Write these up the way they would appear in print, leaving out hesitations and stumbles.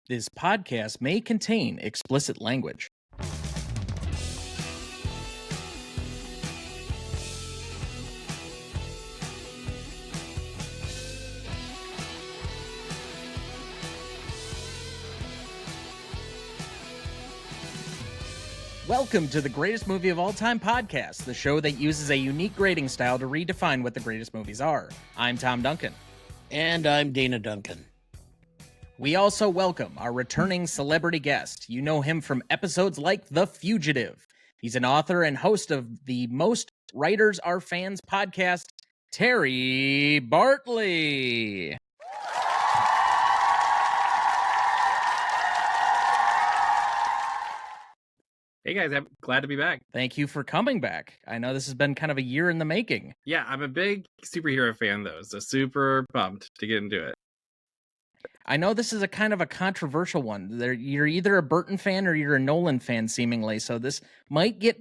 This podcast may contain explicit language. Welcome to the Greatest Movie of All Time podcast, the show that uses a unique grading style to redefine what the greatest movies are. I'm Tom Duncan. And I'm Dana Duncan. We also welcome our returning celebrity guest. You know him from episodes like The Fugitive. He's an author and host of the Most Writers Are Fans podcast, Terry Bartley. Hey guys, I'm glad to be back. Thank you for coming back. I know this has been kind of a year in the making. Yeah, I'm a big superhero fan though, so super pumped to get into it. I know this is a kind of a controversial one. You're either a Burton fan or you're a Nolan fan, seemingly, so this might get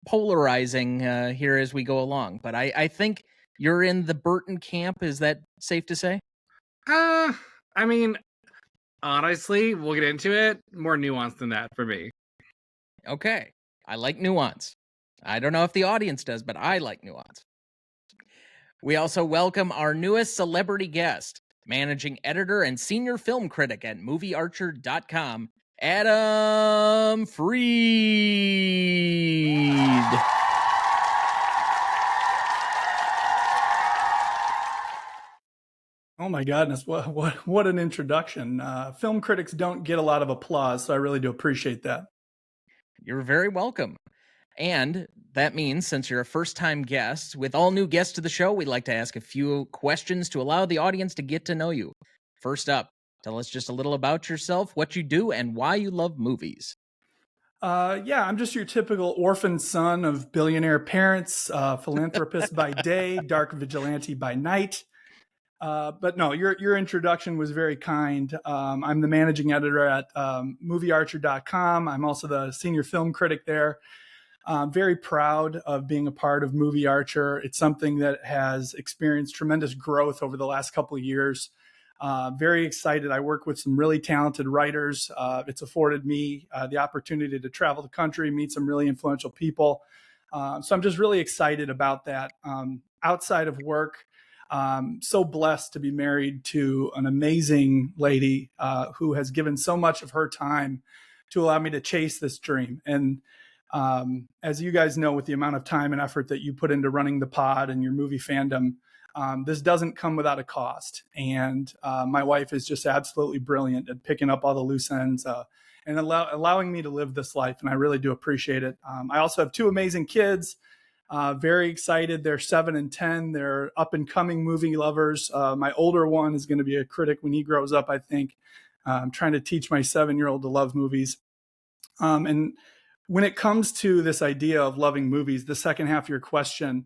polarizing here as we go along. But I think you're in the Burton camp. Is that safe to say? I mean, honestly, we'll get into it. More nuanced than that for me. Okay. I like nuance. I don't know if the audience does, but I like nuance. We also welcome our newest celebrity guest, managing editor and senior film critic at moviearcher.com, Adam Freed. Oh my goodness, what an introduction. Film critics don't get a lot of applause, so I really do appreciate that. You're very welcome. And that means, since you're a first-time guest, with all new guests to the show, we'd like to ask a few questions to allow the audience to get to know you. First up, tell us just a little about yourself, what you do, and why you love movies. I'm just your typical orphan son of billionaire parents, philanthropist by day, dark vigilante by night. But no, your introduction was very kind. I'm the managing editor at moviearcher.com. I'm also the senior film critic there. I'm very proud of being a part of Movie Archer. It's something that has experienced tremendous growth over the last couple of years. Very excited. I work with some really talented writers. It's afforded me the opportunity to travel the country, meet some really influential people. So I'm just really excited about that. Outside of work, so blessed to be married to an amazing lady who has given so much of her time to allow me to chase this dream. And as you guys know, with the amount of time and effort that you put into running the pod and your movie fandom, this doesn't come without a cost. And my wife is just absolutely brilliant at picking up all the loose ends and allowing me to live this life. And I really do appreciate it. I also have two amazing kids. Very excited. They're 7 and 10. They're up and coming movie lovers. My older one is going to be a critic when he grows up, I think. I'm trying to teach my 7-year-old to love movies. And when it comes to this idea of loving movies, the second half of your question,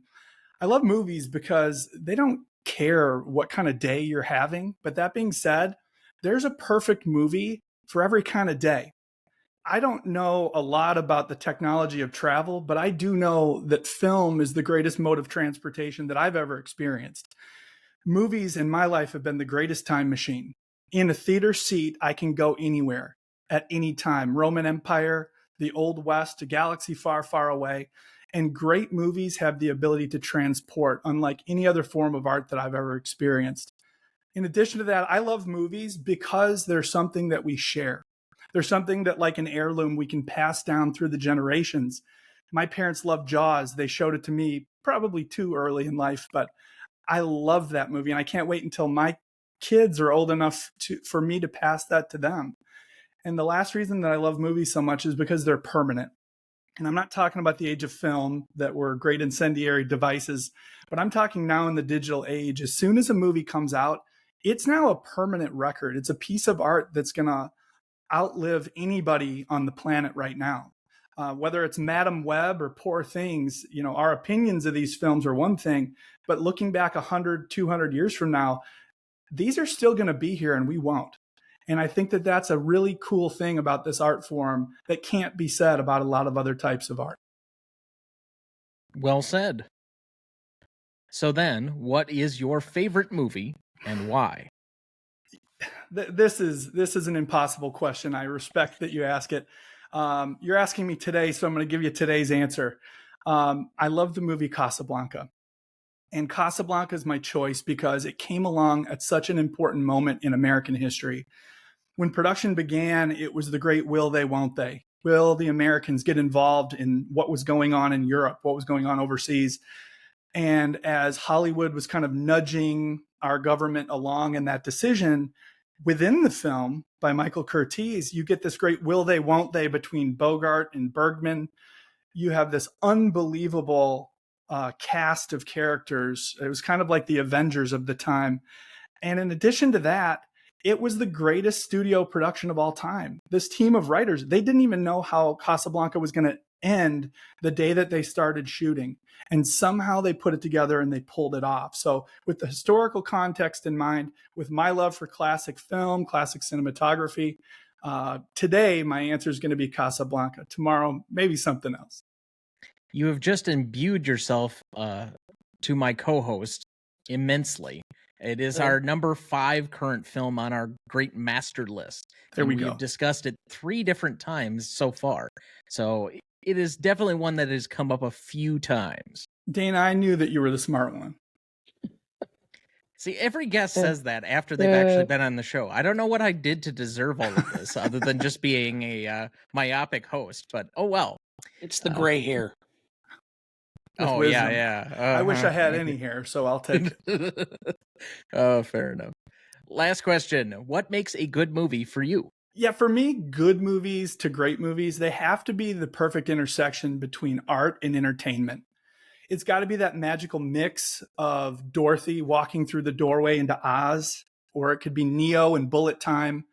I love movies because they don't care what kind of day you're having. But that being said, there's a perfect movie for every kind of day. I don't know a lot about the technology of travel, but I do know that film is the greatest mode of transportation that I've ever experienced. Movies in my life have been the greatest time machine. In a theater seat, I can go anywhere at any time. Roman Empire, the Old West, a galaxy far, far away. And great movies have the ability to transport, unlike any other form of art that I've ever experienced. In addition to that, I love movies because they're something that we share. There's something that, like an heirloom, we can pass down through the generations. My parents loved Jaws. They showed it to me probably too early in life, but I love that movie. And I can't wait until my kids are old enough for me to pass that to them. And the last reason that I love movies so much is because they're permanent. And I'm not talking about the age of film that were great incendiary devices, but I'm talking now in the digital age. As soon as a movie comes out, it's now a permanent record. It's a piece of art that's going to outlive anybody on the planet right now. Whether it's Madam Web or Poor Things, our opinions of these films are one thing, but looking back 100, 200 years from now, these are still going to be here and we won't. And I think that that's a really cool thing about this art form that can't be said about a lot of other types of art. Well said. So then, what is your favorite movie and why? This is an impossible question. I respect that you ask it. You're asking me today, so I'm going to give you today's answer. I love the movie Casablanca. And Casablanca is my choice because it came along at such an important moment in American history. When production began, it was the great will they, won't they? Will the Americans get involved in what was going on in Europe, what was going on overseas? And as Hollywood was kind of nudging our government along in that decision, within the film by Michael Curtiz, you get this great will they, won't they between Bogart and Bergman. You have this unbelievable cast of characters. It was kind of like the Avengers of the time. And in addition to that, it was the greatest studio production of all time. This team of writers, they didn't even know how Casablanca was going to end the day that they started shooting. And somehow they put it together and they pulled it off. So with the historical context in mind, with my love for classic film, classic cinematography, today my answer is going to be Casablanca. Tomorrow, maybe something else. You have just imbued yourself to my co-host immensely. It is our number 5 current film on our great master list. There we go. We've discussed it 3 different times so far. So it is definitely one that has come up a few times. Dana, I knew that you were the smart one. See, every guest says that after they've actually been on the show. I don't know what I did to deserve all of this other than just being a myopic host, but oh well. It's the gray hair. Oh, wisdom. yeah. I wish I had any hair, so I'll take it. Oh, fair enough. Last question. What makes a good movie for you? Yeah, for me, good movies to great movies, they have to be the perfect intersection between art and entertainment. It's got to be that magical mix of Dorothy walking through the doorway into Oz, or it could be Neo and Bullet Time.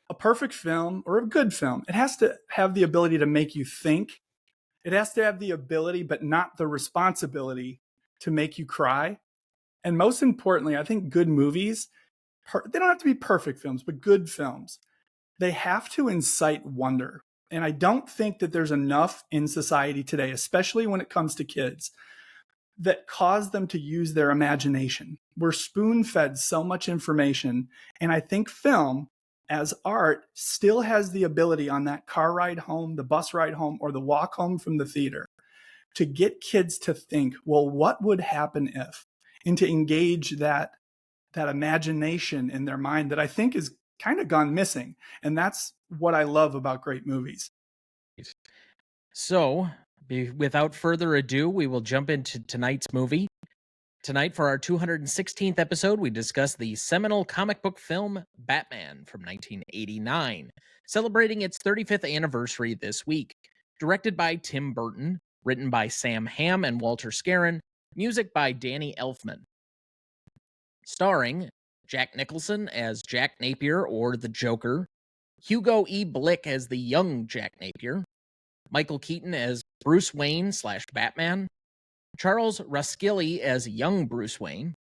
A perfect film or a good film, it has to have the ability to make you think. It has to have the ability, but not the responsibility, to make you cry. And most importantly, I think good movies, they don't have to be perfect films, but good films, they have to incite wonder. And I don't think that there's enough in society today, especially when it comes to kids, that cause them to use their imagination. We're spoon-fed so much information. And I think film, as art, still has the ability on that car ride home, the bus ride home, or the walk home from the theater to get kids to think, well, what would happen if? And to engage that imagination in their mind that I think is kind of gone missing. And that's what I love about great movies. So, without further ado, we will jump into tonight's movie. Tonight, for our 216th episode, we discuss the seminal comic book film Batman from 1989, celebrating its 35th anniversary this week. Directed by Tim Burton, written by Sam Hamm and Walter Scarron, music by Danny Elfman. Starring Jack Nicholson as Jack Napier or the Joker, Hugo E. Blick as the young Jack Napier, Michael Keaton as Bruce Wayne / Batman, Charles Roskilly as young Bruce Wayne,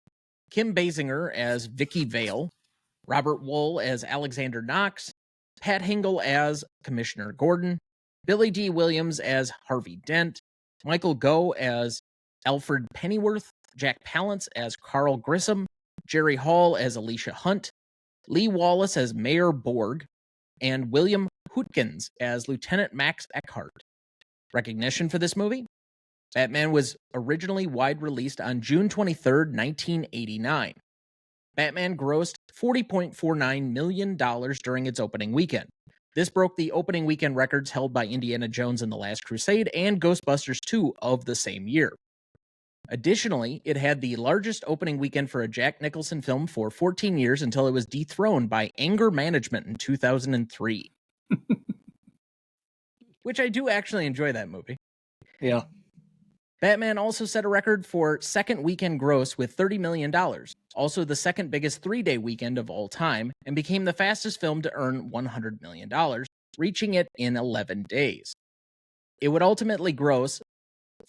Kim Basinger as Vicky Vale, Robert Wool as Alexander Knox, Pat Hingle as Commissioner Gordon, Billy D. Williams as Harvey Dent, Michael Gough as Alfred Pennyworth, Jack Palance as Carl Grissom, Jerry Hall as Alicia Hunt, Lee Wallace as Mayor Borg, and William Hootkins as Lieutenant Max Eckhart. Recognition for this movie? Batman was originally wide released on June 23, 1989. Batman grossed $40.49 million during its opening weekend. This broke the opening weekend records held by Indiana Jones and the Last Crusade and Ghostbusters 2 of the same year. Additionally, it had the largest opening weekend for a Jack Nicholson film for 14 years until it was dethroned by Anger Management in 2003. Which I do actually enjoy that movie. Yeah. Batman also set a record for second weekend gross with $30 million, also the second biggest 3-day weekend of all time, and became the fastest film to earn $100 million, reaching it in 11 days. It would ultimately gross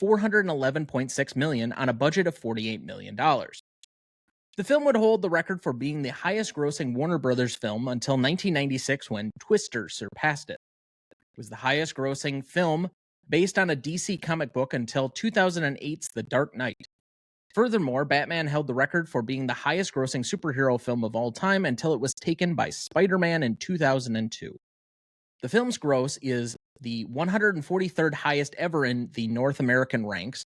$411.6 million on a budget of $48 million. The film would hold the record for being the highest grossing Warner Brothers film until 1996 when Twister surpassed it. It was the highest grossing film based on a DC comic book until 2008's The Dark Knight. Furthermore, Batman held the record for being the highest grossing superhero film of all time until it was taken by Spider-Man in 2002. The film's gross is the 143rd highest ever in the North American ranks,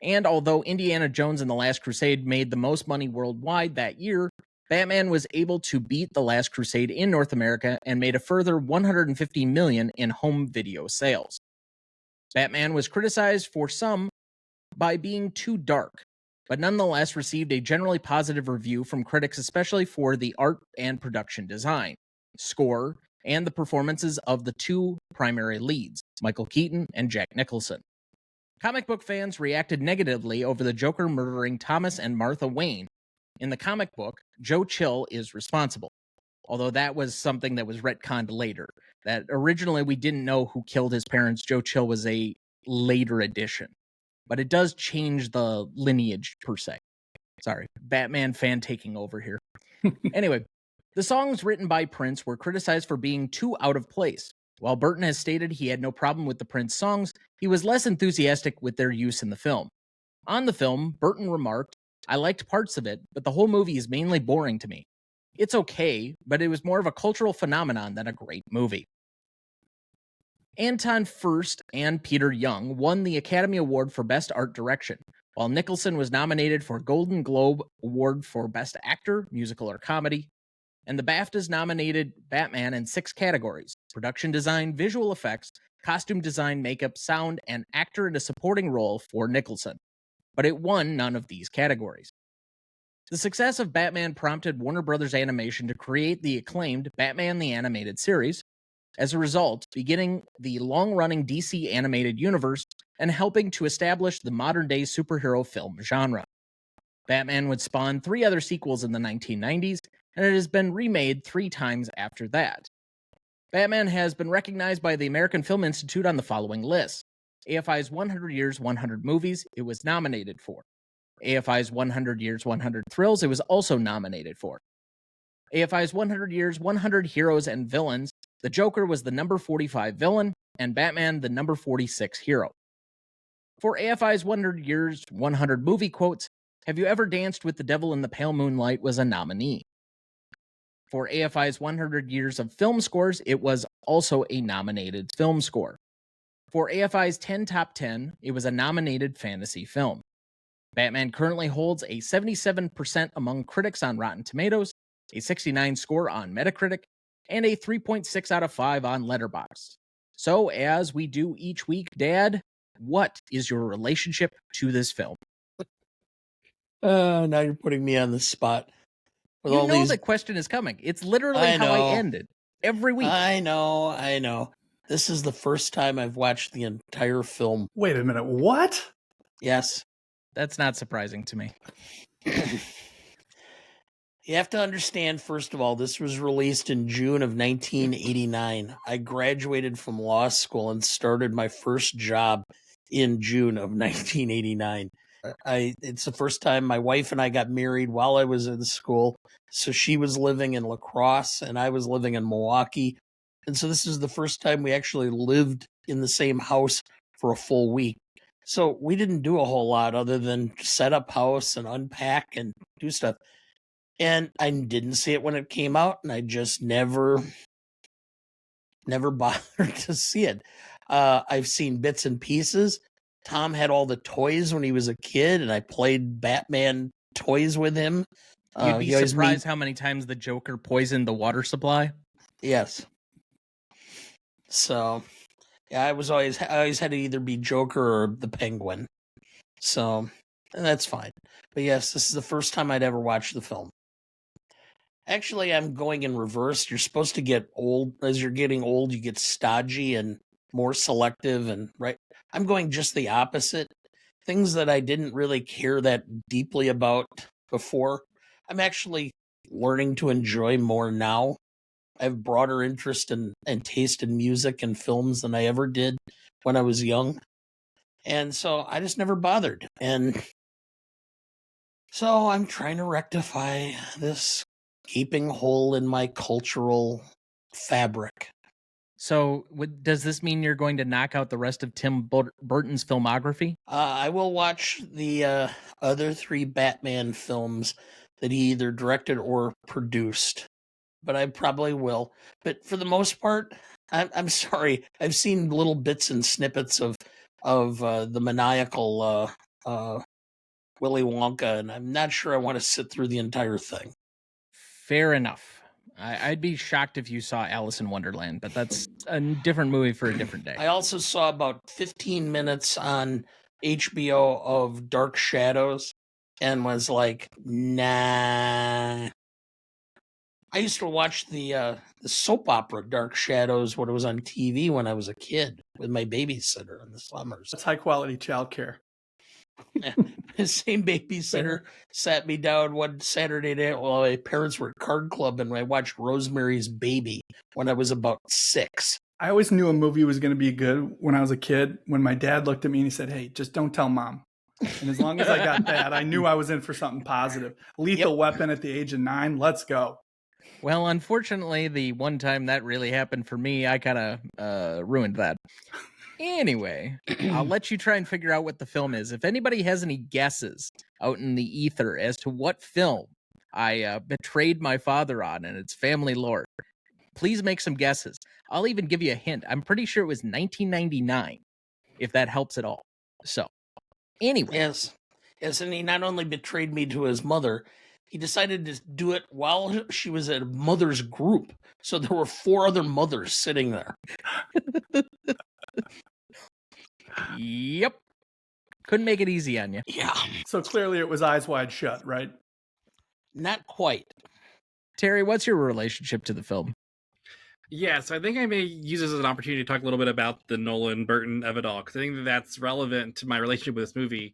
and although Indiana Jones and the Last Crusade made the most money worldwide that year, Batman was able to beat The Last Crusade in North America and made a further $150 million in home video sales. Batman was criticized for some by being too dark, but nonetheless received a generally positive review from critics, especially for the art and production design, score, and the performances of the two primary leads, Michael Keaton and Jack Nicholson. Comic book fans reacted negatively over the Joker murdering Thomas and Martha Wayne. In the comic book, Joe Chill is responsible, although that was something that was retconned later. That originally we didn't know who killed his parents. Joe Chill was a later addition, but it does change the lineage per se. Sorry, Batman fan taking over here. Anyway, the songs written by Prince were criticized for being too out of place. While Burton has stated he had no problem with the Prince songs, he was less enthusiastic with their use in the film. On the film, Burton remarked, "I liked parts of it, but the whole movie is mainly boring to me. It's okay, but it was more of a cultural phenomenon than a great movie." Anton Furst and Peter Young won the Academy Award for Best Art Direction, while Nicholson was nominated for Golden Globe Award for Best Actor, Musical or Comedy, and the BAFTAs nominated Batman in 6 categories: production design, visual effects, costume design, makeup, sound, and actor in a supporting role for Nicholson. But it won none of these categories. The success of Batman prompted Warner Brothers Animation to create the acclaimed Batman the Animated Series, as a result, beginning the long-running DC animated universe and helping to establish the modern-day superhero film genre. Batman would spawn 3 other sequels in the 1990s, and it has been remade 3 times after that. Batman has been recognized by the American Film Institute on the following lists: AFI's 100 Years, 100 Movies, it was nominated for. AFI's 100 Years, 100 Thrills, it was also nominated for. AFI's 100 Years, 100 Heroes and Villains, the Joker was the number 45 villain, and Batman the number 46 hero. For AFI's 100 Years, 100 Movie Quotes, Have You Ever Danced with the Devil in the Pale Moonlight was a nominee. For AFI's 100 Years of Film Scores, it was also a nominated film score. For AFI's 10 Top 10, it was a nominated fantasy film. Batman currently holds a 77% among critics on Rotten Tomatoes, a 69 score on Metacritic, and a 3.6 out of 5 on Letterboxd. So, as we do each week, Dad, what is your relationship to this film? Now you're putting me on the spot. With You all know these... the question is coming. It's literally I how I know. ended every week. I know. This is the first time I've watched the entire film. Wait a minute. What? Yes. That's not surprising to me. You have to understand, first of all, this was released in June of 1989. I graduated from law school and started my first job in June of 1989. It's the first time my wife and I got married while I was in school. So she was living in La Crosse and I was living in Milwaukee. And so this is the first time we actually lived in the same house for a full week. So we didn't do a whole lot other than set up house and unpack and do stuff. And I didn't see it when it came out, and I just never bothered to see it. I've seen bits and pieces. Tom had all the toys when he was a kid, and I played Batman toys with him. You'd be surprised how many times the Joker poisoned the water supply. Yes. So, yeah, I always had to either be Joker or the Penguin. So, and that's fine. But yes, this is the first time I'd ever watched the film. Actually, I'm going in reverse. You're supposed to get old. As you're getting old, you get stodgy and more selective. And right, I'm going just the opposite. Things that I didn't really care that deeply about before, I'm actually learning to enjoy more now. I have broader interest and taste in music and films than I ever did when I was young. And so I just never bothered. And so I'm trying to rectify this gaping hole in my cultural fabric. So, does this mean you're going to knock out the rest of Tim Burton's filmography? I will watch the other 3 Batman films that he either directed or produced, but I probably will. But for the most part, I'm sorry. I've seen little bits and snippets of the maniacal Willy Wonka, and I'm not sure I want to sit through the entire thing. Fair enough. I'd be shocked if you saw Alice in Wonderland, but that's a different movie for a different day. I also saw about 15 minutes on HBO of Dark Shadows and was like, nah. I used to watch the soap opera Dark Shadows when it was on TV when I was a kid with my babysitter in the summers. That's high quality childcare. The same babysitter sat me down one Saturday night while my parents were at card club, and I watched Rosemary's Baby when I was about 6. I always knew a movie was going to be good when I was a kid. When my dad looked at me and he said, "Hey, just don't tell mom." And as long as I got that, I knew I was in for something positive. Lethal Weapon at the age of 9. Let's go. Well, unfortunately, the one time that really happened for me, I kind of ruined that. Anyway, I'll let you try and figure out what the film is. If anybody has any guesses out in the ether as to what film I betrayed my father on and its family lore, please make some guesses. I'll even give you a hint. I'm pretty sure it was 1999, if that helps at all. So, anyway. Yes, and he not only betrayed me to his mother, he decided to do it while she was at a mother's group. So there were 4 other mothers sitting there. Yep. Couldn't make it easy on you. Yeah. So clearly it was Eyes Wide Shut, right? Not quite. Terry, what's your relationship to the film? Yeah, so I think I may use this as an opportunity to talk a little bit about the Nolan Burton of it all, because I think that that's relevant to my relationship with this movie.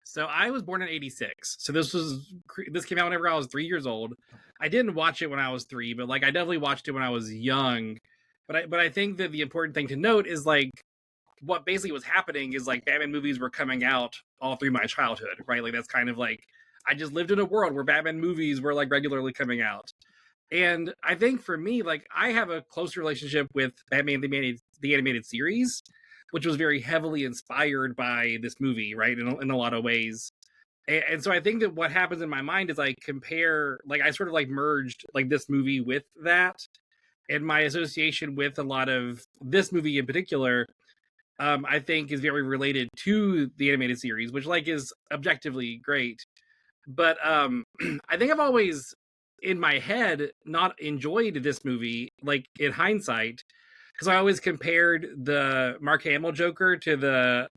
So I was born in '86. So this came out whenever I was 3 years old. I didn't watch it when I was 3, but like I definitely watched it when I was young. But I think that the important thing to note is like what basically was happening is like Batman movies were coming out all through my childhood, right? Like that's kind of like I just lived in a world where Batman movies were like regularly coming out. And I think for me, like I have a close relationship with Batman the animated series, which was very heavily inspired by this movie, right? In a lot of ways. And so I think that what happens in my mind is I compare, like I sort of like merged like this movie with that. And my association with a lot of this movie in particular, I think is very related to the animated series, which like is objectively great. But I think I've always in my head not enjoyed this movie, like in hindsight, because I always compared the Mark Hamill Joker to the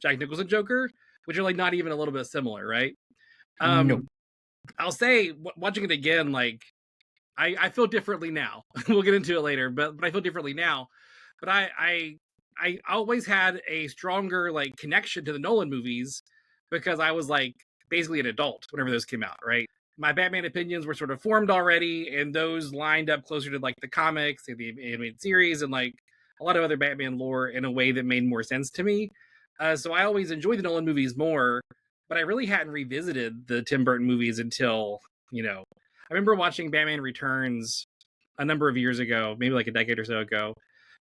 Jack Nicholson Joker, which are like not even a little bit similar, right? No. I'll say watching it again, like I feel differently now. We'll get into it later, but I feel differently now. But I always had a stronger like connection to the Nolan movies because I was like basically an adult whenever those came out, right? My Batman opinions were sort of formed already, and those lined up closer to like the comics and the animated series and like a lot of other Batman lore in a way that made more sense to me. So I always enjoyed the Nolan movies more, but I really hadn't revisited the Tim Burton movies until, I remember watching Batman Returns a number of years ago, maybe like a decade or so ago,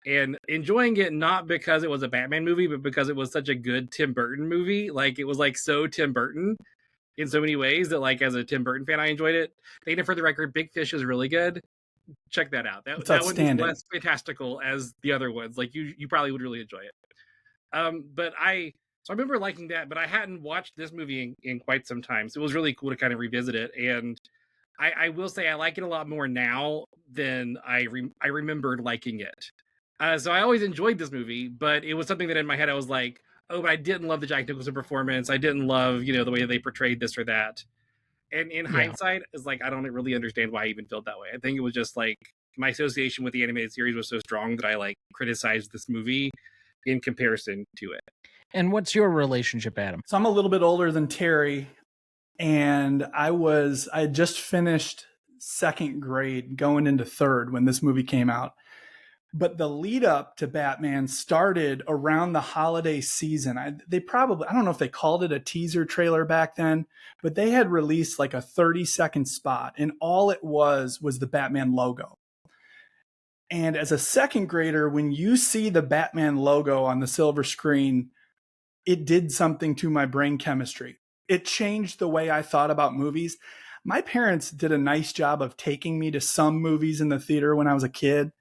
and enjoying it not because it was a Batman movie, but because it was such a good Tim Burton movie. Like it was like so Tim Burton in so many ways that like as a Tim Burton fan, I enjoyed it. And for the record, Big Fish is really good. Check that out. That one is less fantastical as the other ones. Like you probably would really enjoy it. But I remember liking that, but I hadn't watched this movie in quite some time. So it was really cool to kind of revisit it. And I will say I like it a lot more now than I remembered liking it. So I always enjoyed this movie, but it was something that in my head I was like, oh, but I didn't love the Jack Nicholson performance. I didn't love, the way they portrayed this or that. And in hindsight, it's like, I don't really understand why I even felt that way. I think it was just like my association with the animated series was so strong that I like criticized this movie in comparison to it. And what's your relationship, Adam? So I'm a little bit older than Terry, and I had just finished second grade going into third when this movie came out. But the lead up to Batman started around the holiday season. I don't know if they called it a teaser trailer back then, but they had released like a 30-second spot, and all it was the Batman logo. And as a second grader, when you see the Batman logo on the silver screen, it did something to my brain chemistry. It changed the way I thought about movies. My parents did a nice job of taking me to some movies in the theater when I was a kid.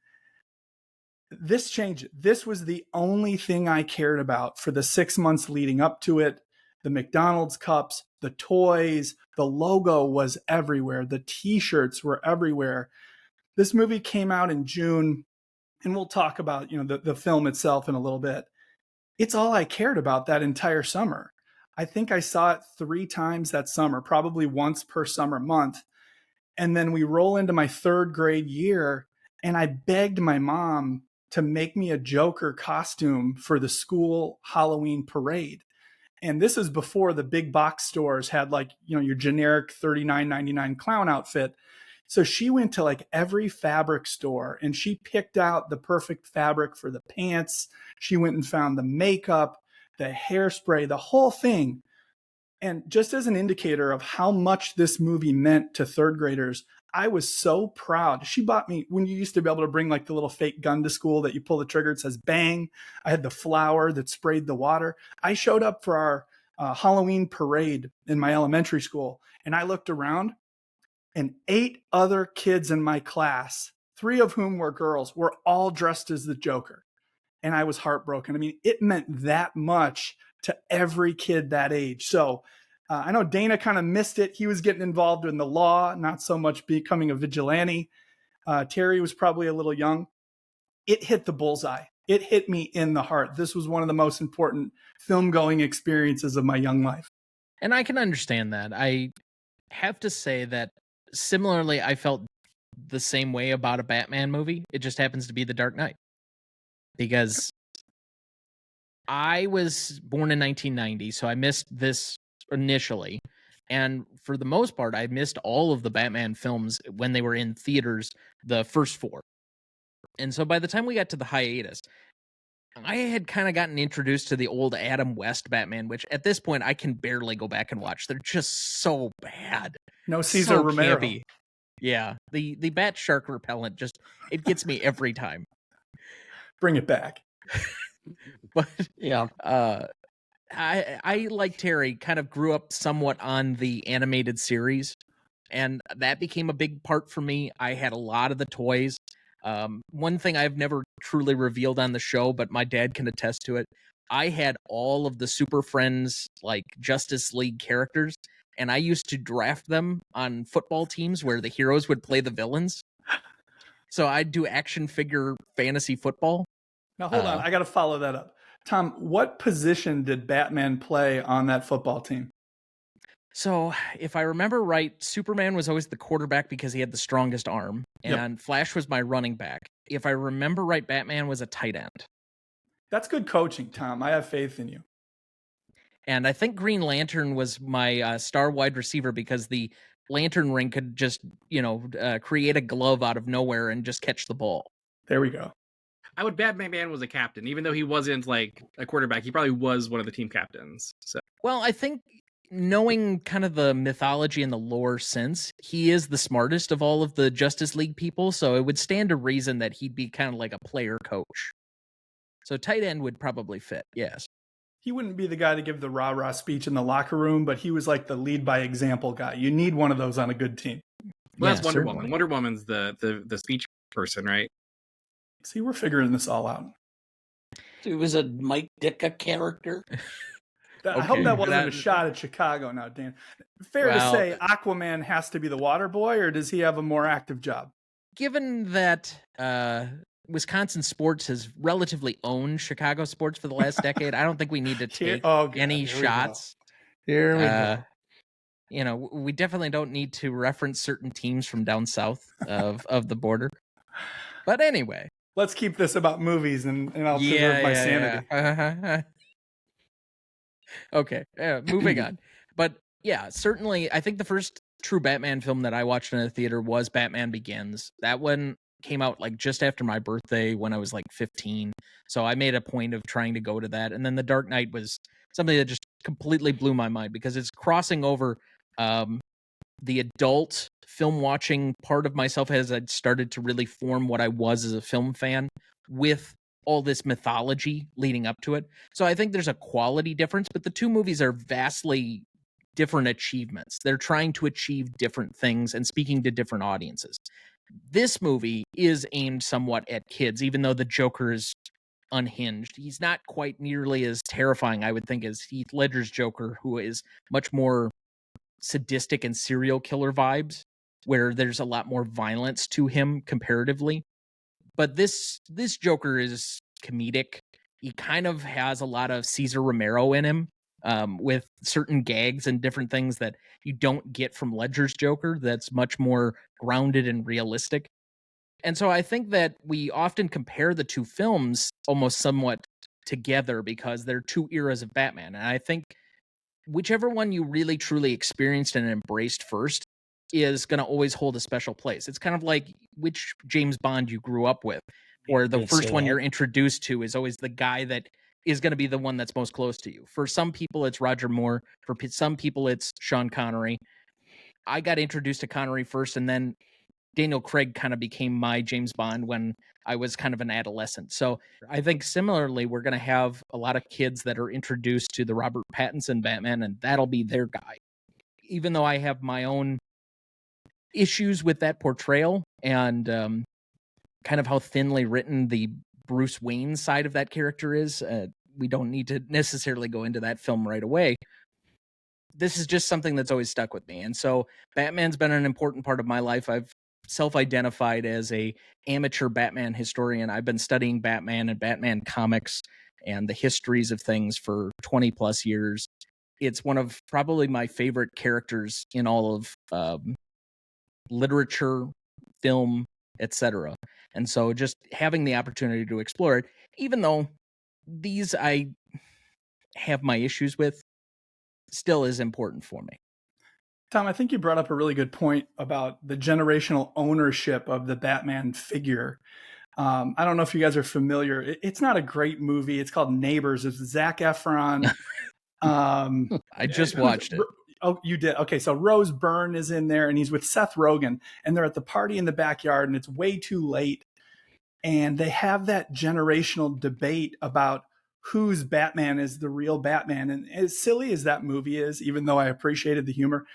This changed it. This was the only thing I cared about for the 6 months leading up to it. The McDonald's cups, the toys, the logo was everywhere. The t-shirts were everywhere. This movie came out in June, and we'll talk about, the film itself in a little bit. It's all I cared about that entire summer. I think I saw it 3 times that summer, probably once per summer month. And then we roll into my 3rd grade year, and I begged my mom to make me a Joker costume for the school Halloween parade. And this is before the big box stores had your generic $39.99 clown outfit. So she went to every fabric store and she picked out the perfect fabric for the pants. She went and found the makeup, the hairspray, the whole thing. And just as an indicator of how much this movie meant to 3rd graders, I was so proud. She bought me, when you used to be able to bring the little fake gun to school that you pull the trigger, it says bang. I had the flower that sprayed the water. I showed up for our Halloween parade in my elementary school, and I looked around, and 8 other kids in my class, 3 of whom were girls, were all dressed as the Joker. And I was heartbroken. I mean, it meant that much to every kid that age. So I know Dana kind of missed it. He was getting involved in the law, not so much becoming a vigilante. Terry was probably a little young. It hit the bullseye. It hit me in the heart. This was one of the most important film-going experiences of my young life. And I can understand that. I have to say that similarly, I felt the same way about a Batman movie. It just happens to be The Dark Knight. Because I was born in 1990, so I missed this initially. And for the most part, I missed all of the Batman films when they were in theaters, the first 4. And so by the time we got to the hiatus, I had kind of gotten introduced to the old Adam West Batman, which at this point I can barely go back and watch. They're just so bad. No Cesar Romero. Campy. Yeah. The bat shark repellent it gets me every time. Bring it back. But yeah. I like Terry, kind of grew up somewhat on the animated series, and that became a big part for me. I had a lot of the toys. One thing I've never truly revealed on the show, but my dad can attest to it. I had all of the Super Friends, Justice League characters, and I used to draft them on football teams where the heroes would play the villains. So I'd do action figure fantasy football. Now, hold on. I got to follow that up. Tom, what position did Batman play on that football team? So, if I remember right, Superman was always the quarterback because he had the strongest arm, and Flash was my running back. If I remember right, Batman was a tight end. That's good coaching, Tom. I have faith in you. And I think Green Lantern was my star wide receiver because the Lantern ring could just, create a glove out of nowhere and just catch the ball. There we go. I would bet Batman was a captain, even though he wasn't a quarterback. He probably was one of the team captains. So, well, I think knowing kind of the mythology and the lore since, he is the smartest of all of the Justice League people. So it would stand to reason that he'd be kind of like a player coach. So tight end would probably fit. Yes. He wouldn't be the guy to give the rah-rah speech in the locker room, but he was like the lead by example guy. You need one of those on a good team. Well, that's Wonder Woman. Wonder Woman's the speech person, right? See, we're figuring this all out. It was a Mike Ditka character. I hope that wasn't a shot at Chicago now, Dan. Fair to say Aquaman has to be the water boy, or does he have a more active job? Given that Wisconsin sports has relatively owned Chicago sports for the last decade, I don't think we need to take any shots. Here we go. We definitely don't need to reference certain teams from down south of the border. But anyway. Let's keep this about movies, and I'll preserve my sanity. Yeah. Okay, moving on. But yeah, certainly, I think the first true Batman film that I watched in a theater was Batman Begins. That one came out just after my birthday when I was 15. So I made a point of trying to go to that. And then The Dark Knight was something that just completely blew my mind because it's crossing over the adult film watching part of myself as I'd started to really form what I was as a film fan with all this mythology leading up to it. So I think there's a quality difference, but the two movies are vastly different achievements. They're trying to achieve different things and speaking to different audiences. This movie is aimed somewhat at kids, even though the Joker is unhinged. He's not quite nearly as terrifying, I would think, as Heath Ledger's Joker, who is much more sadistic and serial killer vibes, where there's a lot more violence to him comparatively. But this Joker is comedic. He kind of has a lot of Cesar Romero in him, with certain gags and different things that you don't get from Ledger's Joker. That's much more grounded and realistic. And so I think that we often compare the two films almost somewhat together because they're two eras of Batman. And I think whichever one you really truly experienced and embraced first is going to always hold a special place. It's kind of like which James Bond you grew up with, or the first one you're introduced to is always the guy that is going to be the one that's most close to you. For some people, it's Roger Moore. For some people, it's Sean Connery. I got introduced to Connery first, and then Daniel Craig kind of became my James Bond when I was kind of an adolescent. So I think similarly, we're going to have a lot of kids that are introduced to the Robert Pattinson Batman, and that'll be their guy. Even though I have my own issues with that portrayal and kind of how thinly written the Bruce Wayne side of that character is, we don't need to necessarily go into that film right away. This is just something that's always stuck with me. And so Batman's been an important part of my life. I've self-identified as a amateur Batman historian. I've been studying Batman and Batman comics and the histories of things for 20 plus years. It's one of probably my favorite characters in all of literature, film, etc. And so just having the opportunity to explore it, even though these I have my issues with, still is important for me. Tom, I think you brought up a really good point about the generational ownership of the Batman figure. I don't know if you guys are familiar. It's not a great movie. It's called Neighbors. It's Zac Efron. I just watched it. Oh, you did? Okay, so Rose Byrne is in there, and he's with Seth Rogen, and they're at the party in the backyard, and it's way too late. And they have that generational debate about whose Batman is the real Batman. And as silly as that movie is, even though I appreciated the humor,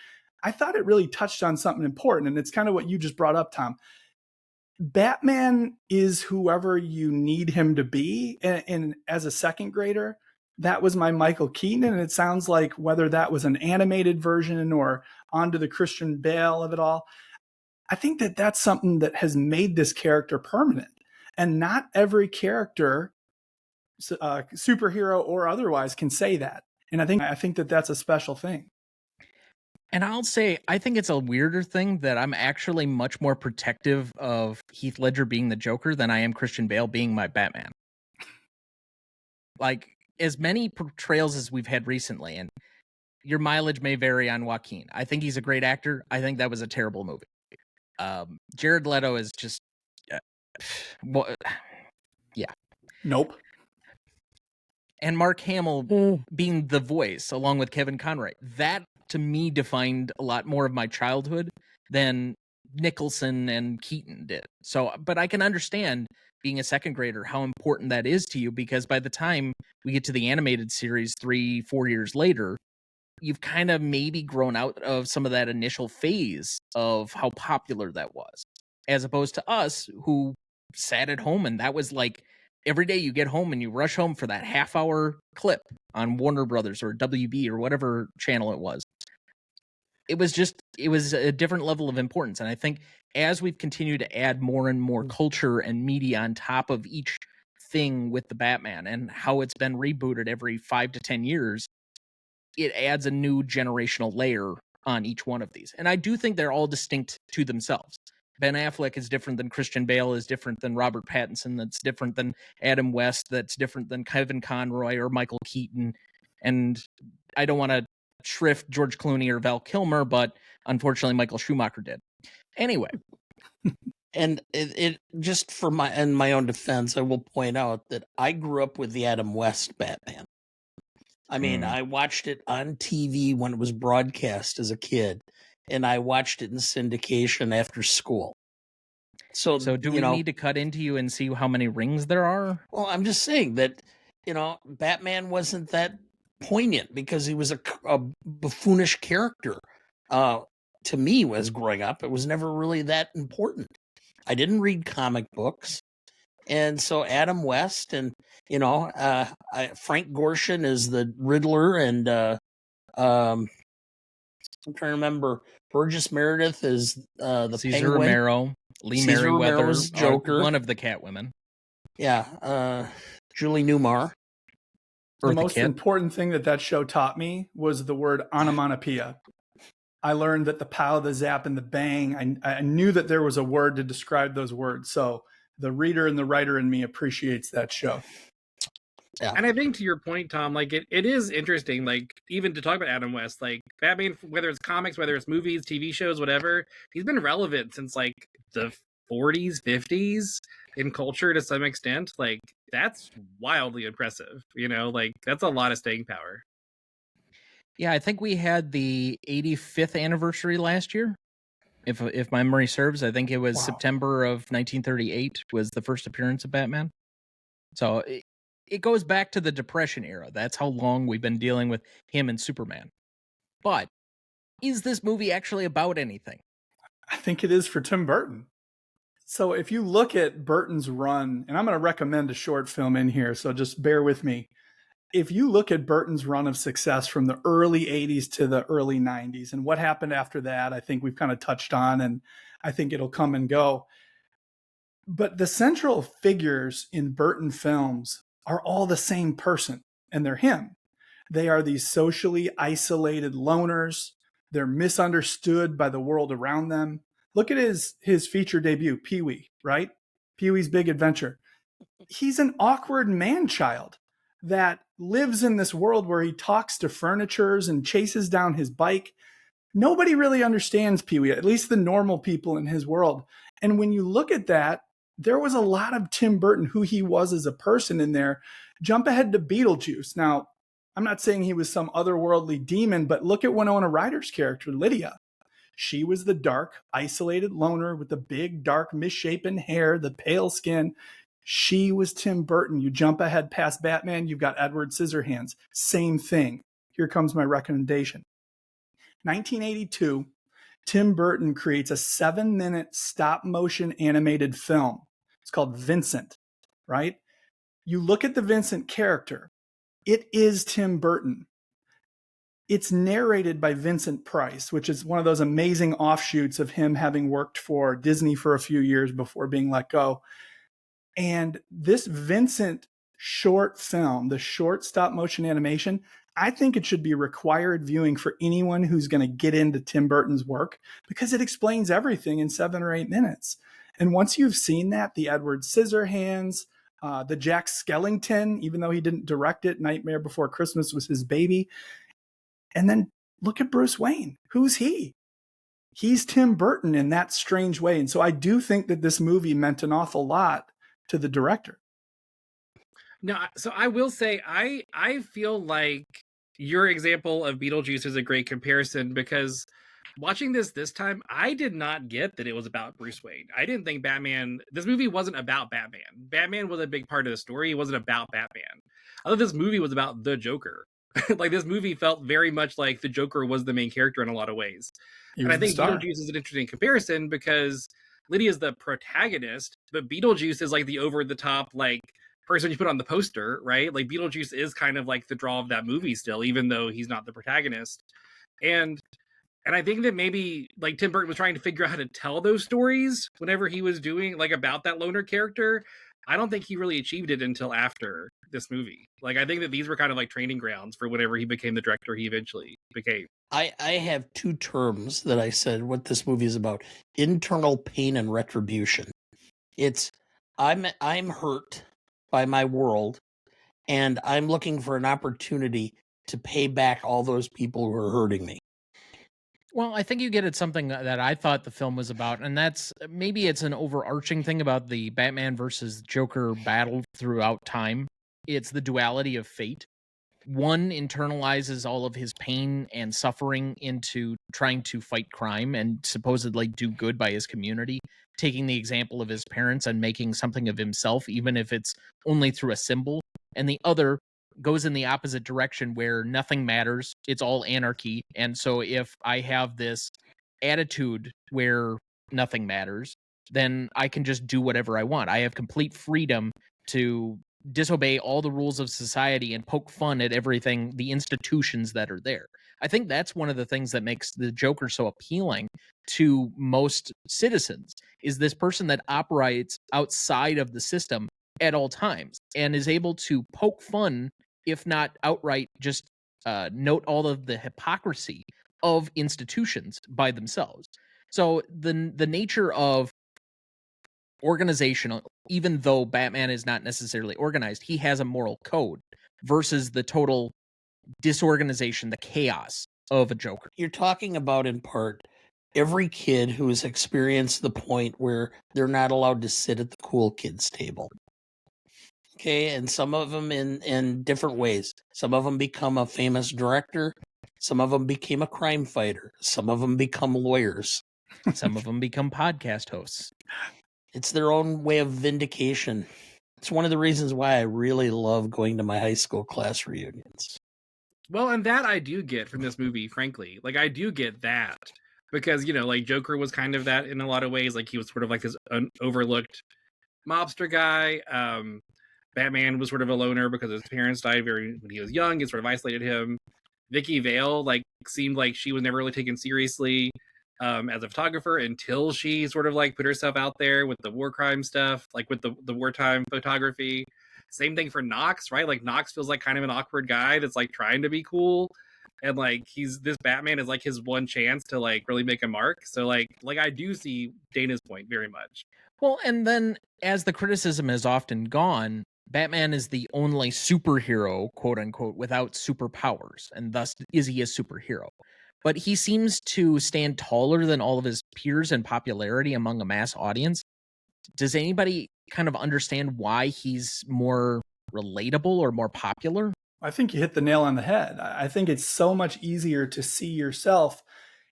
I thought it really touched on something important. And it's kind of what you just brought up, Tom. Batman is whoever you need him to be. And as a second grader, that was my Michael Keaton. And it sounds like whether that was an animated version or onto the Christian Bale of it all, I think that that's something that has made this character permanent. And not every character, superhero or otherwise, can say that. And I think that that's a special thing. And I'll say, I think it's a weirder thing that I'm actually much more protective of Heath Ledger being the Joker than I am Christian Bale being my Batman. Like, as many portrayals as we've had recently, and your mileage may vary on Joaquin. I think he's a great actor. I think that was a terrible movie. Jared Leto is just... yeah. Nope. And Mark Hamill being the voice along with Kevin Conroy. That to me defined a lot more of my childhood than Nicholson and Keaton did. So, but I can understand being a second grader how important that is to you, because by the time we get to the animated series 3-4 years later, you've kind of maybe grown out of some of that initial phase of how popular that was, as opposed to us who sat at home and that was like every day you get home and you rush home for that half-hour clip on Warner Brothers or WB or whatever channel it was. It was a different level of importance. And I think as we've continued to add more and more culture and media on top of each thing with the Batman and how it's been rebooted every 5 to 10 years, it adds a new generational layer on each one of these. And I do think they're all distinct to themselves. Ben Affleck is different than Christian Bale, is different than Robert Pattinson, that's different than Adam West, that's different than Kevin Conroy or Michael Keaton. And I don't want to shrift George Clooney or Val Kilmer, but unfortunately Michael Schumacher did. Anyway. And it just for my own defense, I will point out that I grew up with the Adam West Batman. I mean, I watched it on TV when it was broadcast as a kid. and I watched it in syndication after school. So do we need to cut into you and see how many rings there are? Well, I'm just saying that, Batman wasn't that poignant because he was a buffoonish character. To me, as growing up, it was never really that important. I didn't read comic books. And so Adam West and, Frank Gorshin is the Riddler, and I'm trying to remember, Burgess Meredith is the Caesar Penguin. Romero, Lee Caesar Merriweather, Romero's Joker. one of the Catwomen. Yeah, Julie Newmar. The most important thing that show taught me was the word onomatopoeia. I learned that the pow, the zap, and the bang, I knew that there was a word to describe those words. So the reader and the writer in me appreciates that show. Yeah. And I think to your point, Tom, like it is interesting, like even to talk about Adam West, like Batman, whether it's comics, whether it's movies, TV shows, whatever, he's been relevant since like the 40s, 50s in culture to some extent. Like that's wildly impressive, like that's a lot of staying power. Yeah, I think we had the 85th anniversary last year. If my memory serves, I think it was September of 1938 was the first appearance of Batman. So it goes back to the Depression era. That's how long we've been dealing with him and Superman. But is this movie actually about anything? I think it is for Tim Burton. So if you look at Burton's run, and I'm going to recommend a short film in here, so just bear with me. If you look at Burton's run of success from the early 80s to the early 90s, and what happened after that, I think we've kind of touched on, and I think it'll come and go. But the central figures in Burton films are all the same person, and they're him. They are these socially isolated loners. They're misunderstood by the world around them. Look at his feature debut, Pee-wee, right? Pee-wee's Big Adventure. He's an awkward man-child that lives in this world where he talks to furnitures and chases down his bike. Nobody really understands Pee-wee, at least the normal people in his world. And when you look at that, there was a lot of Tim Burton, who he was as a person in there. Jump ahead to Beetlejuice. Now, I'm not saying he was some otherworldly demon, but look at Winona Ryder's character, Lydia. She was the dark, isolated loner with the big, dark, misshapen hair, the pale skin. She was Tim Burton. You jump ahead past Batman, you've got Edward Scissorhands. Same thing. Here comes my recommendation. 1982, Tim Burton creates a 7-minute stop-motion animated film. It's called Vincent, right? You look at the Vincent character. It is Tim Burton. It's narrated by Vincent Price, which is one of those amazing offshoots of him having worked for Disney for a few years before being let go. And this Vincent short film, the short stop-motion animation, I think it should be required viewing for anyone who's going to get into Tim Burton's work because it explains everything in 7 or 8 minutes. And once you've seen that, the Edward Scissorhands, the Jack Skellington, even though he didn't direct it, Nightmare Before Christmas was his baby. And then look at Bruce Wayne. Who's he? He's Tim Burton in that strange way. And so I do think that this movie meant an awful lot to the director. No, so I will say I feel like your example of Beetlejuice is a great comparison because watching this time, I did not get that it was about Bruce Wayne. I didn't think this movie wasn't about Batman. Batman was a big part of the story. It wasn't about Batman. I thought this movie was about the Joker. Like this movie felt very much like the Joker was the main character in a lot of ways. And I think Beetlejuice is an interesting comparison because Lydia's the protagonist, but Beetlejuice is like the over-the-top, like, person you put on the poster, right? Like Beetlejuice is kind of like the draw of that movie still, even though he's not the protagonist. And I think that maybe like Tim Burton was trying to figure out how to tell those stories whenever he was doing like about that loner character. I don't think he really achieved it until after this movie. Like I think that these were kind of like training grounds for whenever he became the director he eventually became. I have 2 terms that I said what this movie is about: internal pain and retribution. It's I'm hurt by my world, and I'm looking for an opportunity to pay back all those people who are hurting me. Well, I think you get at something that I thought the film was about, and that's maybe it's an overarching thing about the Batman versus Joker battle throughout time. It's the duality of fate. one internalizes all of his pain and suffering into trying to fight crime and supposedly do good by his community, taking the example of his parents and making something of himself, even if it's only through a symbol. And the other goes in the opposite direction where nothing matters. It's all anarchy. And so if I have this attitude where nothing matters, then I can just do whatever I want. I have complete freedom to disobey all the rules of society and poke fun at everything, the institutions that are there. I think that's one of the things that makes the Joker so appealing to most citizens, is this person that operates outside of the system at all times and is able to poke fun, if not outright just note all of the hypocrisy of institutions by themselves. So the nature of organizational, even though Batman is not necessarily organized, he has a moral code versus the total disorganization, the chaos of a Joker. You're talking about, in part, every kid who has experienced the point where they're not allowed to sit at the cool kids table. Okay, and some of them in different ways. Some of them become a famous director. Some of them became a crime fighter. Some of them become lawyers. Some of them become podcast hosts. It's their own way of vindication. It's one of the reasons why I really love going to my high school class reunions. Well, and that I do get from this movie, frankly. Like, I do get that. Because, you know, like, Joker was kind of that in a lot of ways. Like, he was sort of like this overlooked mobster guy. Batman was sort of a loner because his parents died when he was young. It sort of isolated him. Vicky Vale, like, seemed like she was never really taken seriously as a photographer until she sort of like put herself out there with the war crime stuff, like with the wartime photography. Same thing for Knox, right? Like, Knox feels like kind of an awkward guy that's like trying to be cool, and like this Batman is like his one chance to like really make a mark. So like I do see Dana's point very much. Well, and then as the criticism has often gone, Batman is the only superhero, quote unquote, without superpowers, and thus is he a superhero. But he seems to stand taller than all of his peers in popularity among a mass audience. Does anybody kind of understand why he's more relatable or more popular? I think you hit the nail on the head. I think it's so much easier to see yourself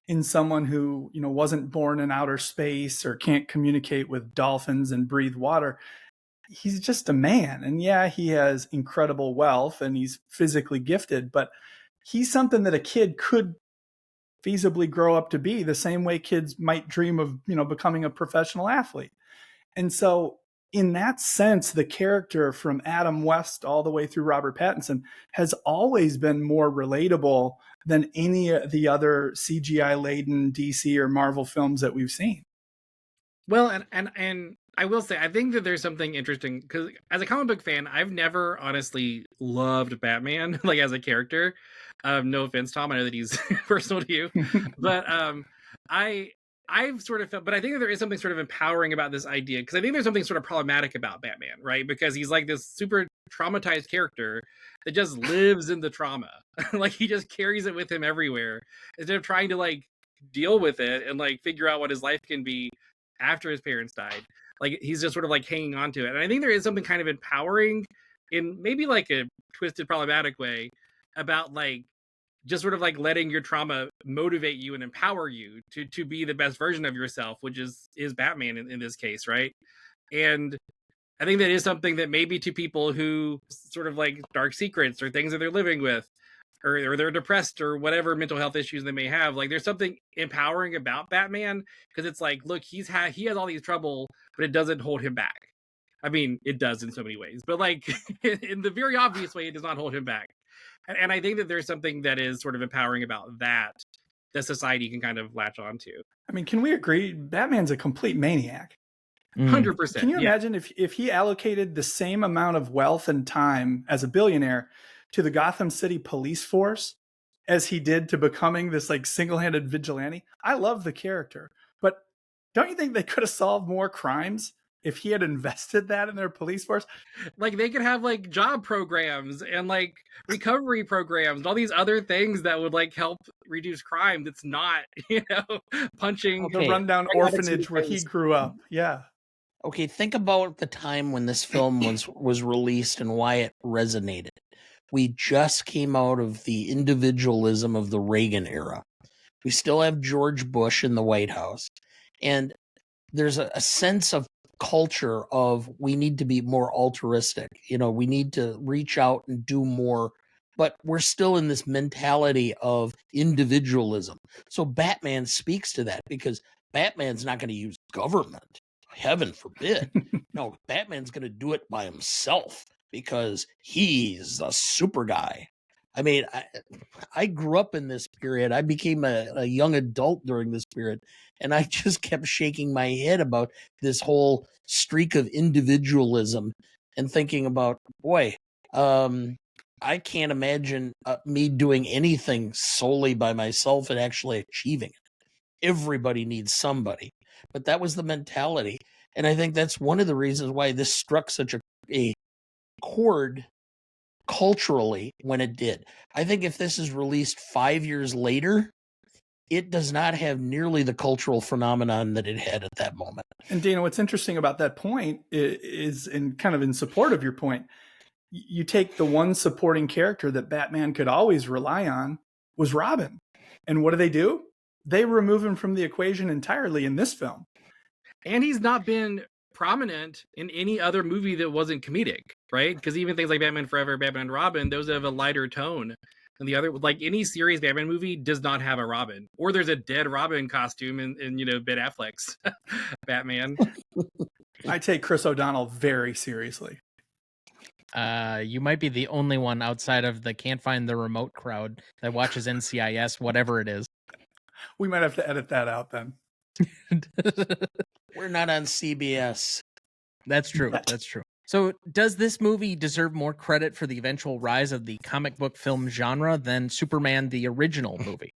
in someone who, you know, wasn't born in outer space or can't communicate with dolphins and breathe water. He's just a man. And yeah, he has incredible wealth and he's physically gifted, but he's something that a kid could feasibly grow up to be, the same way kids might dream of, you know, becoming a professional athlete. And so in that sense, the character from Adam West all the way through Robert Pattinson has always been more relatable than any of the other CGI-laden DC or Marvel films that we've seen. Well, and I will say, I think that there's something interesting, because as a comic book fan, I've never honestly loved Batman, like as a character. No offense, Tom, I know that he's personal to you, but I've sort of felt, but I think that there is something sort of empowering about this idea, because I think there's something sort of problematic about Batman, right? Because he's like this super traumatized character that just lives in the trauma. Like, he just carries it with him everywhere instead of trying to like deal with it and like figure out what his life can be after his parents died. Like, he's just sort of like hanging on to it. And I think there is something kind of empowering in maybe like a twisted, problematic way about like just sort of like letting your trauma motivate you and empower you to be the best version of yourself, which is Batman in this case, right? And I think that is something that maybe to people who sort of like dark secrets or things that they're living with, or they're depressed or whatever mental health issues they may have, like there's something empowering about Batman, because it's like, look, he has all these trouble, but it doesn't hold him back. I mean, it does in so many ways, but like in the very obvious way, it does not hold him back. And I think that there's something that is sort of empowering about that society can kind of latch on to. I mean, can we agree? Batman's a complete maniac. 100%. Can you imagine if he allocated the same amount of wealth and time as a billionaire to the Gotham City police force as he did to becoming this like single-handed vigilante? I love the character, but don't you think they could have solved more crimes if he had invested that in their police force? Like, they could have like job programs and like recovery programs and all these other things that would like help reduce crime. That's not, you know, punching the rundown orphanage where he grew up. Yeah. Okay, think about the time when this film was released and why it resonated. we just came out of the individualism of the Reagan era. We still have George Bush in the White House. And there's a sense of culture of we need to be more altruistic. We need to reach out and do more. But we're still in this mentality of individualism. So Batman speaks to that because Batman's not going to use government. Heaven forbid. No, Batman's going to do it by himself because he's a super guy. I mean, I grew up in this period. I became a young adult during this period, and I just kept shaking my head about this whole streak of individualism and thinking about, boy, I can't imagine me doing anything solely by myself and actually achieving it. Everybody needs somebody. But that was the mentality. And I think that's one of the reasons why this struck such a chord culturally when it did. I think if this is released 5 years later, it does not have nearly the cultural phenomenon that it had at that moment. And Dana, what's interesting about that point is in kind of in support of your point, you take the one supporting character that Batman could always rely on was Robin. And what do? They remove him from the equation entirely in this film. And he's not been prominent in any other movie that wasn't comedic, right? Because even things like Batman Forever, Batman and Robin, those have a lighter tone. And the other, like any serious Batman movie does not have a Robin. Or there's a dead Robin costume in Ben Affleck's Batman. I take Chris O'Donnell very seriously. You might be the only one outside of the can't find the remote crowd that watches NCIS, whatever it is. We might have to edit that out then. We're not on CBS. That's true. That's true. So does this movie deserve more credit for the eventual rise of the comic book film genre than Superman the original movie?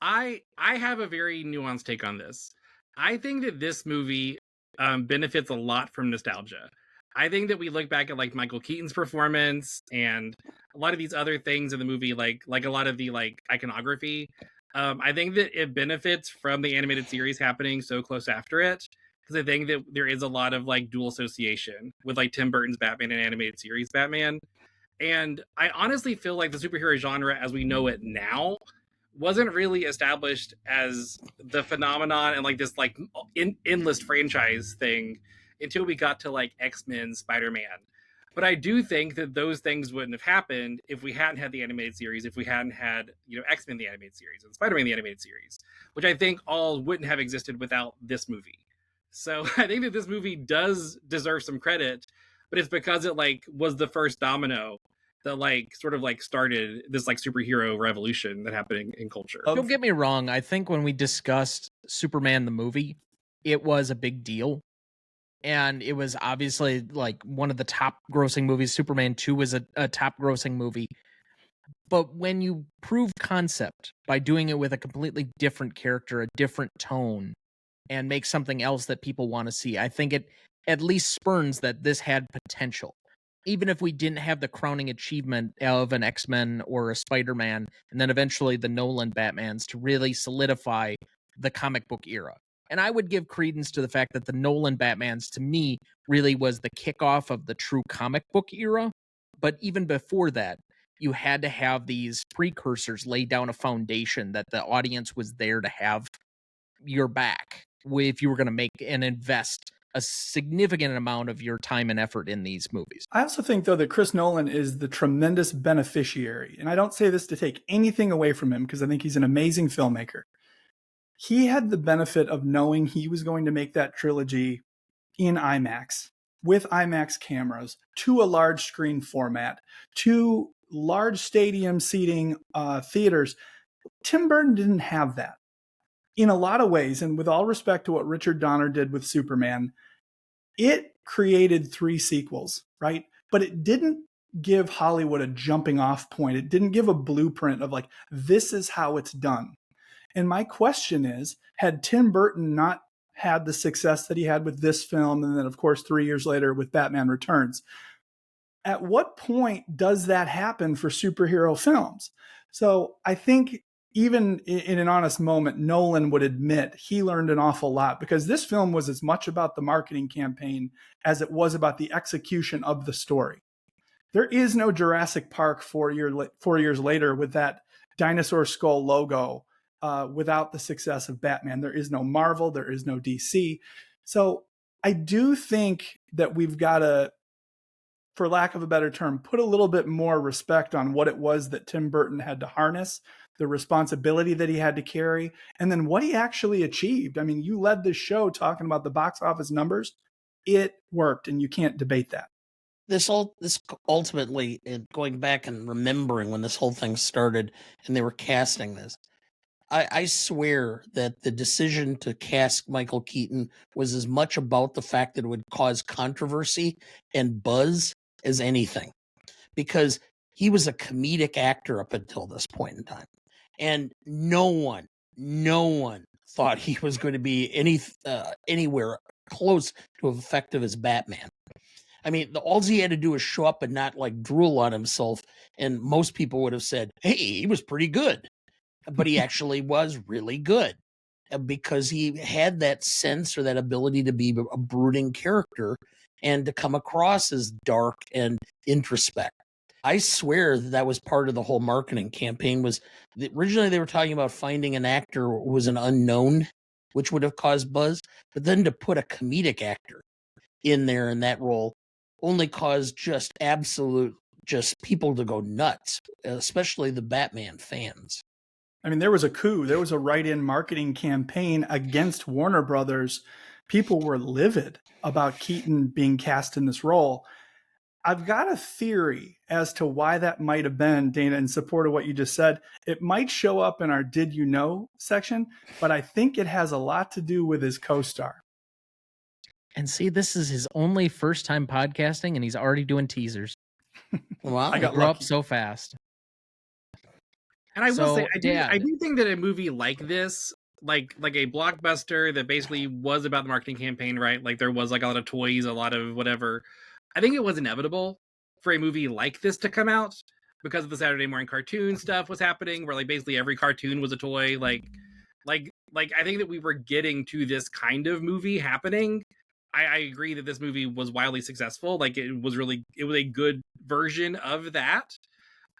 I have a very nuanced take on this. I think that this movie benefits a lot from nostalgia. I think that we look back at like Michael Keaton's performance and a lot of these other things in the movie, like a lot of the like iconography. I think that it benefits from the animated series happening so close after it. Because I think that there is a lot of like dual association with like Tim Burton's Batman and animated series Batman. And I honestly feel like the superhero genre as we know it now wasn't really established as the phenomenon and like this like endless franchise thing until we got to like X-Men, Spider-Man. But I do think that those things wouldn't have happened if we hadn't had the animated series, if we hadn't had, X-Men the animated series and Spider-Man the animated series, which I think all wouldn't have existed without this movie. So I think that this movie does deserve some credit, but it's because it like was the first domino that like sort of like started this like superhero revolution that happened in culture. Don't get me wrong. I think when we discussed Superman the movie, it was a big deal. And it was obviously like one of the top grossing movies. Superman 2 was a top grossing movie. But when you prove concept by doing it with a completely different character, a different tone, and make something else that people want to see, I think it at least spurns that this had potential. Even if we didn't have the crowning achievement of an X-Men or a Spider-Man, and then eventually the Nolan Batmans to really solidify the comic book era. And I would give credence to the fact that the Nolan Batmans, to me, really was the kickoff of the true comic book era. But even before that, you had to have these precursors lay down a foundation that the audience was there to have your back if you were going to make and invest a significant amount of your time and effort in these movies. I also think, though, that Chris Nolan is the tremendous beneficiary. And I don't say this to take anything away from him because I think he's an amazing filmmaker. He had the benefit of knowing he was going to make that trilogy in IMAX, with IMAX cameras, to a large screen format, to large stadium seating theaters. Tim Burton didn't have that. In a lot of ways, and with all respect to what Richard Donner did with Superman, it created 3 sequels, right? But it didn't give Hollywood a jumping off point. It didn't give a blueprint of like, this is how it's done. And my question is, had Tim Burton not had the success that he had with this film, and then of course 3 years later with Batman Returns, at what point does that happen for superhero films? So I think even in an honest moment, Nolan would admit he learned an awful lot because this film was as much about the marketing campaign as it was about the execution of the story. There is no Jurassic Park 4 years later with that dinosaur skull logo without the success of Batman. There is no Marvel. There is no DC. So I do think that we've got to, for lack of a better term, put a little bit more respect on what it was that Tim Burton had to harness, the responsibility that he had to carry, and then what he actually achieved. I mean, you led this show talking about the box office numbers. It worked, and you can't debate that. This ultimately, going back and remembering when this whole thing started and they were casting this, I swear that the decision to cast Michael Keaton was as much about the fact that it would cause controversy and buzz as anything, because he was a comedic actor up until this point in time, and no one thought he was going to be anywhere close to as effective as Batman. I mean, all he had to do was show up and not like drool on himself, and most people would have said, "Hey, he was pretty good." But he actually was really good because he had that sense or that ability to be a brooding character and to come across as dark and introspect. I swear that was part of the whole marketing campaign. Was originally they were talking about finding an actor who was an unknown, which would have caused buzz, but then to put a comedic actor in there in that role only caused just people to go nuts, especially the Batman fans. I mean, there was a coup. There was a write-in marketing campaign against Warner Brothers. People were livid about Keaton being cast in this role. I've got a theory as to why that might have been, Dana, in support of what you just said. It might show up in our Did You Know section, but I think it has a lot to do with his co-star. And see, this is his only first time podcasting, and he's already doing teasers. Wow. I got grew up lucky. so fast. And I will say, Dad, I do think that a movie like this, like a blockbuster that basically was about the marketing campaign, right? Like there was like a lot of toys, a lot of whatever. I think it was inevitable for a movie like this to come out because of the Saturday morning cartoon stuff was happening, where like basically every cartoon was a toy. Like I think that we were getting to this kind of movie happening. I agree that this movie was wildly successful. Like it was a good version of that.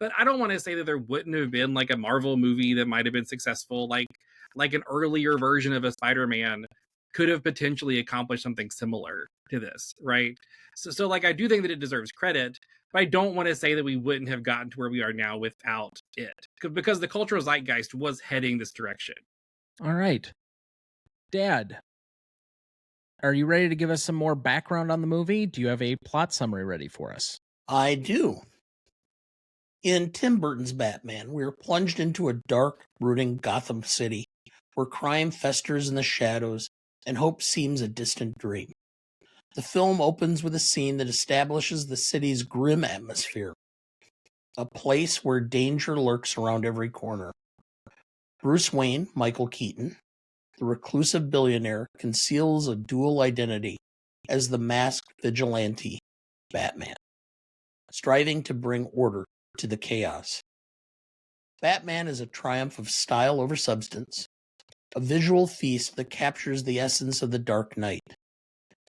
But I don't want to say that there wouldn't have been like a Marvel movie that might have been successful. Like an earlier version of a Spider-Man could have potentially accomplished something similar to this, right? So like I do think that it deserves credit, but I don't want to say that we wouldn't have gotten to where we are now without it, because the cultural zeitgeist was heading this direction. All right. Dad, are you ready to give us some more background on the movie? Do you have a plot summary ready for us? I do. In Tim Burton's Batman, we are plunged into a dark, brooding Gotham City where crime festers in the shadows and hope seems a distant dream. The film opens with a scene that establishes the city's grim atmosphere, a place where danger lurks around every corner. Bruce Wayne, Michael Keaton, the reclusive billionaire, conceals a dual identity as the masked vigilante Batman, striving to bring order to the chaos. Batman is a triumph of style over substance, a visual feast that captures the essence of the Dark Knight.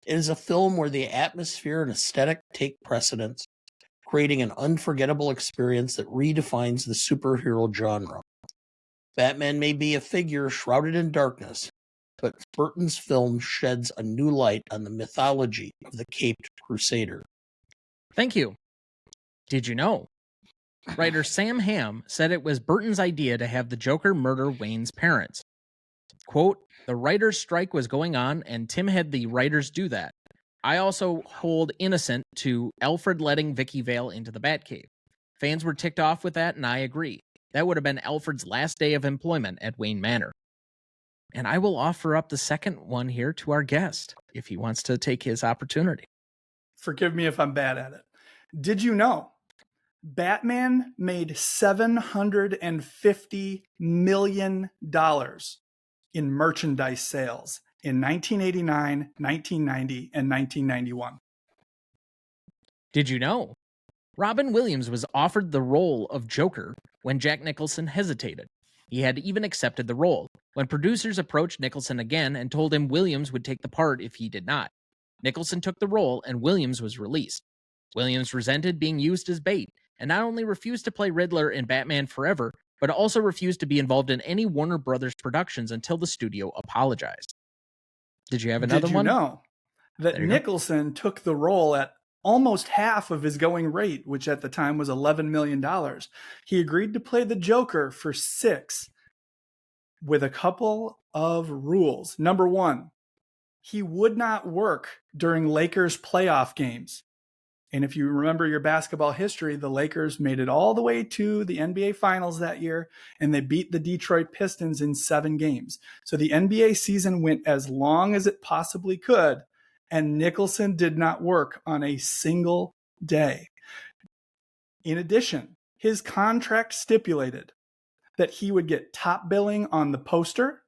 It is a film where the atmosphere and aesthetic take precedence, creating an unforgettable experience that redefines the superhero genre. Batman may be a figure shrouded in darkness, but Burton's film sheds a new light on the mythology of the caped crusader. Thank you. Did you know? Writer Sam Hamm said it was Burton's idea to have the Joker murder Wayne's parents. Quote, "The writer's strike was going on, and Tim had the writers do that. I also hold innocent to Alfred letting Vicky Vale into the Batcave. Fans were ticked off with that, and I agree. That would have been Alfred's last day of employment at Wayne Manor." And I will offer up the second one here to our guest, if he wants to take his opportunity. Forgive me if I'm bad at it. Did you know Batman made $750 million in merchandise sales in 1989, 1990, and 1991? Did you know? Robin Williams was offered the role of Joker when Jack Nicholson hesitated. He had even accepted the role when producers approached Nicholson again and told him Williams would take the part if he did not. Nicholson took the role and Williams was released. Williams resented being used as bait, and not only refused to play Riddler in Batman Forever, but also refused to be involved in any Warner Brothers productions until the studio apologized. Did you have another Did you one? know that There you go. Nicholson took the role at almost half of his going rate, which at the time was $11 million? He agreed to play the Joker for $6 million with a couple of rules. Number one, he would not work during Lakers playoff games. And if you remember your basketball history, the Lakers made it all the way to the NBA Finals that year, and they beat the Detroit Pistons in 7 games. So the NBA season went as long as it possibly could, and Nicholson did not work on a single day. In addition, his contract stipulated that he would get top billing on the poster.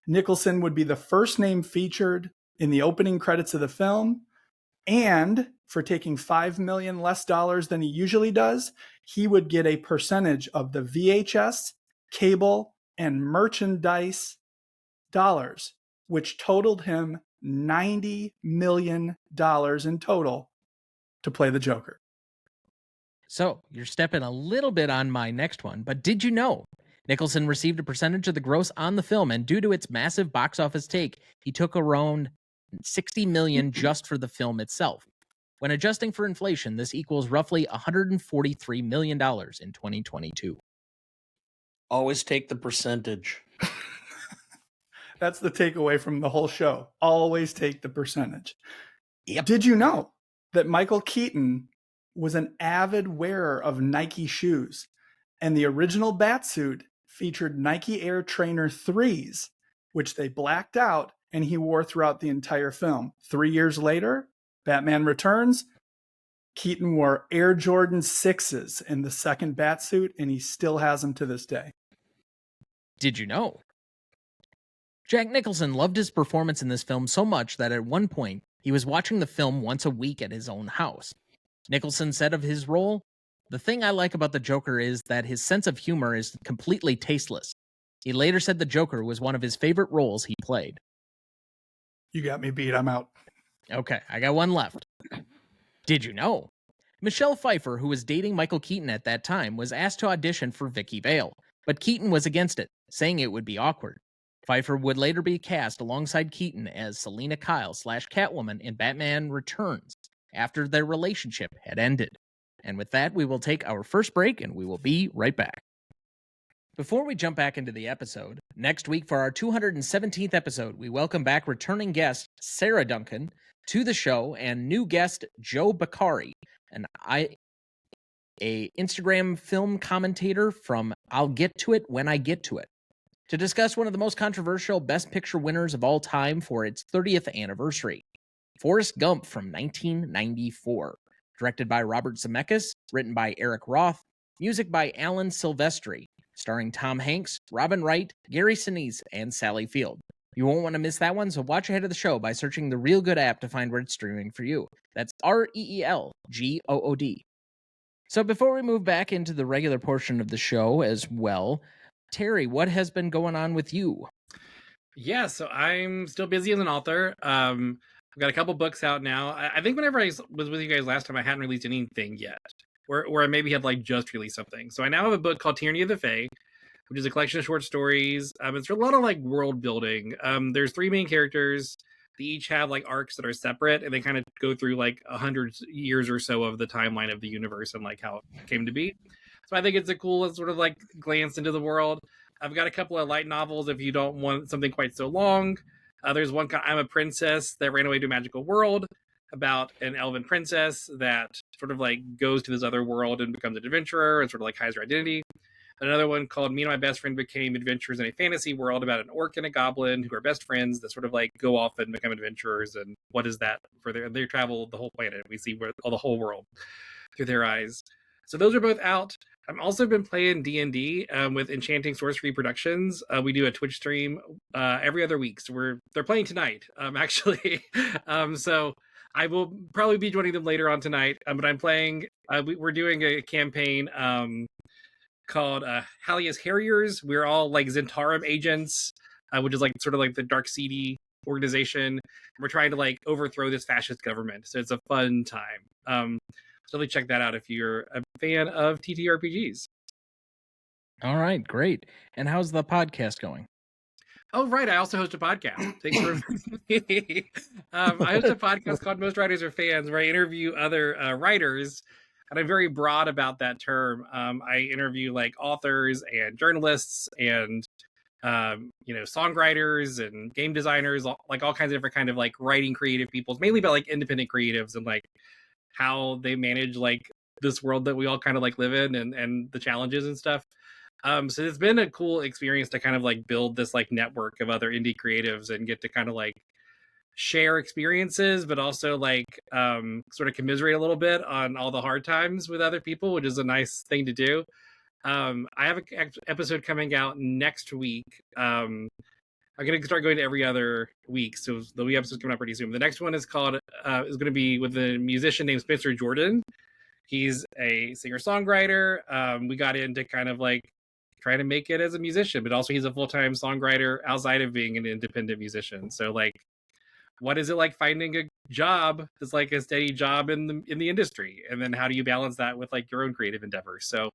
Nicholson would be the first name featured in the opening credits of the film. And for taking $5 million less than he usually does, he would get a percentage of the VHS, cable, and merchandise dollars, which totaled him $90 million in total to play the Joker. So you're stepping a little bit on my next one, but did you know Nicholson received a percentage of the gross on the film, and due to its massive box office take, he took around $60 million just for the film itself. When adjusting for inflation, this equals roughly $143 million in 2022. Always take the percentage. That's the takeaway from the whole show. Always take the percentage. Yep. Did you know that Michael Keaton was an avid wearer of Nike shoes, and the original Batsuit featured Nike Air Trainer 3s, which they blacked out and he wore throughout the entire film. 3 years later, Batman Returns, Keaton wore Air Jordan 6s in the second Batsuit, and he still has them to this day. Did you know? Jack Nicholson loved his performance in this film so much that at one point, he was watching the film once a week at his own house. Nicholson said of his role, "The thing I like about the Joker is that his sense of humor is completely tasteless." He later said the Joker was one of his favorite roles he played. You got me beat. I'm out. Okay, I got one left. Did you know? Michelle Pfeiffer, who was dating Michael Keaton at that time, was asked to audition for Vicky Vale, but Keaton was against it, saying it would be awkward. Pfeiffer would later be cast alongside Keaton as Selina Kyle / Catwoman in Batman Returns, after their relationship had ended. And with that, we will take our first break, and we will be right back. Before we jump back into the episode, next week for our 217th episode, we welcome back returning guest Sarah Duncan to the show, and new guest Joe Bakari, a Instagram film commentator from I'll Get to It When I Get to It, to discuss one of the most controversial Best Picture winners of all time for its 30th anniversary, Forrest Gump from 1994, directed by Robert Zemeckis, written by Eric Roth, music by Alan Silvestri, starring Tom Hanks, Robin Wright, Gary Sinise, and Sally Field. You won't want to miss that one, so watch ahead of the show by searching the Real Good app to find where it's streaming for you. That's REELGOOD. So before we move back into the regular portion of the show as well, Terry, what has been going on with you? Yeah, so I'm still busy as an author. I've got a couple books out now. I think whenever I was with you guys last time, I hadn't released anything yet, where I maybe had like just released something. So I now have a book called Tyranny of the Fae, which is a collection of short stories. It's a lot of like world building. There's 3 main characters. They each have like arcs that are separate, and they kind of go through like 100 years or so of the timeline of the universe and like how it came to be. So I think it's a cool sort of like glance into the world. I've got a couple of light novels if you don't want something quite so long. There's one called I'm a Princess that ran away to a magical world, about an elven princess that sort of like goes to this other world and becomes an adventurer and sort of like hides her identity. Another one called Me and My Best Friend Became Adventurers in a Fantasy World, about an orc and a goblin who are best friends that sort of like go off and become adventurers. And what is that for their travel the whole planet? We see the whole world through their eyes. So those are both out. I've also been playing D&D with Enchanting Sorcery Productions. We do a Twitch stream every other week. So they're playing tonight, actually. So I will probably be joining them later on tonight. But I'm playing, we're doing a campaign called Halia's Harriers. We're all like Zentarum agents, which is like sort of like the Dark Seedy organization. We're trying to like overthrow this fascist government. So it's a fun time. So definitely check that out if you're a fan of TTRPGs. All right, great. And how's the podcast going? Oh, right. I also host a podcast. Thanks for me. I host a podcast called Most Writers Are Fans, where I interview other writers. And I'm very broad about that term. I interview like authors and journalists and songwriters and game designers, like all kinds of different kind of like writing creative people. It's mainly about like independent creatives and like how they manage like this world that we all kind of like live in and the challenges and stuff. So it's been a cool experience to kind of like build this like network of other indie creatives and get to kind of like share experiences, but also like sort of commiserate a little bit on all the hard times with other people, which is a nice thing to do. I have an episode coming out next week. I'm going to start going to every other week, so there'll be episodes coming up pretty soon. The next one is called is going to be with a musician named Spencer Jordan. He's a singer-songwriter. We got into kind of like trying to make it as a musician, but also he's a full-time songwriter outside of being an independent musician. So like, what is it like finding a job that's like a steady job in the industry, and then how do you balance that with like your own creative endeavors? So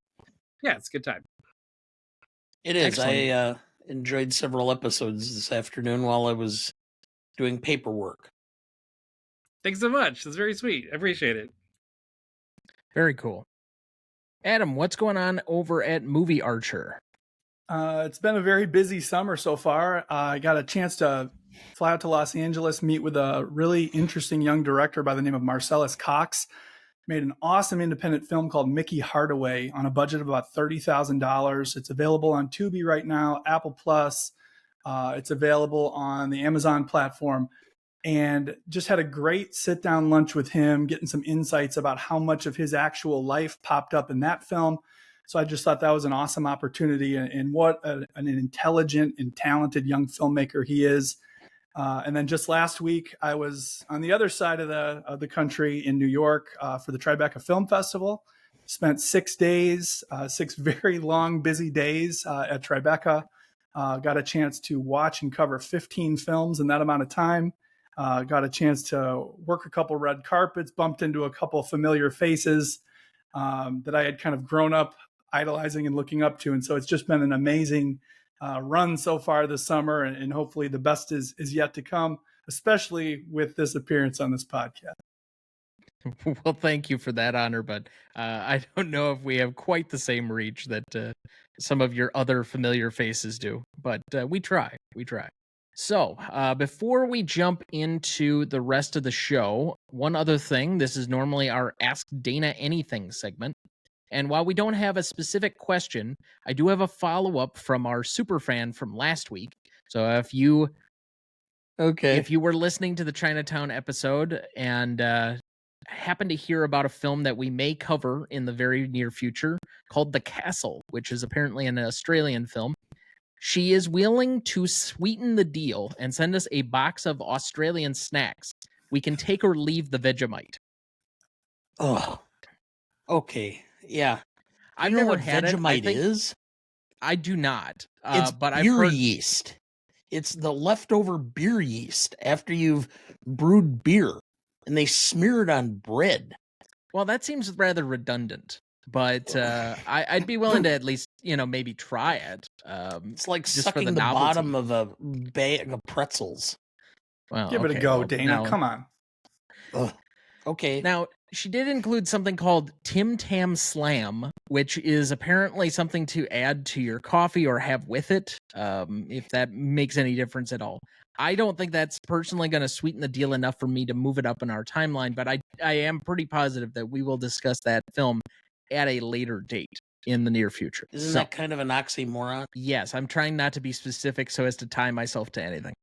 yeah, it's a good time. It is. Excellent. I enjoyed several episodes this afternoon while I was doing paperwork. Thanks so much. That's very sweet. I appreciate it. Very cool. Adam, what's going on over at Movie Archer? It's been a very busy summer so far. I got a chance to fly out to Los Angeles, meet with a really interesting young director by the name of Marcellus Cox. Made an awesome independent film called Mickey Hardaway on a budget of about $30,000. It's available on Tubi right now, Apple Plus. It's available on the Amazon platform. And just had a great sit-down lunch with him, getting some insights about how much of his actual life popped up in that film. So I just thought that was an awesome opportunity, and what an intelligent and talented young filmmaker he is. And then just last week, I was on the other side of the country in New York for the Tribeca Film Festival. Spent 6 days, 6 very long, busy days at Tribeca. Got a chance to watch and cover 15 films in that amount of time. Got a chance to work a couple red carpets, bumped into a couple familiar faces that I had kind of grown up idolizing and looking up to. And so it's just been an amazing run so far this summer, and hopefully the best is yet to come, especially with this appearance on this podcast. Well, thank you for that honor, but I don't know if we have quite the same reach that some of your other familiar faces do, but we try. So, before we jump into the rest of the show, one other thing. This is normally our Ask Dana Anything segment. And while we don't have a specific question, I do have a follow-up from our superfan from last week. So if you were listening to the Chinatown episode and happen to hear about a film that we may cover in the very near future called The Castle, which is apparently an Australian film, she is willing to sweeten the deal and send us a box of Australian snacks. We can take or leave the Vegemite. Oh, okay. Yeah. I've You know never what had Vegemite it. is? I do not. It's but I've beer heard yeast. It's the leftover beer yeast after you've brewed beer, and they smear it on bread. Well, that seems rather redundant, but I'd be willing to at least, maybe try it. It's like just for sucking the novelty. bottom of a bag of pretzels. Well, Give it a okay, go, well, Dana. now- Come on. Ugh. Okay. Now, she did include something called Tim Tam Slam, which is apparently something to add to your coffee or have with it, if that makes any difference at all. I don't think that's personally going to sweeten the deal enough for me to move it up in our timeline, but I am pretty positive that we will discuss that film at a later date in the near future. Isn't that kind of an oxymoron? Yes, I'm trying not to be specific so as to tie myself to anything.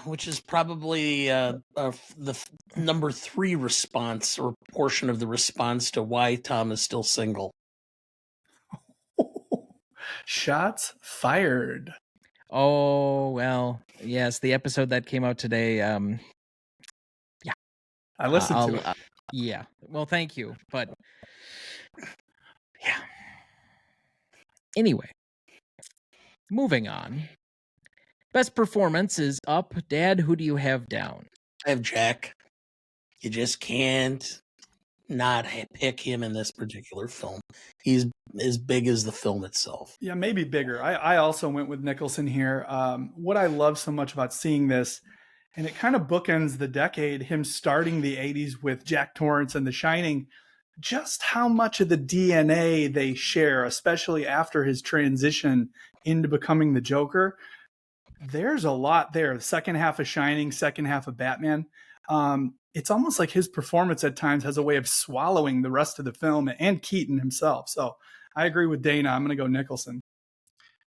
Which is probably the number 3 response or portion of the response to why Tom is still single. Shots fired. Oh, well, yes, the episode that came out today, yeah. I listened to it. Yeah, well, thank you, but yeah. Anyway, moving on. Best performance is up. Dad, who do you have down? I have Jack. You just can't not pick him in this particular film. He's as big as the film itself. Yeah, maybe bigger. I also went with Nicholson here. What I love so much about seeing this, and it kind of bookends the decade, him starting the 80s with Jack Torrance and The Shining, just how much of the DNA they share, especially after his transition into becoming the Joker. There's a lot there. The second half of Shining, second half of Batman. It's almost like his performance at times has a way of swallowing the rest of the film and Keaton himself. So I agree with Dana. I'm going to go Nicholson.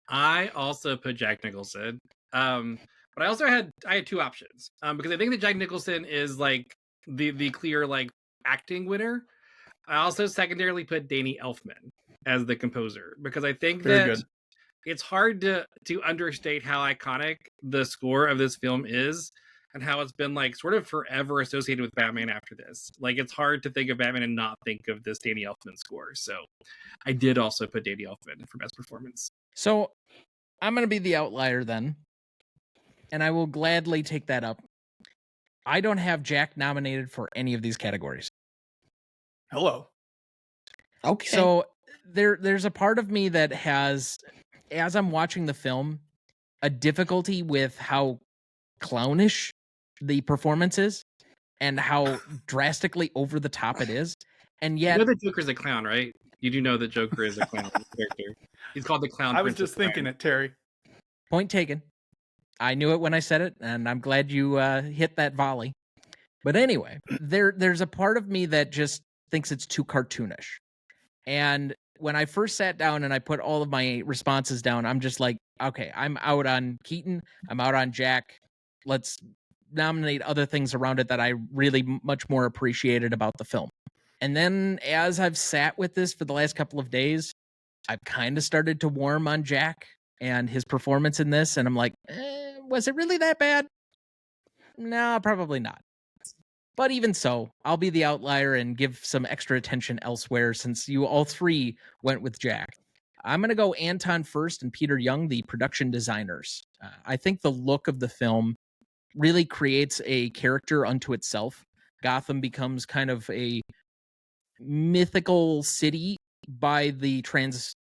I also put Jack Nicholson. But I also had two options. Because I think that Jack Nicholson is like the clear like acting winner. I also secondarily put Danny Elfman as the composer because I think Very that good. it's hard to understate how iconic the score of this film is and how it's been like sort of forever associated with Batman after this. Like it's hard to think of Batman and not think of this Danny Elfman score. So I did also put Danny Elfman for best performance. So I'm going to be the outlier then, and I will gladly take that up. I don't have Jack nominated for any of these categories. Hello. Okay. So there's a part of me that has, as I'm watching the film, a difficulty with how clownish the performance is and how drastically over the top it is. And yet, you know that Joker's a clown, right? You do know that Joker is a clown character. He's called the Clown I was Prince just thinking it, Terry. point taken. I knew it when I said it, and I'm glad you hit that volley. But anyway, there's a part of me that just thinks it's too cartoonish. And when I first sat down and I put all of my responses down, I'm just like, okay, I'm out on Keaton. I'm out on Jack. Let's nominate other things around it that I really much more appreciated about the film. And then as I've sat with this for the last couple of days, I've kind of started to warm on Jack and his performance in this. And I'm like, was it really that bad? No, probably not. But even so, I'll be the outlier and give some extra attention elsewhere since you all three went with Jack. I'm going to go Anton first and Peter Young, the production designers. I think the look of the film really creates a character unto itself. Gotham becomes kind of a mythical city by the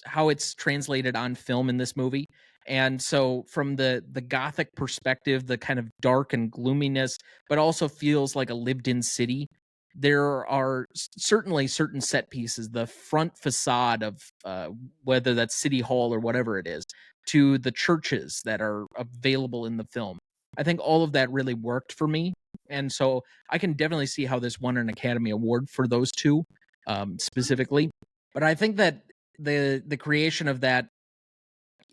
how it's translated on film in this movie. And so from the Gothic perspective, the kind of dark and gloominess, but also feels like a lived-in city, there are certainly certain set pieces, the front facade of whether that's City Hall or whatever it is, to the churches that are available in the film. I think all of that really worked for me. And so I can definitely see how this won an Academy Award for those two specifically. But I think that the creation of that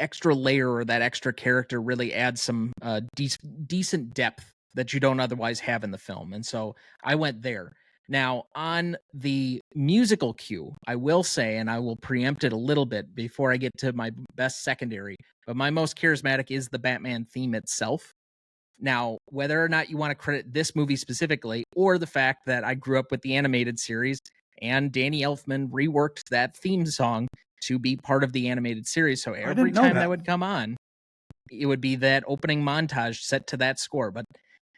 extra layer or that extra character really adds some decent depth that you don't otherwise have in the film. And so I went there. Now, on the musical cue, I will say, and I will preempt it a little bit before I get to my best secondary, but my most charismatic is the Batman theme itself. Now, whether or not you want to credit this movie specifically, or the fact that I grew up with the animated series and Danny Elfman reworked that theme song to be part of the animated series. So every time that would come on, it would be that opening montage set to that score. But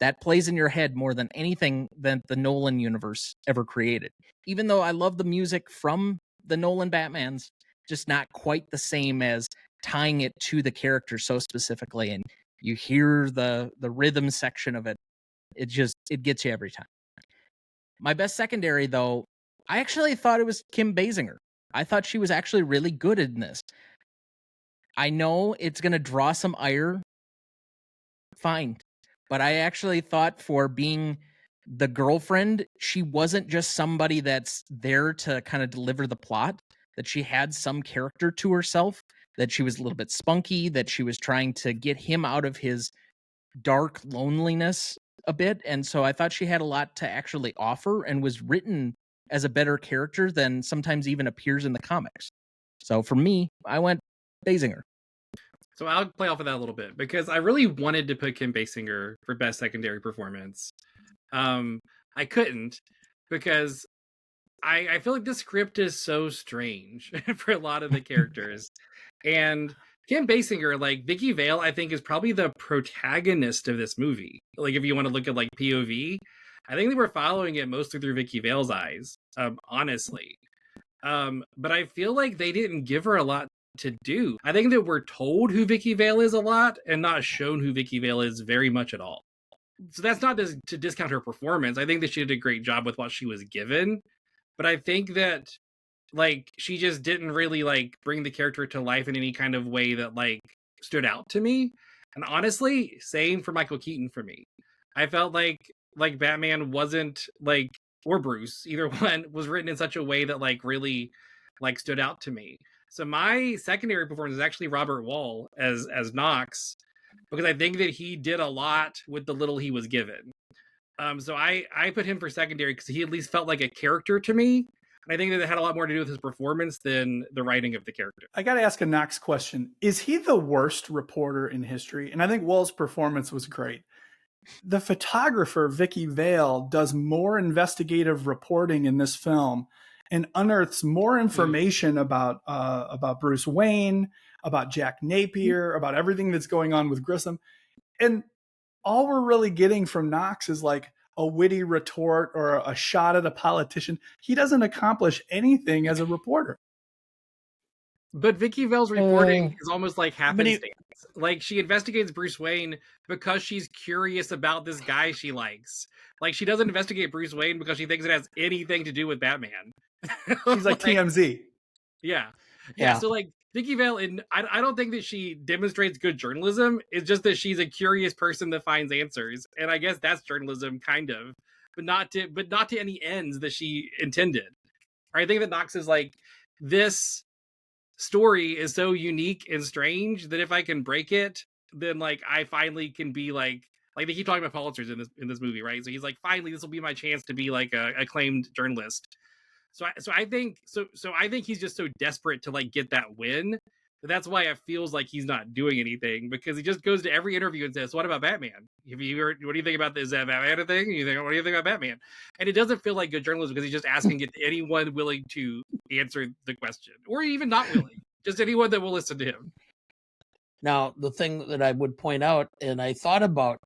that plays in your head more than anything that the Nolan universe ever created. Even though I love the music from the Nolan Batmans, just not quite the same as tying it to the character so specifically. And you hear the rhythm section of it. It gets you every time. My best secondary, though, I actually thought it was Kim Basinger. I thought she was actually really good in this. I know it's going to draw some ire. Fine. But I actually thought for being the girlfriend, she wasn't just somebody that's there to kind of deliver the plot, that she had some character to herself, that she was a little bit spunky, that she was trying to get him out of his dark loneliness a bit. And so I thought she had a lot to actually offer and was written as a better character than sometimes even appears in the comics. So for me, I went Basinger. So I'll play off of that a little bit because I really wanted to put Kim Basinger for best secondary performance. I couldn't because I feel like the script is so strange for a lot of the characters. And Kim Basinger, like Vicky Vale, I think is probably the protagonist of this movie. Like if you want to look at like POV, I think they were following it mostly through Vicky Vale's eyes, honestly. But I feel like they didn't give her a lot to do. I think that we're told who Vicky Vale is a lot and not shown who Vicky Vale is very much at all. So that's not to discount her performance. I think that she did a great job with what she was given. But I think that like she just didn't really like bring the character to life in any kind of way that like stood out to me. And honestly, same for Michael Keaton for me. I felt like Batman wasn't like, or Bruce, either one was written in such a way that like really like stood out to me. So my secondary performance is actually Robert Wall as Knox, because I think that he did a lot with the little he was given. So I put him for secondary because he at least felt like a character to me. And I think that it had a lot more to do with his performance than the writing of the character. I got to ask a Knox question. Is he the worst reporter in history? And I think Wall's performance was great. The photographer, Vicky Vale, does more investigative reporting in this film and unearths more information about Bruce Wayne, about Jack Napier, about everything that's going on with Grissom. And all we're really getting from Knox is like a witty retort or a shot at a politician. He doesn't accomplish anything as a reporter. But Vicky Vale's reporting is almost like happenstance. Like she investigates Bruce Wayne because she's curious about this guy she likes. Like she doesn't investigate Bruce Wayne because she thinks it has anything to do with Batman. She's like TMZ. Yeah. So like Vicky Vale, and I don't think that she demonstrates good journalism. It's just that she's a curious person that finds answers, and I guess that's journalism, kind of, but not to any ends that she intended. I think that Knox is like, this story is so unique and strange that if I can break it, then like I finally can be like they keep talking about Pulitzers in this movie, right? So he's like, finally, this will be my chance to be like a acclaimed journalist. So I think he's just so desperate to like get that win. That's why it feels like he's not doing anything, because he just goes to every interview and says, "What about Batman? Have you heard, what do you think about this? Is that Batman a thing? What do you think about Batman?" And it doesn't feel like good journalism because he's just asking it to anyone willing to answer the question, or even not willing, just anyone that will listen to him. Now, the thing that I would point out, and I thought about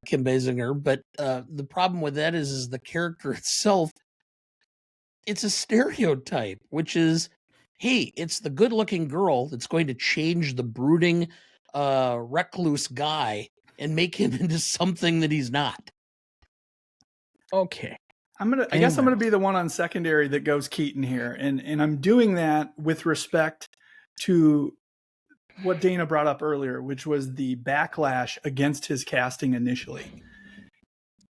Kim Basinger, but the problem with that is the character itself. It's a stereotype, which is, hey, it's the good-looking girl that's going to change the brooding, recluse guy and make him into something that he's not. Okay. I guess I'm gonna be the one on secondary that goes Keaton here, and I'm doing that with respect to what Dana brought up earlier, which was the backlash against his casting initially.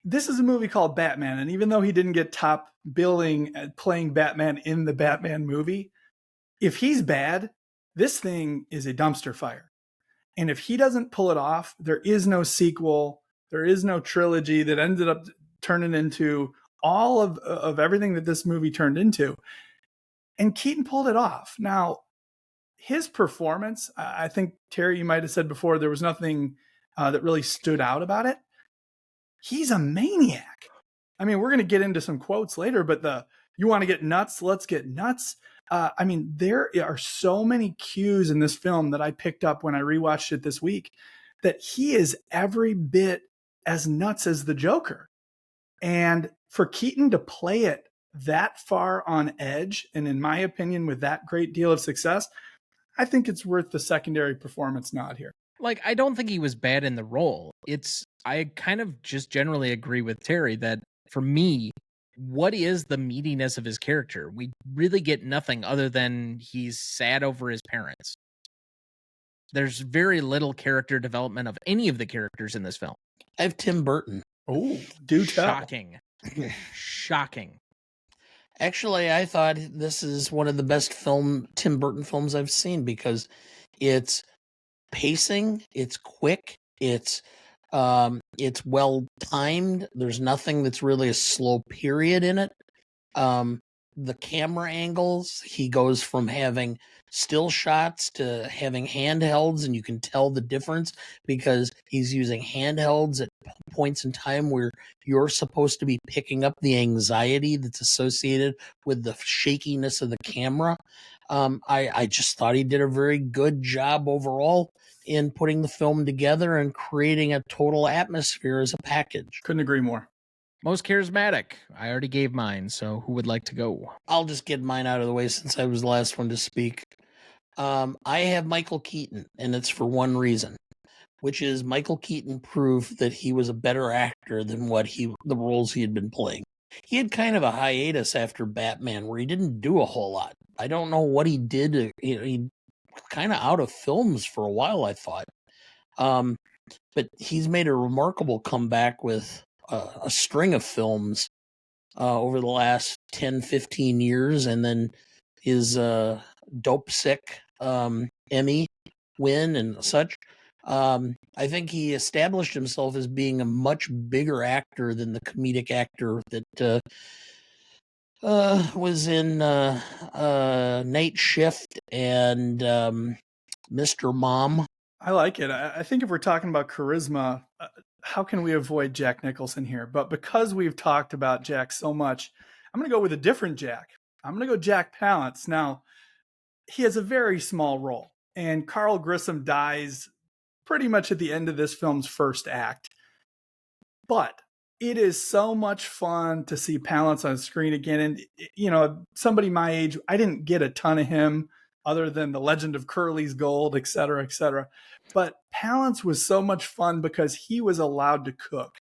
This is a movie called Batman, and even though he didn't get top billing at playing Batman in the Batman movie, if he's bad, this thing is a dumpster fire. And if he doesn't pull it off, there is no sequel, there is no trilogy that ended up turning into all of everything that this movie turned into. And Keaton pulled it off. Now, his performance, I think, Terry, you might have said before, there was nothing that really stood out about it. He's a maniac. I mean, we're going to get into some quotes later, but you want to get nuts? Let's get nuts. I mean, there are so many cues in this film that I picked up when I rewatched it this week that he is every bit as nuts as the Joker. And for Keaton to play it that far on edge, and in my opinion, with that great deal of success, I think it's worth the secondary performance nod here. Like, I don't think he was bad in the role. I kind of just generally agree with Terry that for me, what is the meatiness of his character? We really get nothing other than he's sad over his parents. There's very little character development of any of the characters in this film. I have Tim Burton. Oh, do tell. Shocking. Shocking. Actually, I thought this is one of the best Tim Burton films I've seen because it's pacing, it's quick, it's well timed. There's nothing that's really a slow period in it. The camera angles, he goes from having still shots to having handhelds, and you can tell the difference because he's using handhelds at points in time where you're supposed to be picking up the anxiety that's associated with the shakiness of the camera. I just thought he did a very good job overall in putting the film together and creating a total atmosphere as a package. Couldn't agree more. Most charismatic. I already gave mine, so who would like to go? I'll just get mine out of the way since I was the last one to speak. I have Michael Keaton, and it's for one reason, which is Michael Keaton proved that he was a better actor than the roles he had been playing. He had kind of a hiatus after Batman where he didn't do a whole lot. I don't know what he did. He kind of out of films for a while, I thought. But he's made a remarkable comeback with a string of films over the last 10, 15 years, and then his Dope Sick Emmy win and such. I think he established himself as being a much bigger actor than the comedic actor that was in Night Shift and Mr. Mom. I like it. I think if we're talking about charisma, how can we avoid Jack Nicholson here? But because we've talked about Jack so much, I'm going to go with a different Jack. I'm going to go Jack Palance. Now, he has a very small role, and Carl Grissom dies pretty much at the end of this film's first act. But it is so much fun to see Palance on screen again. And, you know, somebody my age, I didn't get a ton of him other than The Legend of Curly's Gold, et cetera, et cetera. But Palance was so much fun because he was allowed to cook.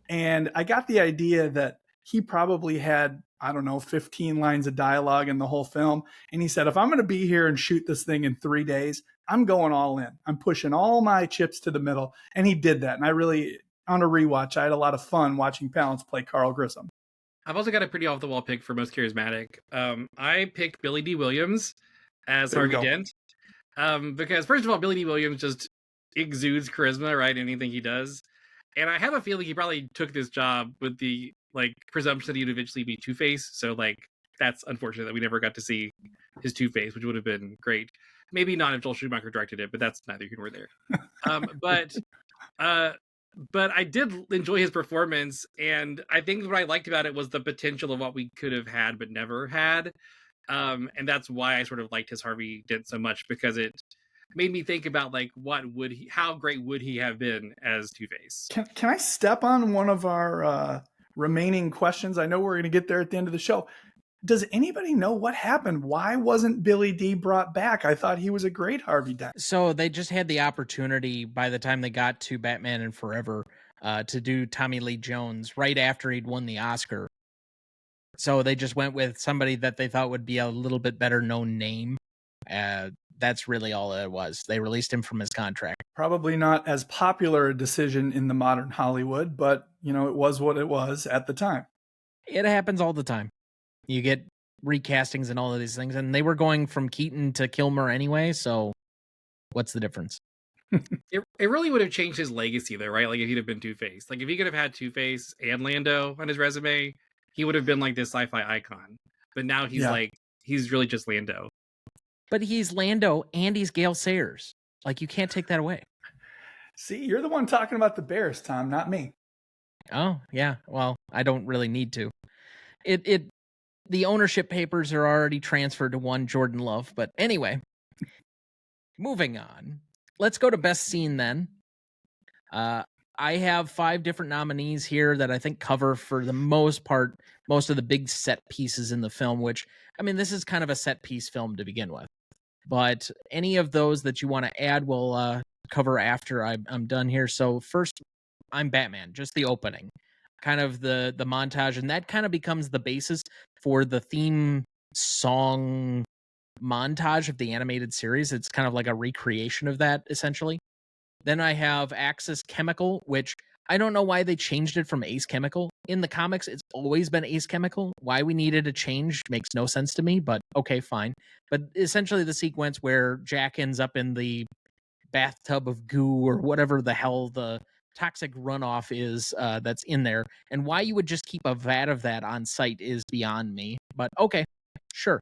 And I got the idea that he probably had, I don't know, 15 lines of dialogue in the whole film. And he said, if I'm going to be here and shoot this thing in 3 days, I'm going all in. I'm pushing all my chips to the middle. And he did that. And I really, on a rewatch, I had a lot of fun watching Palance play Carl Grissom. I've also got a pretty off-the-wall pick for most charismatic. I picked Billy D. Williams as Harvey Dent. Because, first of all, Billy D. Williams just exudes charisma, right? Anything he does. And I have a feeling he probably took this job with the presumption that he'd eventually be Two-Face. So that's unfortunate that we never got to see his Two-Face, which would have been great. Maybe not if Joel Schumacher directed it, but that's neither here nor there. But I did enjoy his performance, and I think what I liked about it was the potential of what we could have had but never had. And that's why I sort of liked his Harvey Dent so much, because it made me think about how great would he have been as Two-Face. Can I step on one of our remaining questions? I know we're going to get there at the end of the show. Does anybody know what happened? Why wasn't Billy D brought back? I thought he was a great Harvey Dent. So they just had the opportunity by the time they got to Batman and Forever to do Tommy Lee Jones right after he'd won the Oscar. So they just went with somebody that they thought would be a little bit better known name. That's really all it was. They released him from his contract. Probably not as popular a decision in the modern Hollywood, but you know, it was what it was at the time. It happens all the time. You get recastings and all of these things, and they were going from Keaton to Kilmer anyway, so what's the difference? It really would have changed his legacy, though, right? Like, if he'd have been Two-Face. Like, if he could have had Two-Face and Lando on his resume, he would have been like this sci-fi icon. But now he's really just Lando. But he's Lando and he's Gale Sayers. Like, you can't take that away. See, you're the one talking about the Bears, Tom, not me. Oh, yeah. Well, I don't really need to. The ownership papers are already transferred to one Jordan Love. But anyway, moving on. Let's go to best scene then. I have 5 different nominees here that I think cover, for the most part, most of the big set pieces in the film, which, I mean, this is kind of a set piece film to begin with. But any of those that you want to add, we'll cover after I'm done here. So first, I'm Batman, just the opening. Kind of the montage, and that kind of becomes the basis for the theme song montage of the animated series. It's kind of like a recreation of that, essentially. Then I have Axis Chemical, which I don't know why they changed it from Ace Chemical. In the comics, it's always been Ace Chemical. Why we needed a change makes no sense to me, but okay, fine. But essentially the sequence where Jack ends up in the bathtub of goo or whatever the hell the toxic runoff is that's in there, and why you would just keep a vat of that on site is beyond me, but okay, sure.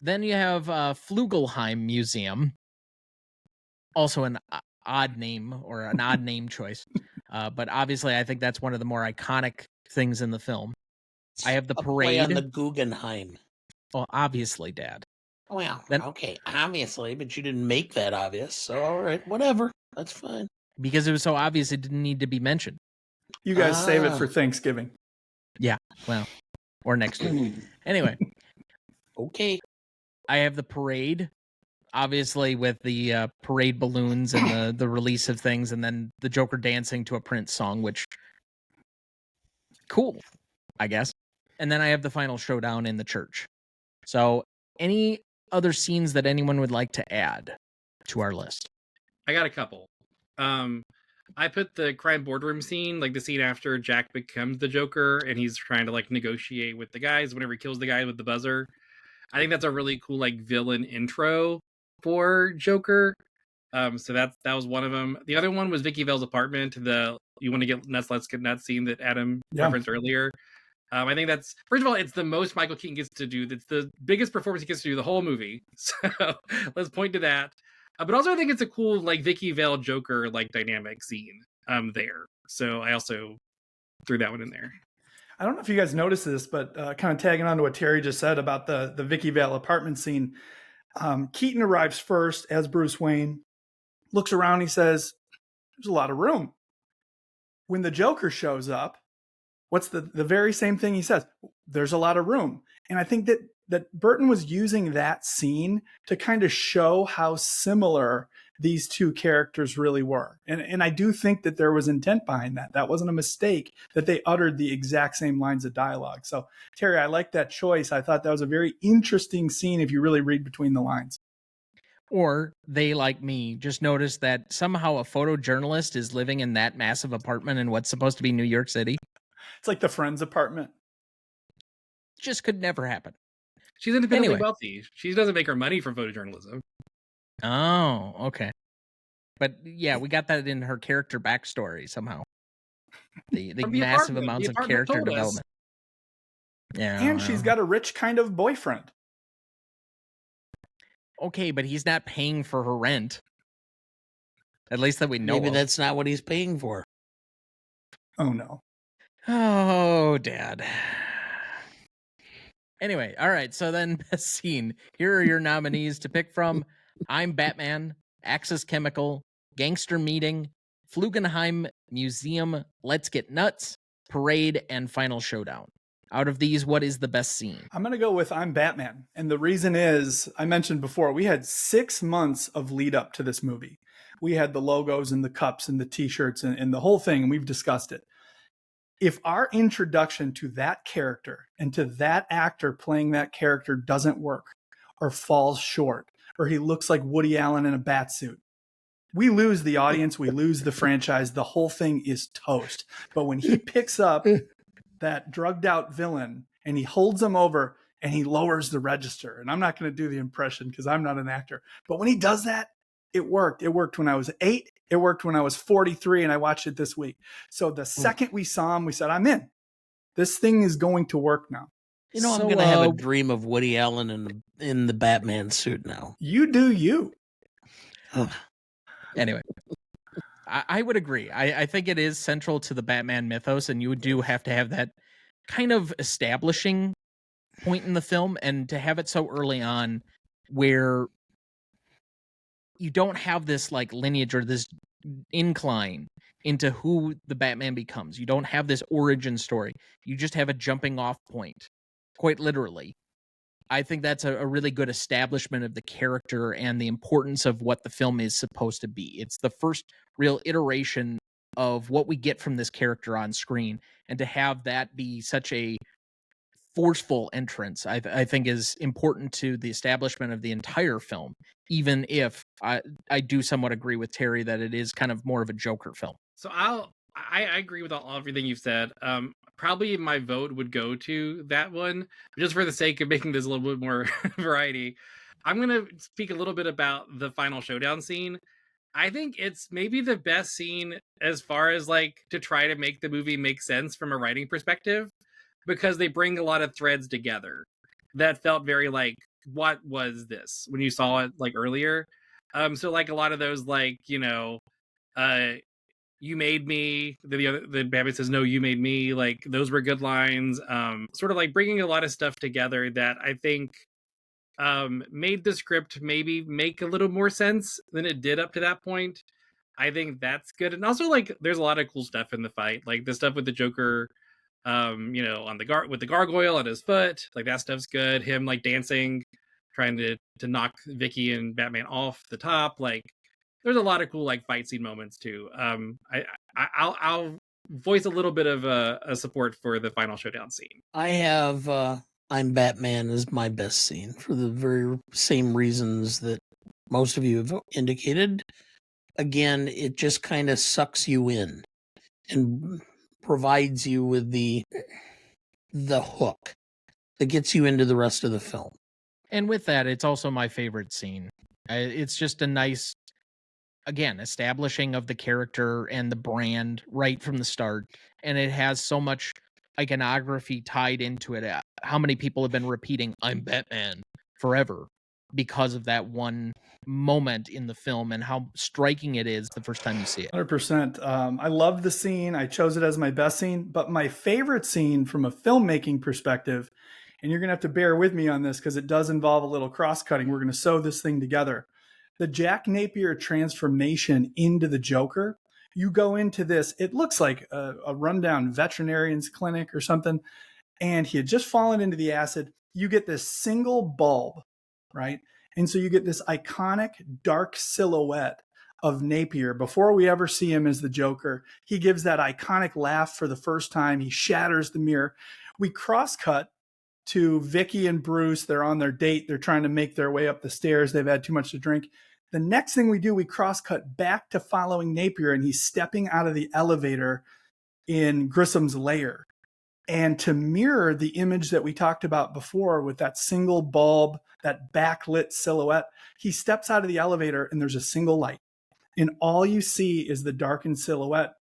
Then you have Flugelheim Museum, also an odd name, or an odd name choice, but obviously I think that's one of the more iconic things in the film. I have the parade. Play on the Guggenheim. Well, obviously, Dad. Well, okay, obviously, but you didn't make that obvious, so all right, whatever, that's fine. Because it was so obvious it didn't need to be mentioned. You guys save it for Thanksgiving. Yeah, well, or next week. Anyway, Okay. I have the parade, obviously with the parade balloons and the release of things, and then the Joker dancing to a Prince song, which cool, I guess. And then I have the final showdown in the church. So, any other scenes that anyone would like to add to our list? I got a couple. I put the crime boardroom scene, like the scene after Jack becomes the Joker and he's trying to like negotiate with the guys whenever he kills the guy with the buzzer. I think that's a really cool like villain intro for Joker. So that was one of them. The other one was Vicky Vale's apartment. The "you want to get nuts, let's get nuts" scene that Adam referenced earlier. I think that's, first of all, it's the most Michael Keaton gets to do. It's the biggest performance he gets to do the whole movie. So let's point to that. But also, I think it's a cool like Vicky Vale Joker like dynamic scene there. So I also threw that one in there. I don't know if you guys noticed this, but kind of tagging on to what Terry just said about the Vicky Vale apartment scene. Keaton arrives first as Bruce Wayne, looks around, he says, "There's a lot of room." When the Joker shows up, what's the very same thing he says? "There's a lot of room." And I think that Burton was using that scene to kind of show how similar these two characters really were. And I do think that there was intent behind that. That wasn't a mistake that they uttered the exact same lines of dialogue. So, Terry, I like that choice. I thought that was a very interesting scene if you really read between the lines. Or they, like me, just noticed that somehow a photojournalist is living in that massive apartment in what's supposed to be New York City. It's like the Friends apartment. Just could never happen. She's independently wealthy. She doesn't make her money from photojournalism. Oh, okay. But yeah, we got that in her character backstory somehow. The massive amounts of character development. Yeah. And she's got a rich kind of boyfriend. Okay, but he's not paying for her rent. At least that we know. Maybe that's not what he's paying for. Oh, no. Oh, Dad. Anyway, all right. So then, best scene. Here are your nominees to pick from: I'm Batman, Axis Chemical, Gangster Meeting, Flugenheim Museum, Let's Get Nuts, Parade, and Final Showdown. Out of these, what is the best scene? I'm going to go with I'm Batman. And the reason is, I mentioned before, we had 6 months of lead up to this movie. We had the logos and the cups and the t-shirts and the whole thing, and we've discussed it. If our introduction to that character and to that actor playing that character doesn't work or falls short, or he looks like Woody Allen in a bat suit, we lose the audience, we lose the franchise, the whole thing is toast. But when he picks up that drugged out villain and he holds him over and he lowers the register, and I'm not going to do the impression because I'm not an actor, but when he does that, it worked. It worked when I was 8. It worked when I was 43, and I watched it this week. So the second we saw him, we said, I'm in. This thing is going to work now. You know, I'm going to have a dream of Woody Allen in the Batman suit now. You do you. Anyway, I would agree. I think it is central to the Batman mythos, and you do have to have that kind of establishing point in the film, and to have it so early on where you don't have this like lineage or this incline into who the Batman becomes. You don't have this origin story. You just have a jumping off point, quite literally. I think that's a really good establishment of the character and the importance of what the film is supposed to be. It's the first real iteration of what we get from this character on screen, and to have that be such a forceful entrance, I think is important to the establishment of the entire film, even if I do somewhat agree with Terry that it is kind of more of a Joker film. So I agree with everything you've said. Probably my vote would go to that one, just for the sake of making this a little bit more variety. I'm going to speak a little bit about the final showdown scene. I think it's maybe the best scene as far as like to try to make the movie make sense from a writing perspective, because they bring a lot of threads together that felt very like, what was this when you saw it like earlier? So like a lot of those, like, you know, you made me, the Batman says, no, you made me, like those were good lines. Sort of like bringing a lot of stuff together that I think made the script maybe make a little more sense than it did up to that point. I think that's good. And also, like, there's a lot of cool stuff in the fight, like the stuff with the Joker, on the with the gargoyle at his foot, like that stuff's good. Him like dancing, trying to knock Vicky and Batman off the top. Like, there's a lot of cool like fight scene moments too. I'll voice a little bit of a support for the final showdown scene. I have I'm Batman is my best scene for the very same reasons that most of you have indicated. Again, it just kind of sucks you in and provides you with the hook that gets you into the rest of the film. And with that, it's also my favorite scene. It's just a nice, again, establishing of the character and the brand right from the start. And it has so much iconography tied into it. How many people have been repeating, I'm Batman, forever because of that one moment in the film and how striking it is the first time you see it. 100%. I love the scene. I chose it as my best scene, but my favorite scene from a filmmaking perspective, and you're going to have to bear with me on this because it does involve a little cross-cutting. We're going to sew this thing together. The Jack Napier transformation into the Joker. You go into this, it looks like a rundown veterinarian's clinic or something, and he had just fallen into the acid. You get this single bulb, right? And so you get this iconic dark silhouette of Napier before we ever see him as the Joker. He gives that iconic laugh for the first time. He shatters the mirror. We cross-cut to Vicky and Bruce. They're on their date. They're trying to make their way up the stairs. They've had too much to drink. The next thing we do, we cross-cut back to following Napier, and he's stepping out of the elevator in Grissom's lair. And to mirror the image that we talked about before with that single bulb, that backlit silhouette, he steps out of the elevator and there's a single light. And all you see is the darkened silhouette,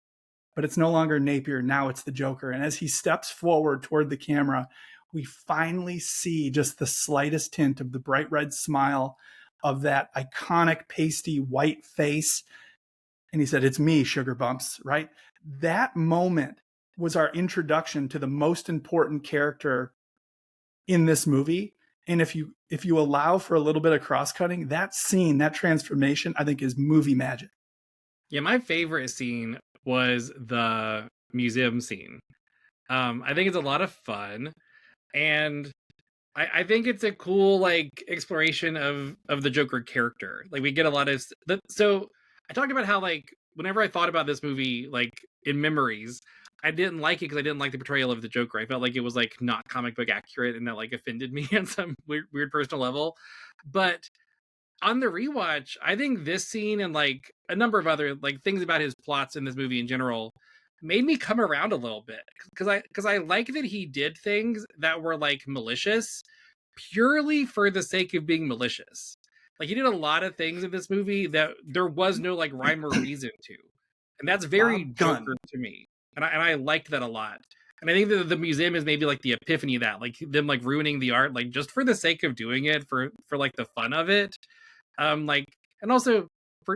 but it's no longer Napier. Now it's the Joker. And as he steps forward toward the camera, we finally see just the slightest hint of the bright red smile of that iconic pasty white face. And he said, "It's me, Sugar Bumps," right? That moment was our introduction to the most important character in this movie. And if you allow for a little bit of cross-cutting, that scene, that transformation, I think is movie magic. Yeah, my favorite scene was the museum scene. I think it's a lot of fun, and I think it's a cool like exploration of the Joker character. Like, we get a lot of so I talked about how, like, whenever I thought about this movie, like in memories, I didn't like it because I didn't like the portrayal of the Joker. I felt like it was like not comic book accurate, and that like offended me on some weird personal level. But on the rewatch, I think this scene and like a number of other like things about his plots in this movie in general made me come around a little bit, because I like that he did things that were like malicious purely for the sake of being malicious. Like, he did a lot of things in this movie that there was no like rhyme or reason to, and that's very Joker to me. And I liked that a lot. And I think that the museum is maybe like the epiphany of that, like them like ruining the art, like just for the sake of doing it, for like the fun of it. Like, and also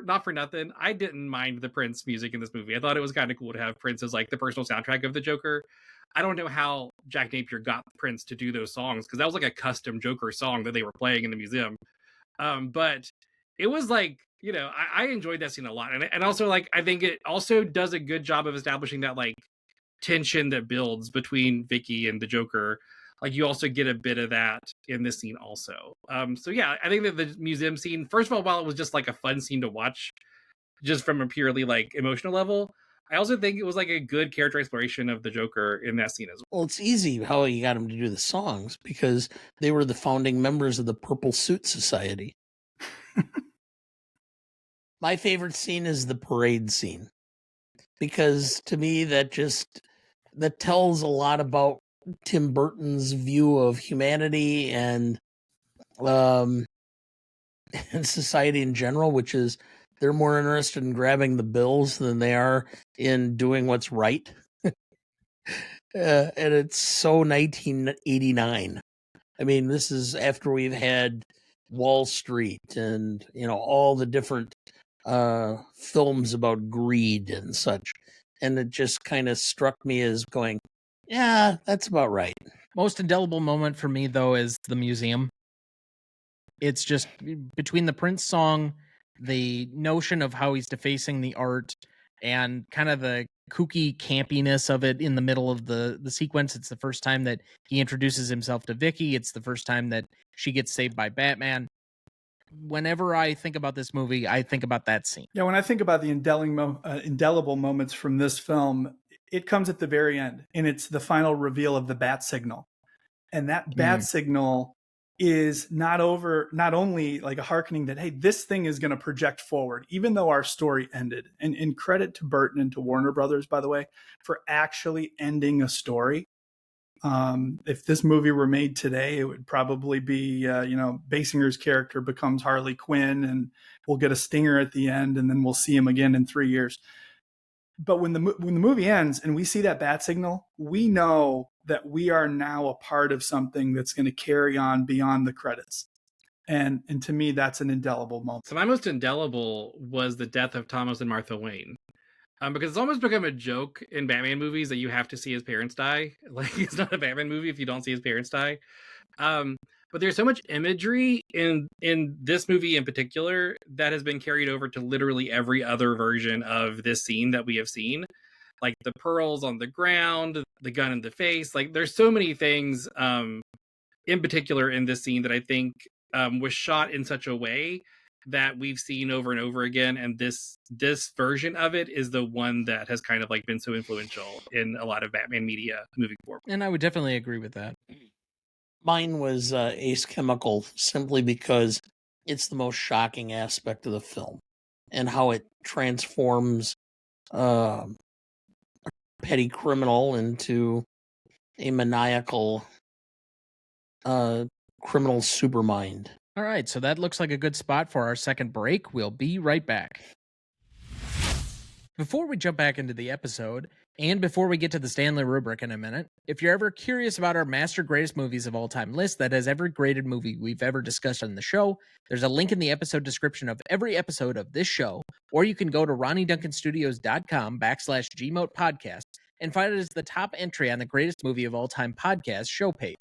not for nothing, I didn't mind the Prince music in this movie. I thought it was kind of cool to have Prince as like the personal soundtrack of the Joker. I don't know how Jack Napier got Prince to do those songs, because that was like a custom Joker song that they were playing in the museum. But it was like, I enjoyed that scene a lot. And also, like, I think it also does a good job of establishing that like tension that builds between Vicky and the Joker. Like, you also get a bit of that in this scene also. So yeah, I think that the museum scene, first of all, while it was just like a fun scene to watch, just from a purely like emotional level, I also think it was like a good character exploration of the Joker in that scene as well. Well, it's easy how you got him to do the songs, because they were the founding members of the Purple Suit Society. My favorite scene is the parade scene, because to me that tells a lot about Tim Burton's view of humanity and society in general, which is they're more interested in grabbing the bills than they are in doing what's right. And it's so 1989. I mean, this is after we've had Wall Street and, all the different films about greed and such. And it just kind of struck me as going, yeah, that's about right. Most indelible moment for me, though, is the museum. It's just between the Prince song, the notion of how he's defacing the art and kind of the kooky campiness of it in the middle of the sequence. It's the first time that he introduces himself to Vicky. It's the first time that she gets saved by Batman. Whenever I think about this movie, I think about that scene. Yeah, when I think about the indelible moments from this film, it comes at the very end, and it's the final reveal of the bat signal. And that bat signal is not only like a hearkening that, hey, this thing is going to project forward, even though our story ended. And credit to Burton and to Warner Brothers, by the way, for actually ending a story. If this movie were made today, it would probably be, Basinger's character becomes Harley Quinn, and we'll get a stinger at the end, and then we'll see him again in 3 years. But when the movie ends and we see that bat signal, we know that we are now a part of something that's going to carry on beyond the credits. And to me, that's an indelible moment. So my most indelible was the death of Thomas and Martha Wayne. Because it's almost become a joke in Batman movies that you have to see his parents die. Like, it's not a Batman movie if you don't see his parents die. But there's so much imagery in this movie in particular that has been carried over to literally every other version of this scene that we have seen. Like the pearls on the ground, the gun in the face. Like, there's so many things in particular in this scene that I think was shot in such a way that we've seen over and over again, and this version of it is the one that has kind of like been so influential in a lot of Batman media moving forward. And I would definitely agree with that. Mine was Ace Chemical, simply because it's the most shocking aspect of the film, and how it transforms a petty criminal into a maniacal criminal supermind. All right, so that looks like a good spot for our second break. We'll be right back. Before we jump back into the episode, and before we get to the Stanley Rubric in a minute, if you're ever curious about our Master Greatest Movies of All Time list that has every graded movie we've ever discussed on the show, there's a link in the episode description of every episode of this show, or you can go to RonnieDuncanStudios.com/GMOTE podcast and find it as the top entry on the Greatest Movie of All Time podcast show page.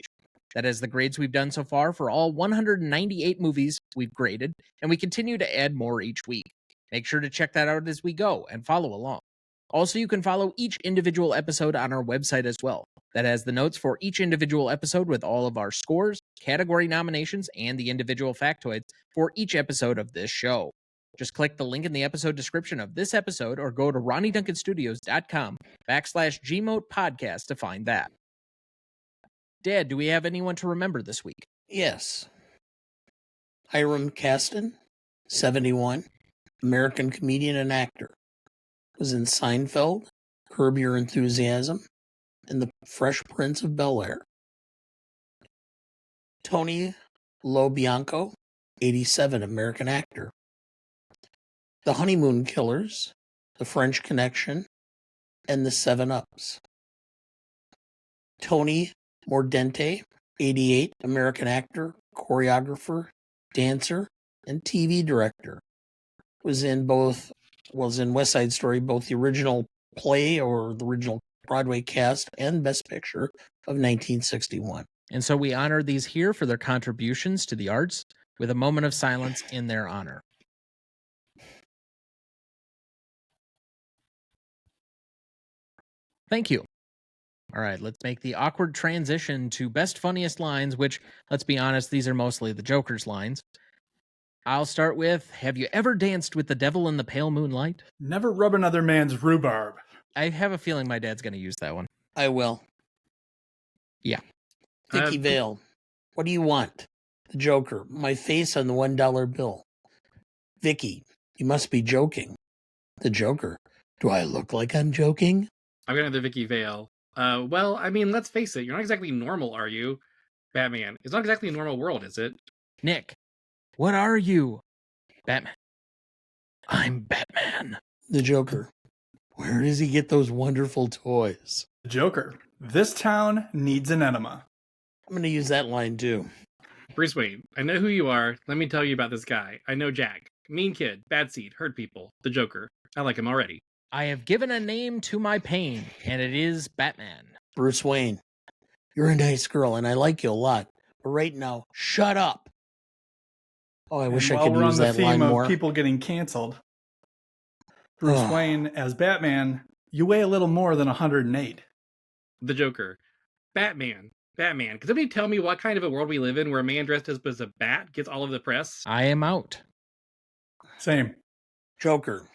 That is the grades we've done so far for all 198 movies we've graded, and we continue to add more each week. Make sure to check that out as we go and follow along. Also, you can follow each individual episode on our website as well. That has the notes for each individual episode with all of our scores, category nominations, and the individual factoids for each episode of this show. Just click the link in the episode description of this episode or go to RonnieDuncanStudios.com/GMOTE podcast to find that. Dad, do we have anyone to remember this week? Yes. Hiram Caston, 71, American comedian and actor. Was in Seinfeld, Curb Your Enthusiasm, and The Fresh Prince of Bel-Air. Tony LoBianco, 87, American actor. The Honeymoon Killers, The French Connection, and The 7-Ups. Tony Mordente, 88, American actor, choreographer, dancer, and TV director. Was in West Side Story, both the original play or the original Broadway cast and Best Picture of 1961. And so we honor these here for their contributions to the arts with a moment of silence in their honor. Thank you. All right, let's make the awkward transition to best funniest lines, which, let's be honest, these are mostly the Joker's lines. I'll start with, have you ever danced with the devil in the pale moonlight? Never rub another man's rhubarb. I have a feeling my dad's going to use that one. I will. Yeah. Vicky Vale, what do you want? The Joker, my face on the $1 bill. Vicky, you must be joking. The Joker, do I look like I'm joking? I'm going to the Vicky Vale. Well, I mean, let's face it. You're not exactly normal, are you? Batman. It's not exactly a normal world, is it? Nick, what are you? Batman. I'm Batman. The Joker, where does he get those wonderful toys? The Joker, this town needs an enema. I'm going to use that line too. Bruce Wayne, I know who you are. Let me tell you about this guy. I know Jack. Mean kid, bad seed, hurt people. The Joker. I like him already. I have given a name to my pain, and it is Batman. Bruce Wayne, you're a nice girl, and I like you a lot. But right now, shut up. Oh, I And wish I while could we're on use the that theme line of more. people getting canceled, Bruce Ugh. Wayne as Batman, you weigh a little more than 108. The Joker. Batman. Can somebody tell me what kind of a world we live in where a man dressed as a bat gets all of the press? I am out. Same. Joker.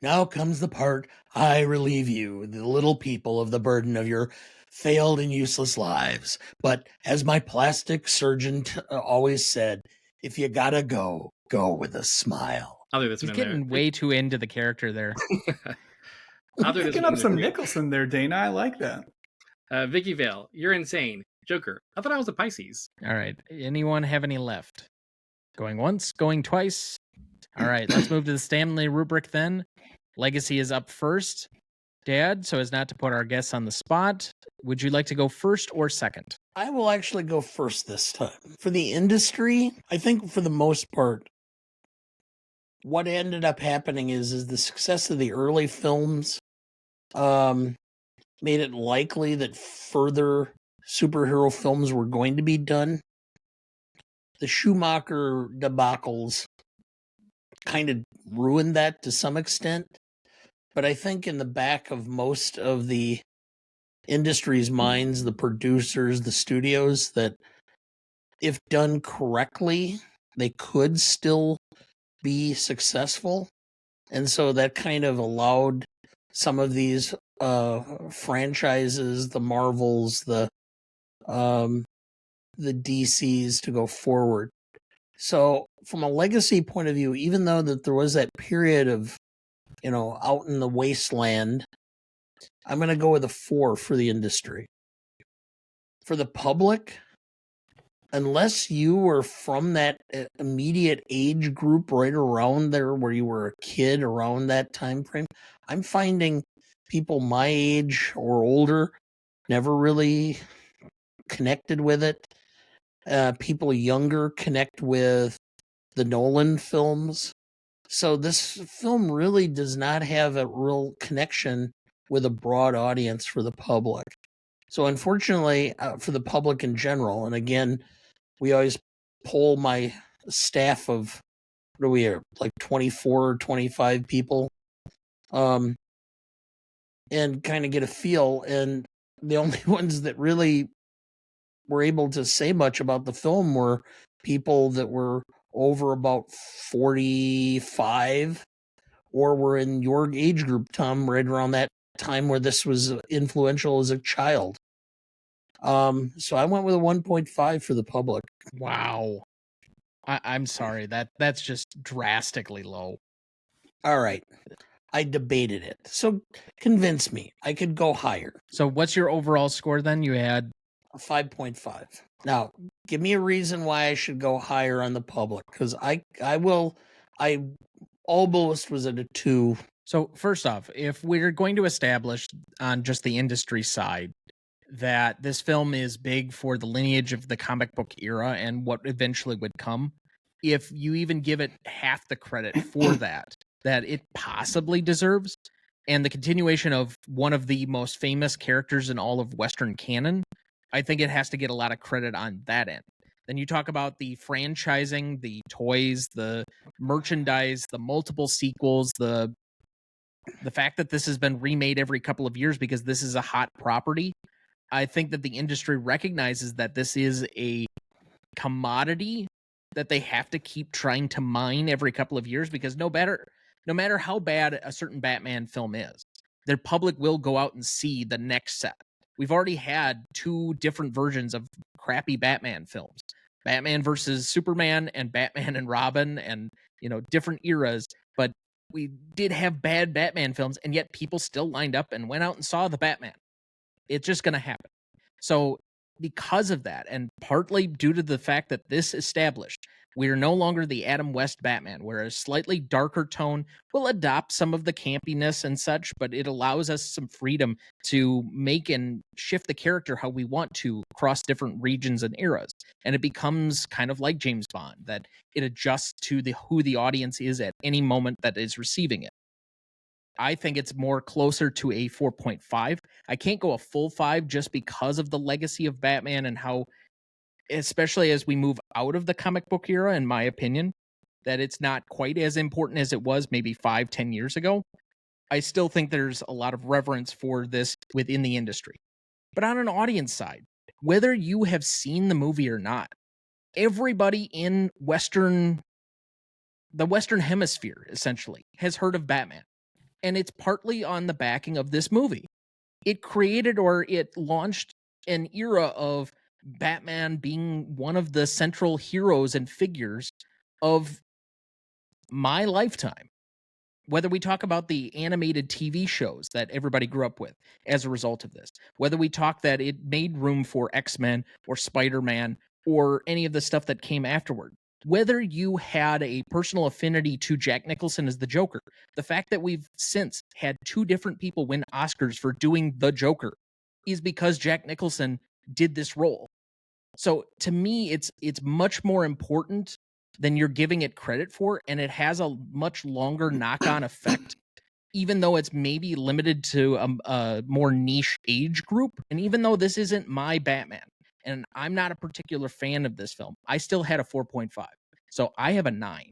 Now comes the part I relieve you, the little people, of the burden of your failed and useless lives. But as my plastic surgeon always said, if you gotta go, go with a smile. I'll do this He's one in there. getting way too into the character there. I'll do this Picking one up in some there. Nicholson there, Dana. I like that. Vicky Vale, you're insane. Joker, I thought I was a Pisces. All right. Anyone have any left? Going once, going twice. All right, let's move to the Stanley rubric then. Legacy is up first. Dad, so as not to put our guests on the spot, would you like to go first or second? I will actually go first this time. For the industry, I think for the most part, what ended up happening is the success of the early films made it likely that further superhero films were going to be done. The Schumacher debacles kind of ruined that to some extent. But I think in the back of most of the industry's minds, the producers, the studios, that if done correctly, they could still be successful. And so that kind of allowed some of these franchises, the Marvels, the DCs to go forward. So from a legacy point of view, even though that there was that period of, out in the wasteland, I'm going to go with a 4 for the industry. For the public, unless you were from that immediate age group right around there where you were a kid around that time frame, I'm finding people my age or older never really connected with it. People younger connect with the Nolan films. So this film really does not have a real connection with a broad audience for the public. So unfortunately, for the public in general, and again, we always poll my staff of, what are we here, like 24 or 25 people, and kind of get a feel. And the only ones that really were able to say much about the film were people that were over about 45 or were in your age group, Tom, right around that time where this was influential as a child. So I went with a 1.5 for the public. Wow. I'm sorry. That's just drastically low. All right. I debated it. So convince me. I could go higher. So what's your overall score then? You had A 5.5. Now, give me a reason why I should go higher on the public, because I almost was at a 2. So first off, if we're going to establish on just the industry side that this film is big for the lineage of the comic book era and what eventually would come, if you even give it half the credit for that it possibly deserves, and the continuation of one of the most famous characters in all of Western canon, I think it has to get a lot of credit on that end. Then you talk about the franchising, the toys, the merchandise, the multiple sequels, the fact that this has been remade every couple of years because this is a hot property. I think that the industry recognizes that this is a commodity that they have to keep trying to mine every couple of years, because no matter how bad a certain Batman film is, their public will go out and see the next set. We've already had 2 different versions of crappy Batman films. Batman versus Superman and Batman and Robin, and different eras, but we did have bad Batman films, and yet people still lined up and went out and saw the Batman. It's just going to happen. So because of that, and partly due to the fact that this established we are no longer the Adam West Batman, where a slightly darker tone will adopt some of the campiness and such, but it allows us some freedom to make and shift the character how we want to across different regions and eras. And it becomes kind of like James Bond, that it adjusts to who the audience is at any moment that is receiving it. I think it's more closer to a 4.5. I can't go a full 5 just because of the legacy of Batman and how especially as we move out of the comic book era, in my opinion, that it's not quite as important as it was maybe 5-10 years ago. I still think there's a lot of reverence for this within the industry. But on an audience side, whether you have seen the movie or not, everybody in the Western Hemisphere, essentially, has heard of Batman. And it's partly on the backing of this movie. It created, or it launched, an era of Batman being one of the central heroes and figures of my lifetime. Whether we talk about the animated TV shows that everybody grew up with as a result of this, whether we talk that it made room for X-Men or Spider-Man or any of the stuff that came afterward, whether you had a personal affinity to Jack Nicholson as the Joker, the fact that we've since had 2 different people win Oscars for doing the Joker is because Jack Nicholson did this role. So to me, it's much more important than you're giving it credit for, and it has a much longer knock-on effect, even though it's maybe limited to a more niche age group. And even though this isn't my Batman, and I'm not a particular fan of this film, I still had a 4.5. So I have a 9.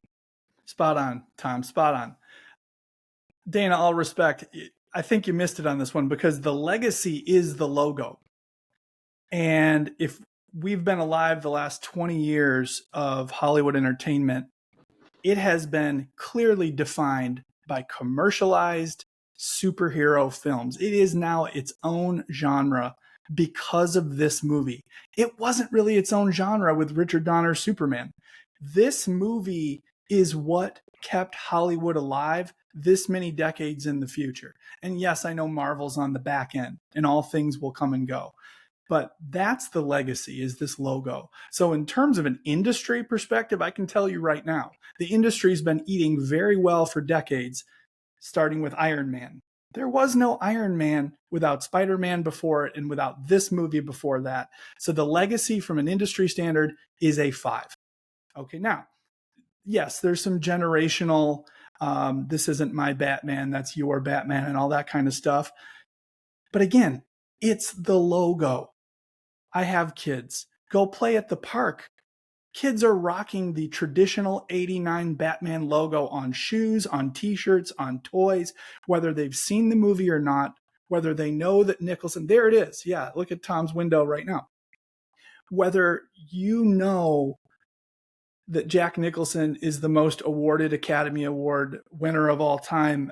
Spot on, Tom. Spot on. Dana, all respect, I think you missed it on this one because the legacy is the logo. And if we've been alive the last 20 years of Hollywood entertainment, it has been clearly defined by commercialized superhero films. It is now its own genre because of this movie. It wasn't really its own genre with Richard Donner's Superman. This movie is what kept Hollywood alive this many decades in the future. And yes, I know Marvel's on the back end and all things will come and go. But that's the legacy, is this logo. So in terms of an industry perspective, I can tell you right now, the industry's been eating very well for decades, starting with Iron Man. There was no Iron Man without Spider-Man before it and without this movie before that. So the legacy from an industry standard is a 5. Okay, now, yes, there's some generational, this isn't my Batman, that's your Batman and all that kind of stuff. But again, it's the logo. I have kids. Go play at the park. Kids are rocking the traditional 89 Batman logo on shoes, on t-shirts, on toys, whether they've seen the movie or not, whether they know that Nicholson, there it is. Yeah, look at Tom's window right now. Whether you know that Jack Nicholson is the most awarded Academy Award winner of all time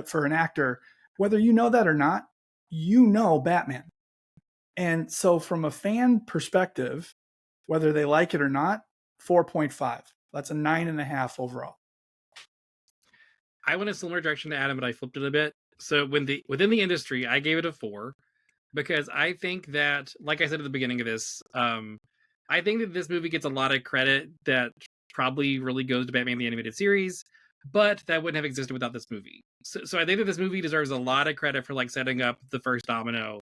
for an actor, whether you know that or not, you know Batman. And so from a fan perspective, whether they like it or not, 4.5. That's a 9.5 overall. I went a similar direction to Adam, but I flipped it a bit. So within the industry, I gave it a 4 because I think that, like I said at the beginning of this, I think that this movie gets a lot of credit that probably really goes to Batman the Animated Series, but that wouldn't have existed without this movie. So I think that this movie deserves a lot of credit for like setting up the first domino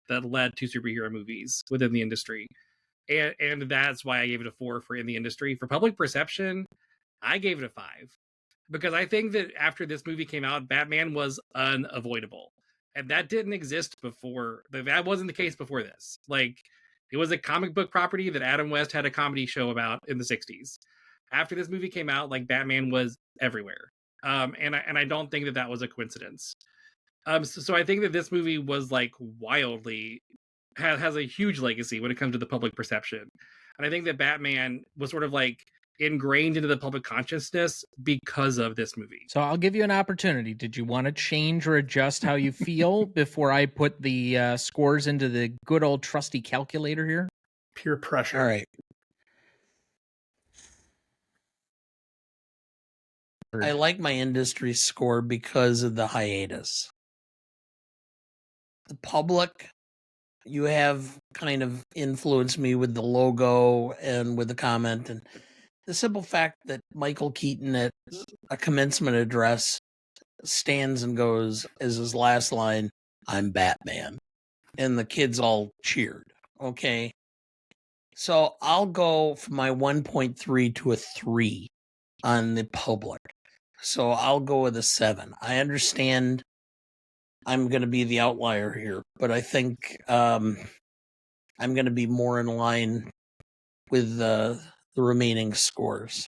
that led to superhero movies within the industry. And that's why I gave it a 4 for in the industry. For public perception, I gave it a 5. Because I think that after this movie came out, Batman was unavoidable. And that didn't exist before. That wasn't the case before this. Like, it was a comic book property that Adam West had a comedy show about in the 60s. After this movie came out, like, Batman was everywhere. And I don't think that was a coincidence. So I think that this movie was like wildly has a huge legacy when it comes to the public perception. And I think that Batman was sort of like ingrained into the public consciousness because of this movie. So I'll give you an opportunity. Did you want to change or adjust how you feel before I put the scores into the good old trusty calculator here? Peer pressure. All right. I like my industry score because of the hiatus. The public, you have kind of influenced me with the logo and with the comment, and the simple fact that Michael Keaton at a commencement address stands and goes as his last line, "I'm Batman," and the kids all cheered. Okay. So I'll go from my 1.3 to a 3 on the public. So I'll go with a 7. I understand I'm going to be the outlier here, but I think I'm going to be more in line with the remaining scores.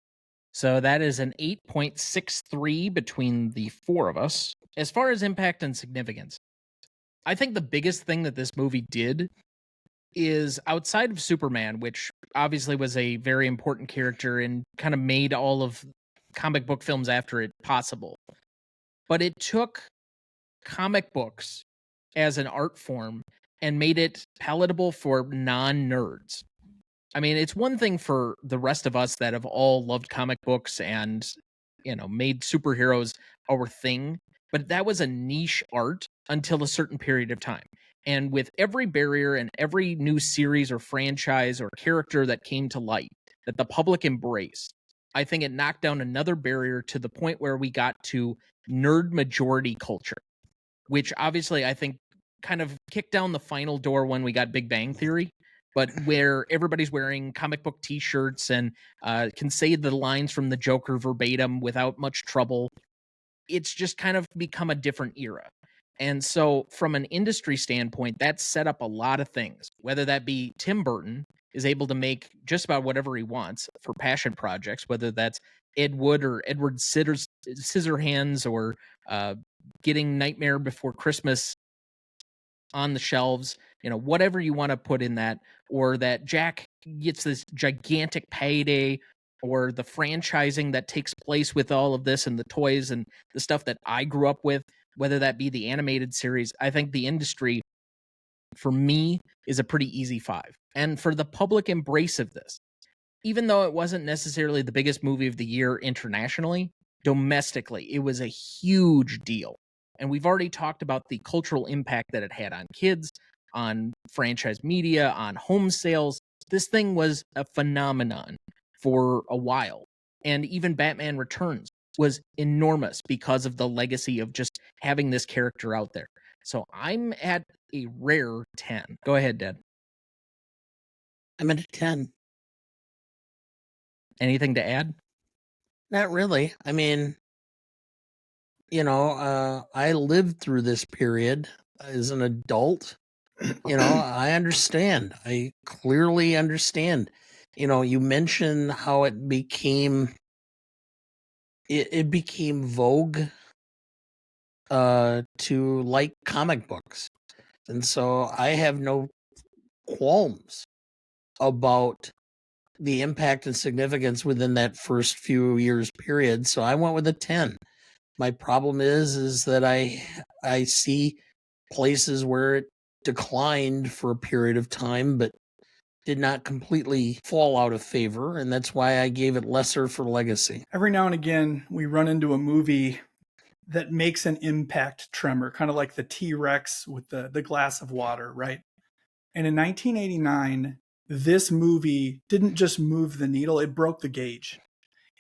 So that is an 8.63 between the four of us. As far as impact and significance, I think the biggest thing that this movie did is outside of Superman, which obviously was a very important character and kind of made all of comic book films after it possible. But it took comic books as an art form and made it palatable for non-nerds. I mean, it's one thing for the rest of us that have all loved comic books and, made superheroes our thing, but that was a niche art until a certain period of time. And with every barrier and every new series or franchise or character that came to light that the public embraced, I think it knocked down another barrier to the point where we got to nerd majority culture, which obviously I think kind of kicked down the final door when we got Big Bang Theory, but where everybody's wearing comic book t-shirts and can say the lines from the Joker verbatim without much trouble. It's just kind of become a different era. And so from an industry standpoint, that set up a lot of things, whether that be Tim Burton is able to make just about whatever he wants for passion projects, whether that's Ed Wood or Edward Scissorhands or getting Nightmare Before Christmas on the shelves, whatever you want to put in that, or that Jack gets this gigantic payday, or the franchising that takes place with all of this and the toys and the stuff that I grew up with, whether that be the animated series. I think the industry, for me, is a pretty easy 5. And for the public embrace of this, even though it wasn't necessarily the biggest movie of the year internationally, domestically, it was a huge deal. And we've already talked about the cultural impact that it had on kids, on franchise media, on home sales. This thing was a phenomenon for a while. And even Batman Returns was enormous because of the legacy of just having this character out there. So I'm at a rare 10. Go ahead, Dad. I'm at a 10. Anything to add? Not really. I mean, I lived through this period as an adult. I understand. I clearly understand. You mentioned how it became vogue to like comic books. And so I have no qualms about the impact and significance within that first few years period. So I went with a 10. My problem is that I see places where it declined for a period of time, but did not completely fall out of favor, and that's why I gave it lesser for legacy. Every now and again, we run into a movie that makes an impact tremor, kind of like the T-Rex with the glass of water, right? And in 1989, this movie didn't just move the needle, it broke the gauge.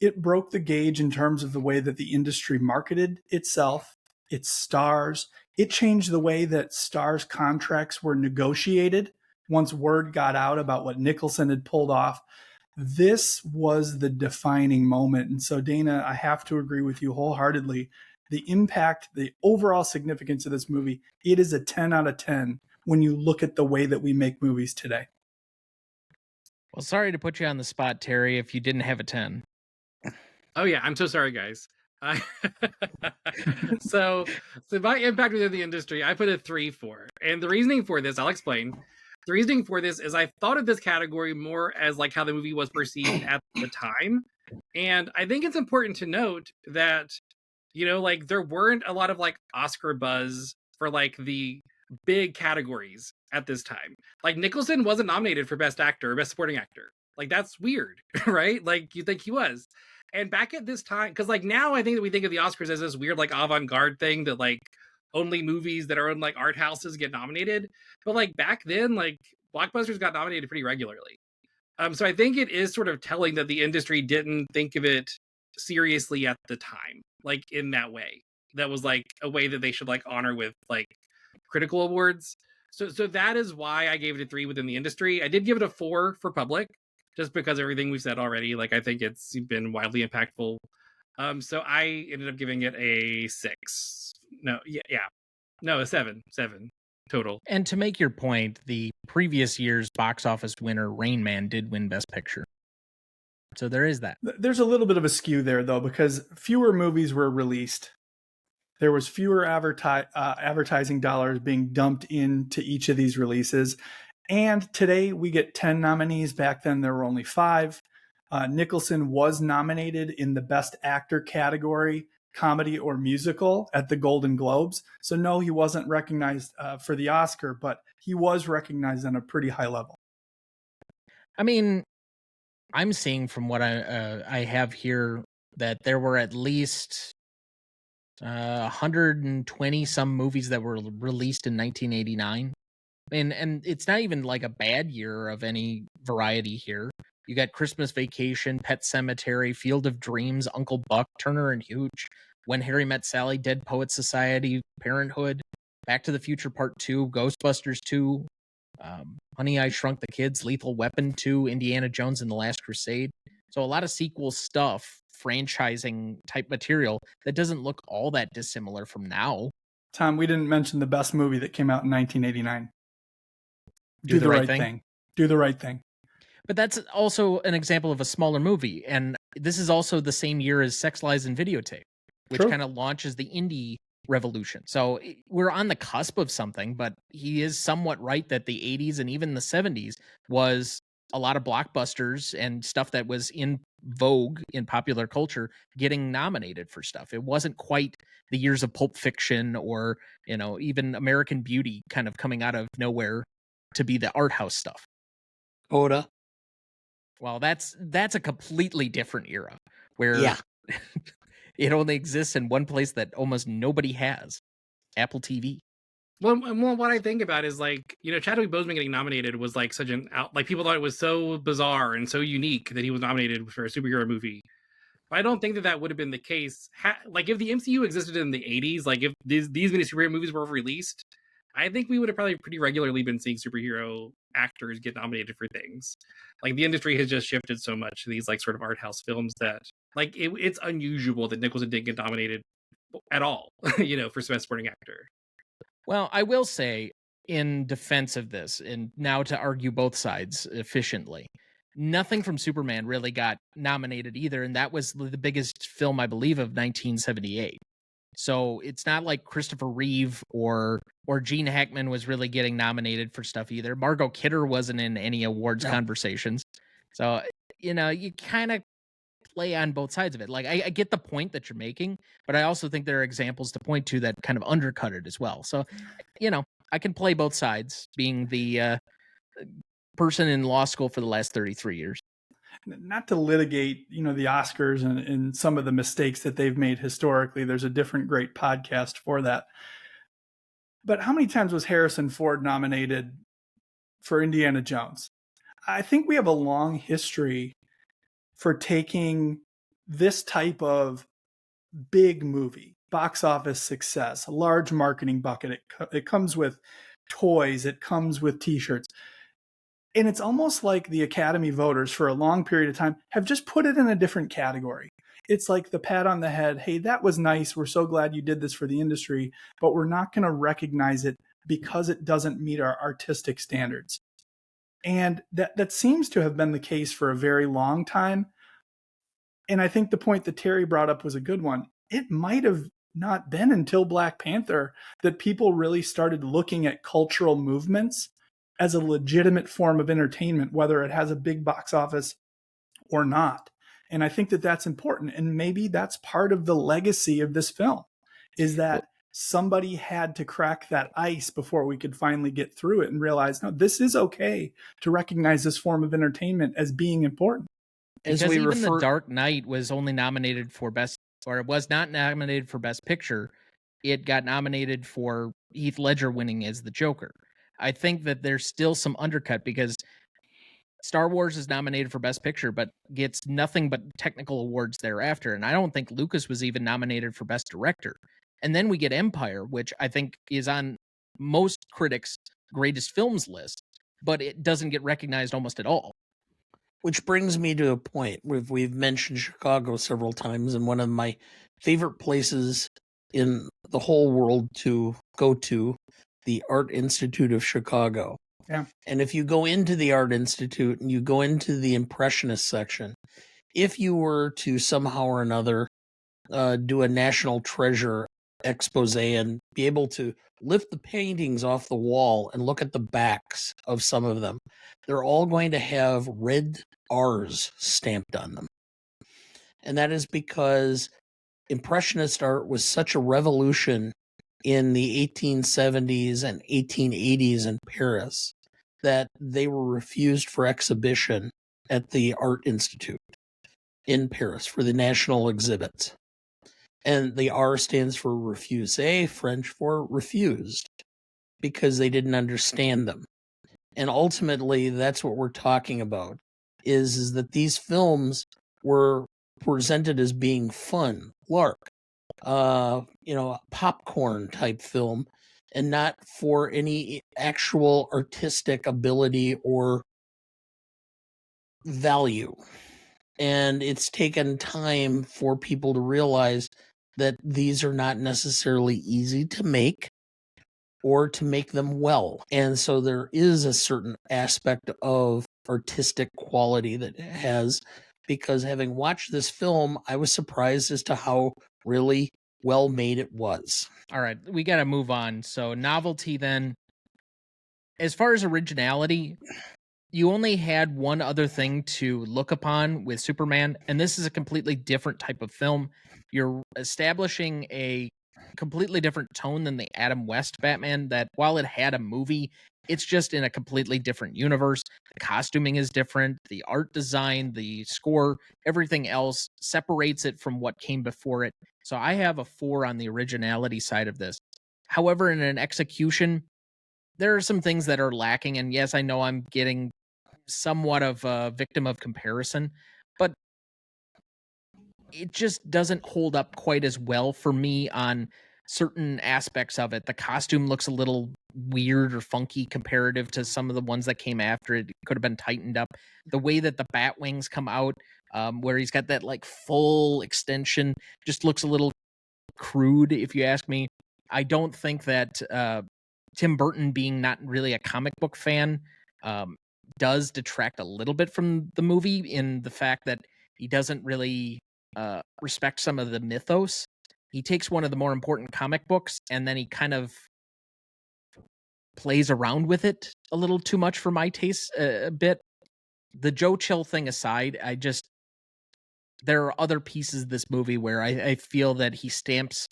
It broke the gauge in terms of the way that the industry marketed itself, its stars. It changed the way that stars' contracts were negotiated once word got out about what Nicholson had pulled off. This was the defining moment. And so, Dana, I have to agree with you wholeheartedly. The impact, the overall significance of this movie, it is a 10 out of 10 when you look at the way that we make movies today. Well, sorry to put you on the spot, Terry, if you didn't have a 10. Oh yeah, I'm so sorry, guys. So my impact within the industry, I put a 3 for, and the reasoning for this, I'll explain. The reasoning for this is I thought of this category more as like how the movie was perceived at the time, and I think it's important to note that like there weren't a lot of like Oscar buzz for like the big categories at this time. Like Nicholson wasn't nominated for Best Actor or Best Supporting Actor. Like that's weird, right? Like you think he was. And back at this time, because like now I think that we think of the Oscars as this weird like avant-garde thing that like only movies that are in like art houses get nominated. But like back then, like blockbusters got nominated pretty regularly. So I think it is sort of telling that the industry didn't think of it seriously at the time, like in that way. That was like a way that they should like honor with like critical awards. So that is why I gave it a 3 within the industry. I did give it a 4 for public, just because everything we've said already. Like I think it's been wildly impactful. So I ended up giving it a 6. No, yeah. No, a 7. total. And to make your point, the previous year's box office winner, Rain Man, did win Best Picture. So there is that. There's a little bit of a skew there, though, because fewer movies were released. There was fewer advertising dollars being dumped into each of these releases. And today we get 10 nominees. Back then there were only 5. Nicholson was nominated in the Best Actor category, comedy or musical, at the Golden Globes. So no, he wasn't recognized for the Oscar, but he was recognized on a pretty high level. I mean, I'm seeing from what I have here that there were at least 120 some movies that were released in 1989. And it's not even like a bad year of any variety here. You got Christmas Vacation, Pet Sematary, Field of Dreams, Uncle Buck, Turner and Hooch, When Harry Met Sally, Dead Poets Society, Parenthood, Back to the Future Part 2, Ghostbusters 2, Honey, I Shrunk the Kids, Lethal Weapon 2, Indiana Jones and the Last Crusade. So a lot of sequel stuff, franchising type material that doesn't look all that dissimilar from now. Tom, we didn't mention the best movie that came out in 1989. Do the Right Thing. Do the Right Thing. But that's also an example of a smaller movie. And this is also the same year as Sex, Lies, and Videotape, which kind of launches the indie revolution. So we're on the cusp of something, but he is somewhat right that the 80s and even the 70s was a lot of blockbusters and stuff that was in vogue in popular culture getting nominated for stuff. It wasn't quite the years of Pulp Fiction or, even American Beauty kind of coming out of nowhere to be the art house stuff. Coda. Well, that's a completely different era where it only exists in one place that almost nobody has, Apple TV. Well, what I think about is Chadwick Boseman getting nominated was like such an people thought it was so bizarre and so unique that he was nominated for a superhero movie. But I don't think that would have been the case. If the MCU existed in the 80s, if these many superhero movies were released, I think we would have probably pretty regularly been seeing superhero actors get nominated for things. The industry has just shifted so much to these sort of art house films that it's unusual that Nicholson didn't get nominated at all, for Best Supporting Actor. Well, I will say in defense of this, and now to argue both sides efficiently, nothing from Superman really got nominated either, and that was the biggest film, I believe, of 1978. So it's not like Christopher Reeve or Gene Hackman was really getting nominated for stuff either. Margot Kidder wasn't in any awards conversations. So, you kind of play on both sides of it. I get the point that you're making, but I also think there are examples to point to that kind of undercut it as well. So, I can play both sides, being the person in law school for the last 33 years. Not to litigate, the Oscars and some of the mistakes that they've made historically. There's a different great podcast for that. But how many times was Harrison Ford nominated for Indiana Jones? I think we have a long history for taking this type of big movie, box office success, a large marketing bucket. It comes with toys. It comes with T-shirts. And it's almost like the Academy voters for a long period of time have just put it in a different category. It's like the pat on the head. Hey, that was nice. We're so glad you did this for the industry, but we're not going to recognize it because it doesn't meet our artistic standards. And that seems to have been the case for a very long time. And I think the point that Terry brought up was a good one. It might have not been until Black Panther that people really started looking at cultural movements as a legitimate form of entertainment, whether it has a big box office or not. And I think that that's important. And maybe that's part of the legacy of this film, is that somebody had to crack that ice before we could finally get through it and realize, no, this is okay to recognize this form of entertainment as being important. Because even The Dark Knight was only nominated for it was not nominated for Best Picture. It got nominated for Heath Ledger winning as the Joker. I think that there's still some undercut because Star Wars is nominated for Best Picture, but gets nothing but technical awards thereafter. And I don't think Lucas was even nominated for Best Director. And then we get Empire, which I think is on most critics' greatest films list, but it doesn't get recognized almost at all. Which brings me to a point. We've mentioned Chicago several times, and one of my favorite places in the whole world to go to the Art Institute of Chicago. Yeah. And if you go into the Art Institute and you go into the Impressionist section, if you were to somehow or another do a National Treasure expose and be able to lift the paintings off the wall and look at the backs of some of them, they're all going to have red R's stamped on them. And that is because Impressionist art was such a revolution in the 1870s and 1880s in Paris that they were refused for exhibition at the Art Institute in Paris for the national exhibits. And the R stands for refuse, French for refused, because they didn't understand them. And ultimately, that's what we're talking about, is that these films were presented as being fun, lark, popcorn type film, and not for any actual artistic ability or value. And it's taken time for people to realize that these are not necessarily easy to make or to make them well. And so there is a certain aspect of artistic quality that it has, because having watched this film, I was surprised as to how really well made it was. All right, we got to move on. So Novelty then, as far as originality, you only had one other thing to look upon with Superman, and this is a completely different type of film. You're establishing a completely different tone than the Adam West Batman, that while it had a movie, it's just in a completely different universe. The costuming is different, the art design, the score, everything else separates it from what came before it. So I have a 4 on the originality side of this. However, in an execution, there are some things that are lacking, and yes, I know I'm getting somewhat of a victim of comparison, but it just doesn't hold up quite as well for me on certain aspects of it. The costume looks a little weird or funky comparative to some of the ones that came after it. It could have been tightened up. The way that the bat wings come out, where he's got that like full extension, just looks a little crude, if you ask me. I don't think that Tim Burton, being not really a comic book fan, does detract a little bit from the movie, in the fact that he doesn't really respect some of the mythos. He takes one of the more important comic books and then he kind of plays around with it a little too much for my taste, a bit. The Joe Chill thing aside, there are other pieces of this movie where I feel that he stamps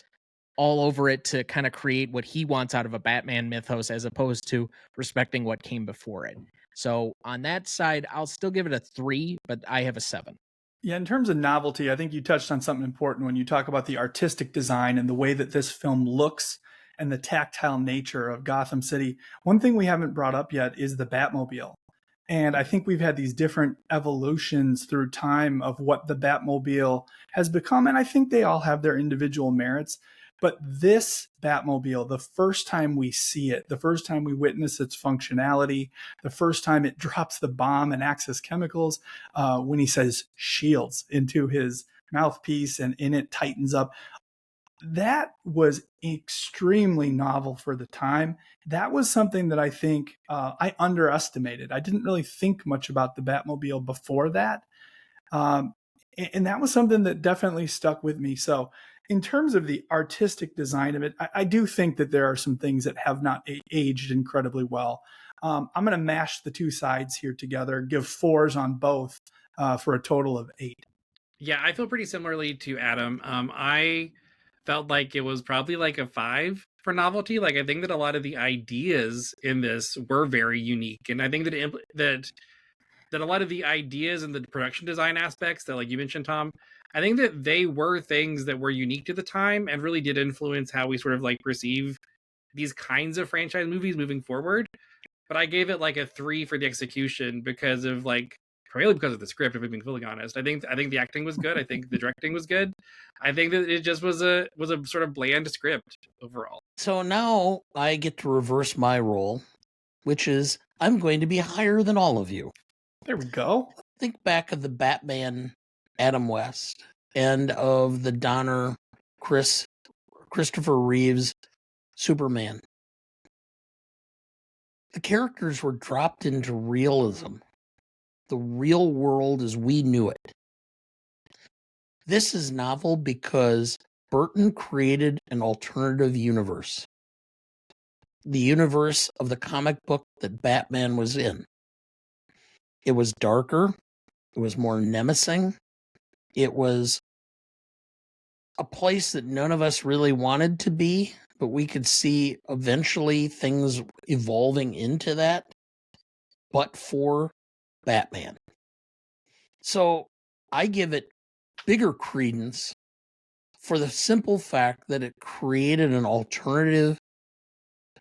all over it to kind of create what he wants out of a Batman mythos, as opposed to respecting what came before it. So on that side, I'll still give it a 3, but I have a 7. Yeah, in terms of novelty, I think you touched on something important when you talk about the artistic design and the way that this film looks and the tactile nature of Gotham City. One thing we haven't brought up yet is the Batmobile. And I think we've had these different evolutions through time of what the Batmobile has become. And I think they all have their individual merits. But this Batmobile, the first time we see it, the first time we witness its functionality, the first time it drops the bomb and acts as chemicals, when he says shields into his mouthpiece and in it tightens up, that was extremely novel for the time. That was something that I think I underestimated. I didn't really think much about the Batmobile before that. And that was something that definitely stuck with me. So in terms of the artistic design of it, I do think that there are some things that have not aged incredibly well. I'm going to mash the two sides here together, give 4s on both for a total of 8. Yeah, I feel pretty similarly to Adam. I felt like it was probably like a 5 for novelty. Like, I think that a lot of the ideas in this were very unique, and I think that a lot of the ideas and the production design aspects that, like you mentioned, Tom, I think that they were things that were unique to the time and really did influence how we sort of like perceive these kinds of franchise movies moving forward. But I gave it like a 3 for the execution because of primarily because of the script, if I'm being fully honest. I think the acting was good. I think the directing was good. I think that it just was a sort of bland script overall. So now I get to reverse my role, which is I'm going to be higher than all of you. There we go. Think back of the Batman Adam West and of the Donner Christopher Reeves Superman. the characters were dropped into realism. The real world as we knew it. This is novel because Burton created an alternative universe. The universe of the comic book that Batman was in. It was darker. It was more nemesing. It was a place that none of us really wanted to be, but we could see eventually things evolving into that, but for Batman. So I give it bigger credence for the simple fact that it created an alternative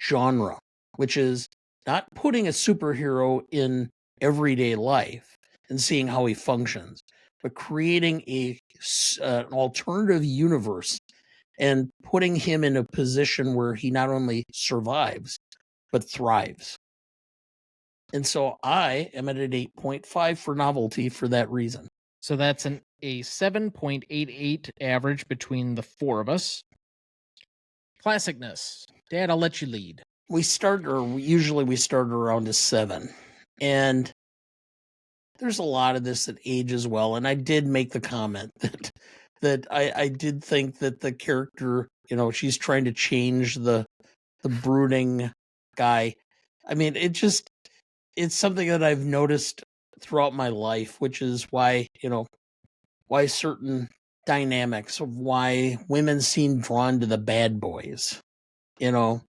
genre, which is not putting a superhero in everyday life and seeing how he functions, but creating an alternative universe and putting him in a position where he not only survives, but thrives. And so I am at an 8.5 for novelty for that reason. So that's a 7.88 average between the four of us. Classicness. Dad, I'll let you lead. Usually we start around a 7. And there's a lot of this that ages well. And I did make the comment that I did think that the character, she's trying to change the brooding guy. I mean, it's something that I've noticed throughout my life, which is why certain dynamics of why women seem drawn to the bad boys, And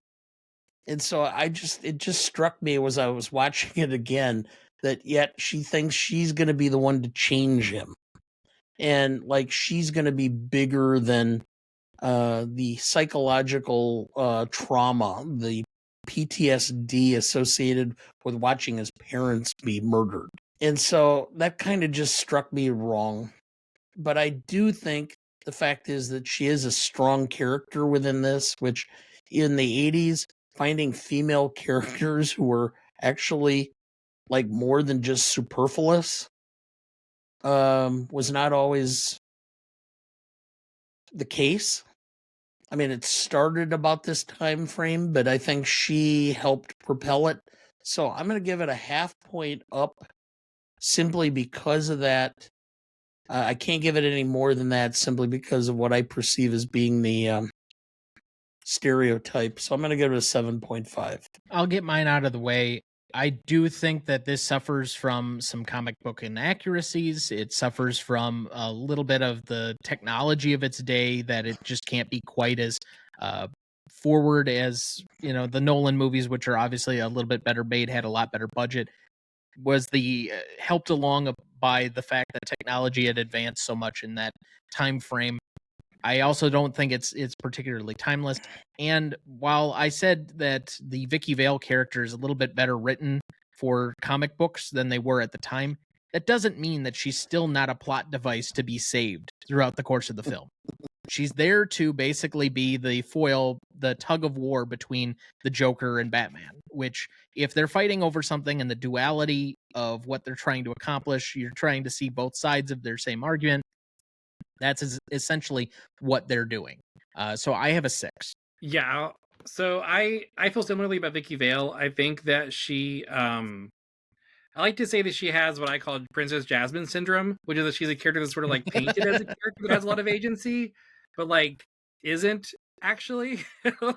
so it just struck me as I was watching it again that yet she thinks she's going to be the one to change him. And like she's going to be bigger than the psychological trauma, the PTSD associated with watching his parents be murdered. And so that kind of just struck me wrong. But I do think the fact is that she is a strong character within this, which in the 80s, finding female characters who were actually like more than just superfluous was not always the case. I mean, it started about this time frame, but I think she helped propel it. So I'm going to give it a 0.5 point up simply because of that. I can't give it any more than that simply because of what I perceive as being the stereotype. So I'm going to give it a 7.5. I'll get mine out of the way. I do think that this suffers from some comic book inaccuracies. It suffers from a little bit of the technology of its day, that it just can't be quite as forward as, the Nolan movies, which are obviously a little bit better made, had a lot better budget. Was the helped along by the fact that technology had advanced so much in that time frame. I also don't think it's particularly timeless. And while I said that the Vicky Vale character is a little bit better written for comic books than they were at the time, that doesn't mean that she's still not a plot device to be saved throughout the course of the film. She's there to basically be the foil, the tug of war between the Joker and Batman, which if they're fighting over something and the duality of what they're trying to accomplish, you're trying to see both sides of their same argument. That's essentially what they're doing. So I have a 6. Yeah. So I feel similarly about Vicky Vale. I think that she, I like to say that she has what I call Princess Jasmine syndrome, which is that she's a character that's sort of like painted as a character that has a lot of agency, but like isn't actually.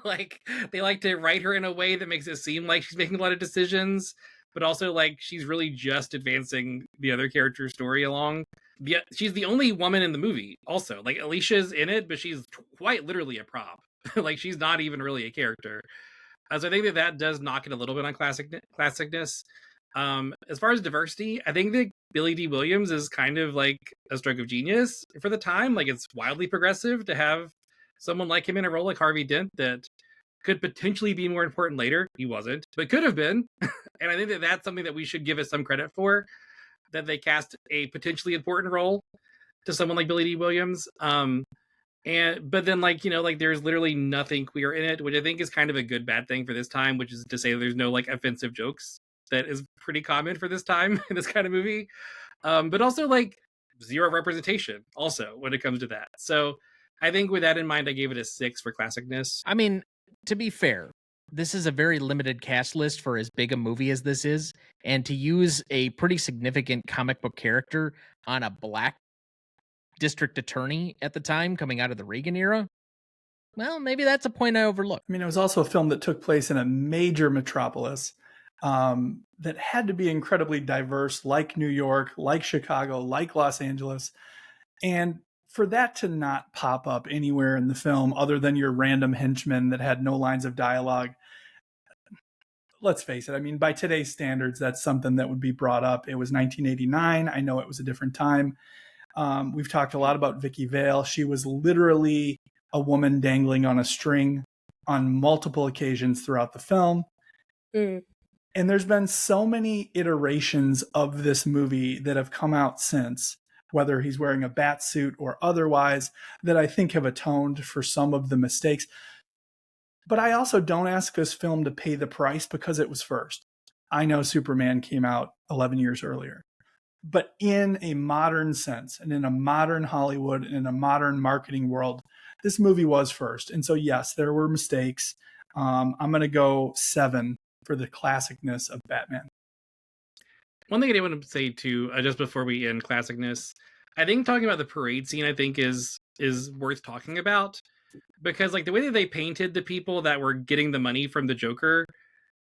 Like they like to write her in a way that makes it seem like she's making a lot of decisions, but also like she's really just advancing the other character's story along. Yeah, she's the only woman in the movie also. Like Alicia's in it, but she's quite literally a prop. Like she's not even really a character. So I think that does knock it a little bit on classicness. As far as diversity, I think that Billy D. Williams is kind of like a stroke of genius for the time. Like it's wildly progressive to have someone like him in a role like Harvey Dent that could potentially be more important later. He wasn't, but could have been. And I think that that's something that we should give us some credit for, that they cast a potentially important role to someone like Billy D. Williams. But then like there's literally nothing queer in it, which I think is kind of a good bad thing for this time, which is to say there's no like offensive jokes. That is pretty common for this time in this kind of movie. But also like zero representation also when it comes to that. So I think with that in mind, I gave it a 6 for classicness. I mean, to be fair, this is a very limited cast list for as big a movie as this is, and to use a pretty significant comic book character on a black district attorney at the time coming out of the Reagan era, well, maybe that's a point I overlooked. I mean, it was also a film that took place in a major metropolis that had to be incredibly diverse, like New York, like Chicago, like Los Angeles. And for that to not pop up anywhere in the film other than your random henchman that had no lines of dialogue, let's face it, I mean, by today's standards, that's something that would be brought up. It was 1989. I know it was a different time. We've talked a lot about Vicky Vale. She was literally a woman dangling on a string on multiple occasions throughout the film. Mm. And there's been so many iterations of this movie that have come out since, whether he's wearing a bat suit or otherwise, that I think have atoned for some of the mistakes. But I also don't ask this film to pay the price because it was first. I know Superman came out 11 years earlier. But in a modern sense, and in a modern Hollywood, and in a modern marketing world, this movie was first. And so, yes, there were mistakes. I'm going to go 7 for the classicness of Batman. One thing I did want to say too, just before we end classicness, I think talking about the parade scene, I think is worth talking about, because like the way that they painted the people that were getting the money from the Joker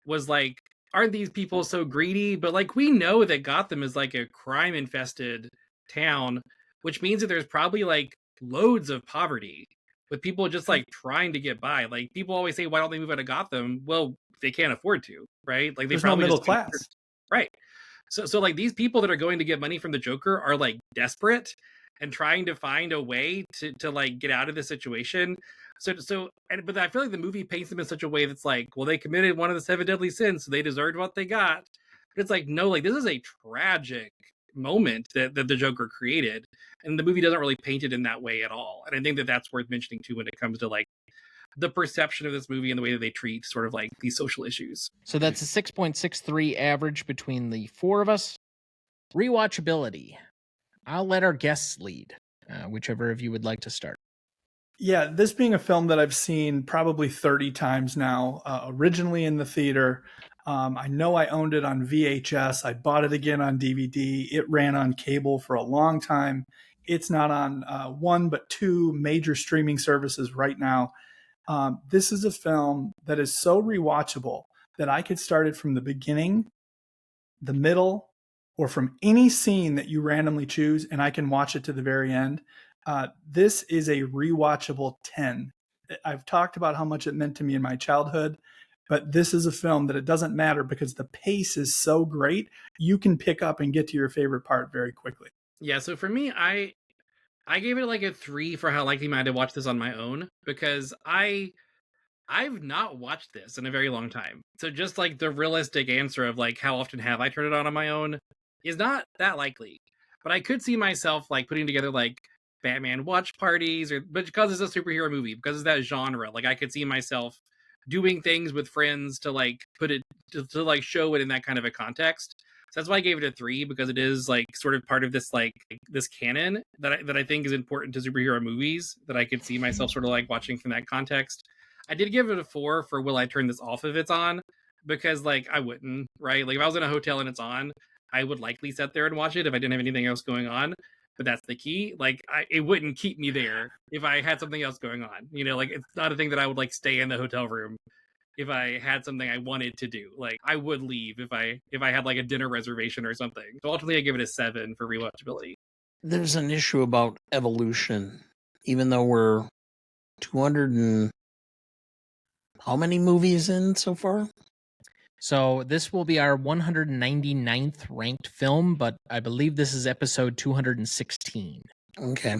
was like, aren't these people so greedy? But like, we know that Gotham is like a crime infested town, which means that there's probably like loads of poverty with people just like trying to get by. Like people always say, why don't they move out of Gotham? Well, they can't afford to, right? Like they There's no probably middle just class. right. So like these people that are going to get money from the Joker are like desperate and trying to find a way to like get out of the situation. But I feel like the movie paints them in such a way that's like, well, they committed one of the 7 deadly sins, so they deserved what they got. But it's like, no, like this is a tragic moment that the Joker created, and the movie doesn't really paint it in that way at all. And I think that that's worth mentioning too when it comes to like the perception of this movie and the way that they treat sort of like these social issues. So that's a 6.63 average between the 4 of us. Rewatchability. I'll let our guests lead, whichever of you would like to start. Yeah, this being a film that I've seen probably 30 times now, originally in the theater. I know I owned it on VHS. I bought it again on DVD. It ran on cable for a long time. It's not on 1 but 2 major streaming services right now. This is a film that is so rewatchable that I could start it from the beginning, the middle, or from any scene that you randomly choose, and I can watch it to the very end. This is a rewatchable 10. I've talked about how much it meant to me in my childhood, but this is a film that it doesn't matter because the pace is so great. You can pick up and get to your favorite part very quickly. Yeah, so for me, I gave it like a 3 for how likely I might have watched this on my own, because I've not watched this in a very long time. So just like the realistic answer of like how often have I turned it on my own is not that likely. But I could see myself like putting together like Batman watch parties, but because it's a superhero movie, because it's that genre, like I could see myself doing things with friends to like put it to like show it in that kind of a context. So that's why I gave it a 3, because it is like sort of part of this like this canon that I think is important to superhero movies, that I could see myself sort of like watching from that context. I did give it a 4 for will I turn this off if it's on, because like I wouldn't, right? Like if I was in a hotel and it's on, I would likely sit there and watch it if I didn't have anything else going on. But that's the key. Like it wouldn't keep me there if I had something else going on. You know, like it's not a thing that I would like stay in the hotel room if I had something I wanted to do. Like I would leave if I had like a dinner reservation or something. So ultimately I give it a 7 for rewatchability. There's an issue about evolution, even though we're 200 and how many movies in so far? So this will be our 199th ranked film, but I believe this is episode 216. Okay.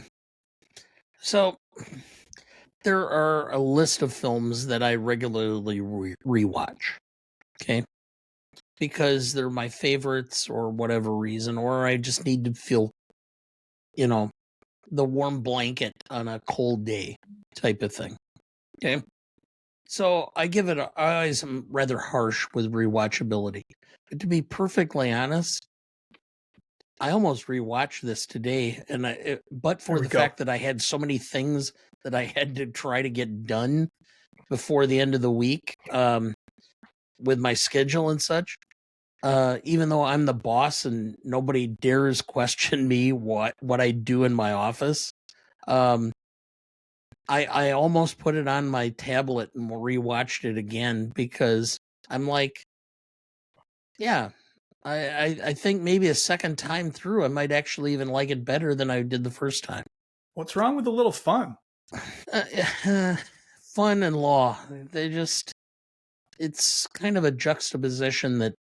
So there are a list of films that I regularly rewatch. Okay. Because they're my favorites or whatever reason, or I just need to feel, the warm blanket on a cold day type of thing. Okay. So I always am rather harsh with rewatchability. But to be perfectly honest, I almost rewatched this today, but for the fact that I had so many things that I had to try to get done before the end of the week with my schedule and such. Even though I'm the boss and nobody dares question me what I do in my office, I almost put it on my tablet and rewatched it again because I'm like, yeah, I think maybe a second time through I might actually even like it better than I did the first time. What's wrong with a little fun? Fun and law, it's kind of a juxtaposition that,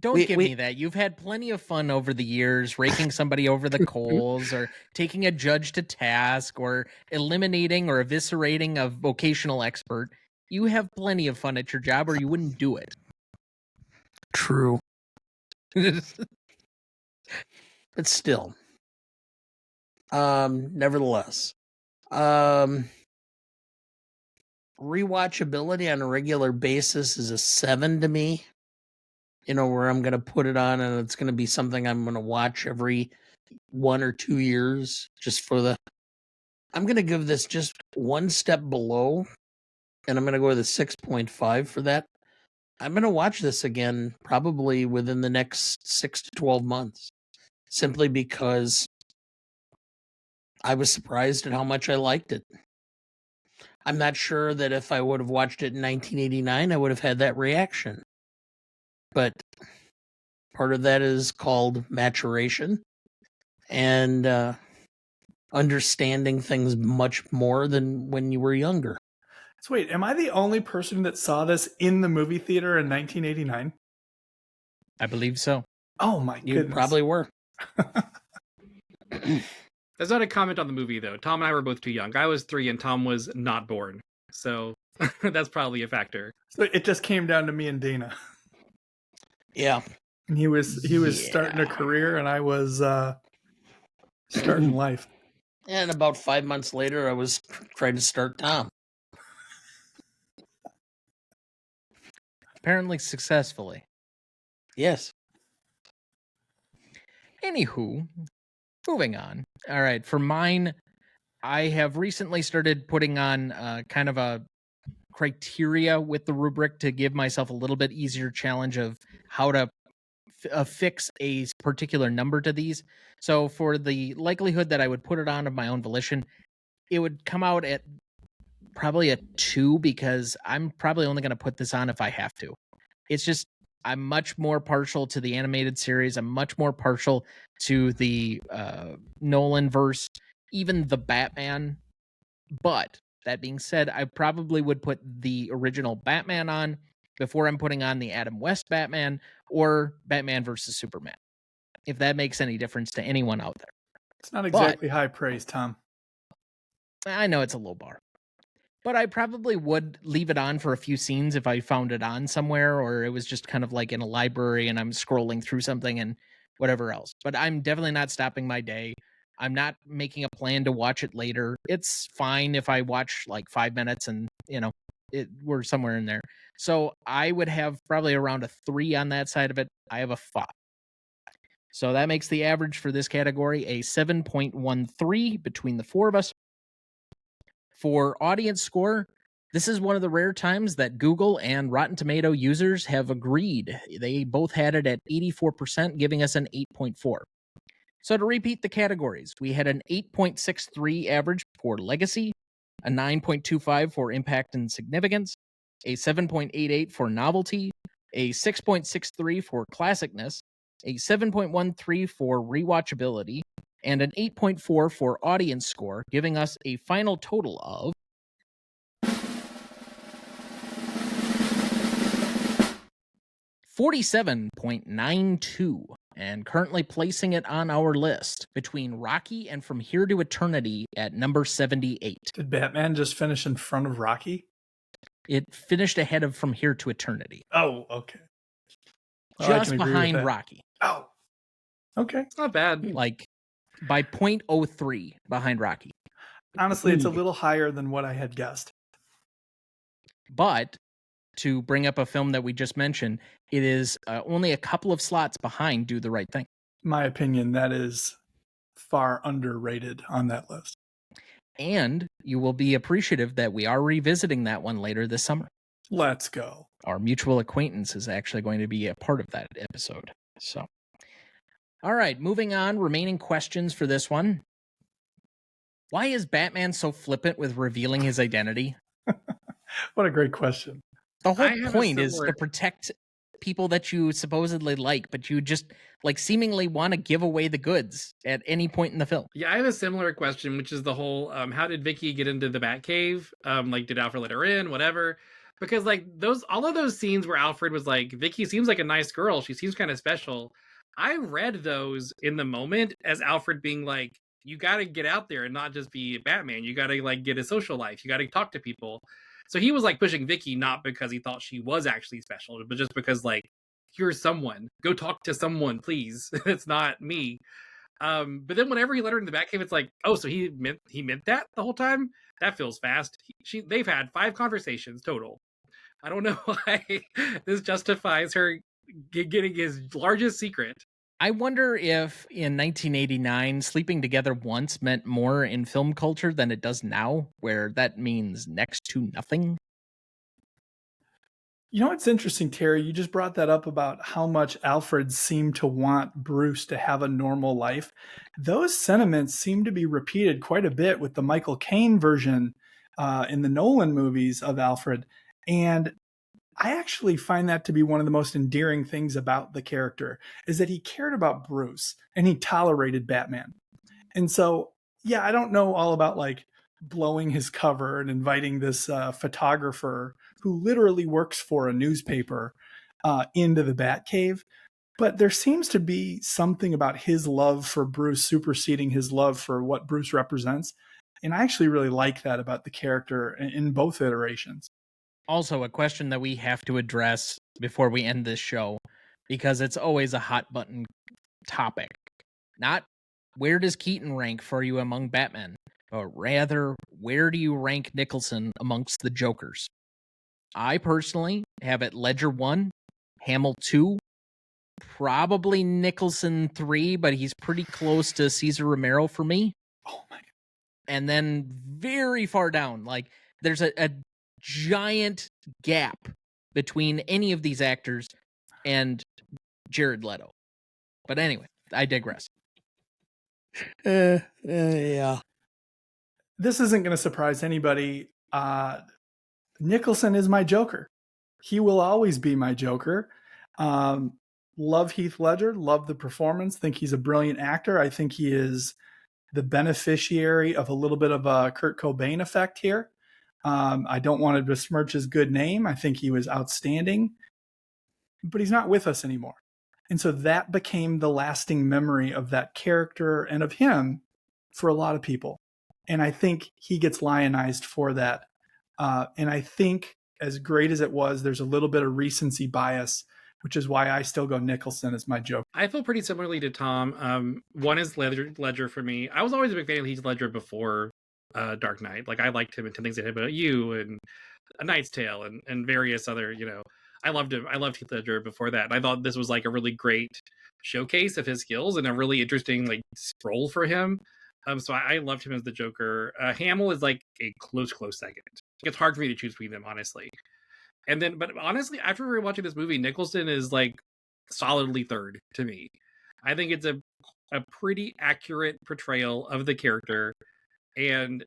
Don't give me that. You've had plenty of fun over the years, raking somebody over the coals, or taking a judge to task, or eliminating or eviscerating a vocational expert. You have plenty of fun at your job, or you wouldn't do it. True. But still. Nevertheless. Rewatchability on a regular basis is a 7 to me. Where I'm going to put it on and it's going to be something I'm going to watch every 1 or 2 years I'm going to give this just one step below, and I'm going to go with a 6.5 for that. I'm going to watch this again probably within the next 6 to 12 months, simply because I was surprised at how much I liked it. I'm not sure that if I would have watched it in 1989, I would have had that reaction. But part of that is called maturation and understanding things much more than when you were younger. So wait, am I the only person that saw this in the movie theater in 1989? I believe so. Oh my You goodness. probably were. That's not a comment on the movie, though. Tom and I were both too young. I was 3 and Tom was not born. So that's probably a factor. So it just came down to me and Dana. Yeah. And he was starting a career and I was starting life. And about 5 months later, I was trying to start Tom. Apparently successfully. Yes. Anywho, moving on. All right, for mine, I have recently started putting on kind of a criteria with the rubric to give myself a little bit easier challenge of how to affix a particular number to these. So for the likelihood that I would put it on of my own volition, it would come out at probably a 2, because I'm probably only going to put this on if I have to. It's just, I'm much more partial to the animated series. I'm much more partial to the Nolan verse, even the Batman. But that being said, I probably would put the original Batman on before I'm putting on the Adam West Batman or Batman versus Superman, if that makes any difference to anyone out there. It's not exactly high praise, Tom. I know it's a low bar, but I probably would leave it on for a few scenes if I found it on somewhere, or it was just kind of like in a library and I'm scrolling through something and whatever else. But I'm definitely not stopping my day. I'm not making a plan to watch it later. It's fine if I watch like 5 minutes and, we're somewhere in there. So I would have probably around a 3 on that side of it. I have a 5. So that makes the average for this category a 7.13 between the 4 of us. For audience score, this is one of the rare times that Google and Rotten Tomato users have agreed. They both had it at 84%, giving us an 8.4. So to repeat the categories, we had an 8.63 average for legacy, a 9.25 for impact and significance, a 7.88 for novelty, a 6.63 for classicness, a 7.13 for rewatchability, and an 8.4 for audience score, giving us a final total of 47.92, and currently placing it on our list between Rocky and From Here to Eternity at number 78. Did Batman just finish in front of Rocky? It finished ahead of From Here to Eternity. Oh, okay. Well, I Just can agree with behind that. Rocky. Oh, okay. It's not bad. Like by 0.03 behind Rocky. Honestly, it's a little higher than what I had guessed. But to bring up a film that we just mentioned, it is only a couple of slots behind Do the Right Thing. My opinion, that is far underrated on that list. And you will be appreciative that we are revisiting that one later this summer. Let's go. Our mutual acquaintance is actually going to be a part of that episode. So, all right, moving on. Remaining questions for this one. Why is Batman so flippant with revealing his identity? What a great question. The whole I have a point is similar- to protect people that you supposedly like, but you just like seemingly want to give away the goods at any point in the film. Yeah, I have a similar question, which is the whole how did Vicky get into the Batcave? Like, did Alfred let her in? Whatever. Because like all of those scenes where Alfred was like, Vicky seems like a nice girl. She seems kind of special. I read those in the moment as Alfred being like, you got to get out there and not just be Batman. You got to like get a social life. You got to talk to people. So he was like pushing Vicky, not because he thought she was actually special, but just because like, here's someone. Go talk to someone, please. It's not me. But then whenever he let her in the Batcave, it's like, oh, so he meant that the whole time? That feels fast. They've had 5 conversations total. I don't know why this justifies her getting his largest secret. I wonder if in 1989, sleeping together once meant more in film culture than it does now, where that means next to nothing. You know what's interesting, Terry? You just brought that up about how much Alfred seemed to want Bruce to have a normal life. Those sentiments seem to be repeated quite a bit with the Michael Caine version in the Nolan movies of Alfred. And I actually find that to be one of the most endearing things about the character, is that he cared about Bruce and he tolerated Batman. And so, yeah, I don't know all about like blowing his cover and inviting this photographer who literally works for a newspaper into the Batcave. But there seems to be something about his love for Bruce superseding his love for what Bruce represents. And I actually really like that about the character in both iterations. Also, a question that we have to address before we end this show, because it's always a hot button topic. Not where does Keaton rank for you among Batmen, but rather where do you rank Nicholson amongst the Jokers? I personally have it Ledger 1, Hamill 2, probably Nicholson 3, but he's pretty close to Cesar Romero for me. Oh my God. And then very far down, like there's a giant gap between any of these actors and Jared Leto. But anyway, I digress. Yeah. This isn't going to surprise anybody. Nicholson is my Joker. He will always be my Joker. Love Heath Ledger. Love the performance. Think he's a brilliant actor. I think he is the beneficiary of a little bit of a Kurt Cobain effect here. I don't want to besmirch his good name. I think he was outstanding, but he's not with us anymore. And so that became the lasting memory of that character and of him for a lot of people. And I think he gets lionized for that. And I think as great as it was, there's a little bit of recency bias, which is why I still go Nicholson as my Joker. I feel pretty similarly to Tom. One is Ledger for me. I was always a big fan of Heath Ledger before Dark Knight. Like I liked him in 10 Things I Hate About You and A Knight's Tale and various other, I loved him. I loved Heath Ledger before that. And I thought this was like a really great showcase of his skills and a really interesting like role for him. So I loved him as the Joker. Hamill is like a close second. It's hard for me to choose between them, honestly. And then, but honestly, after rewatching this movie, Nicholson is like solidly third to me. I think it's a pretty accurate portrayal of the character. And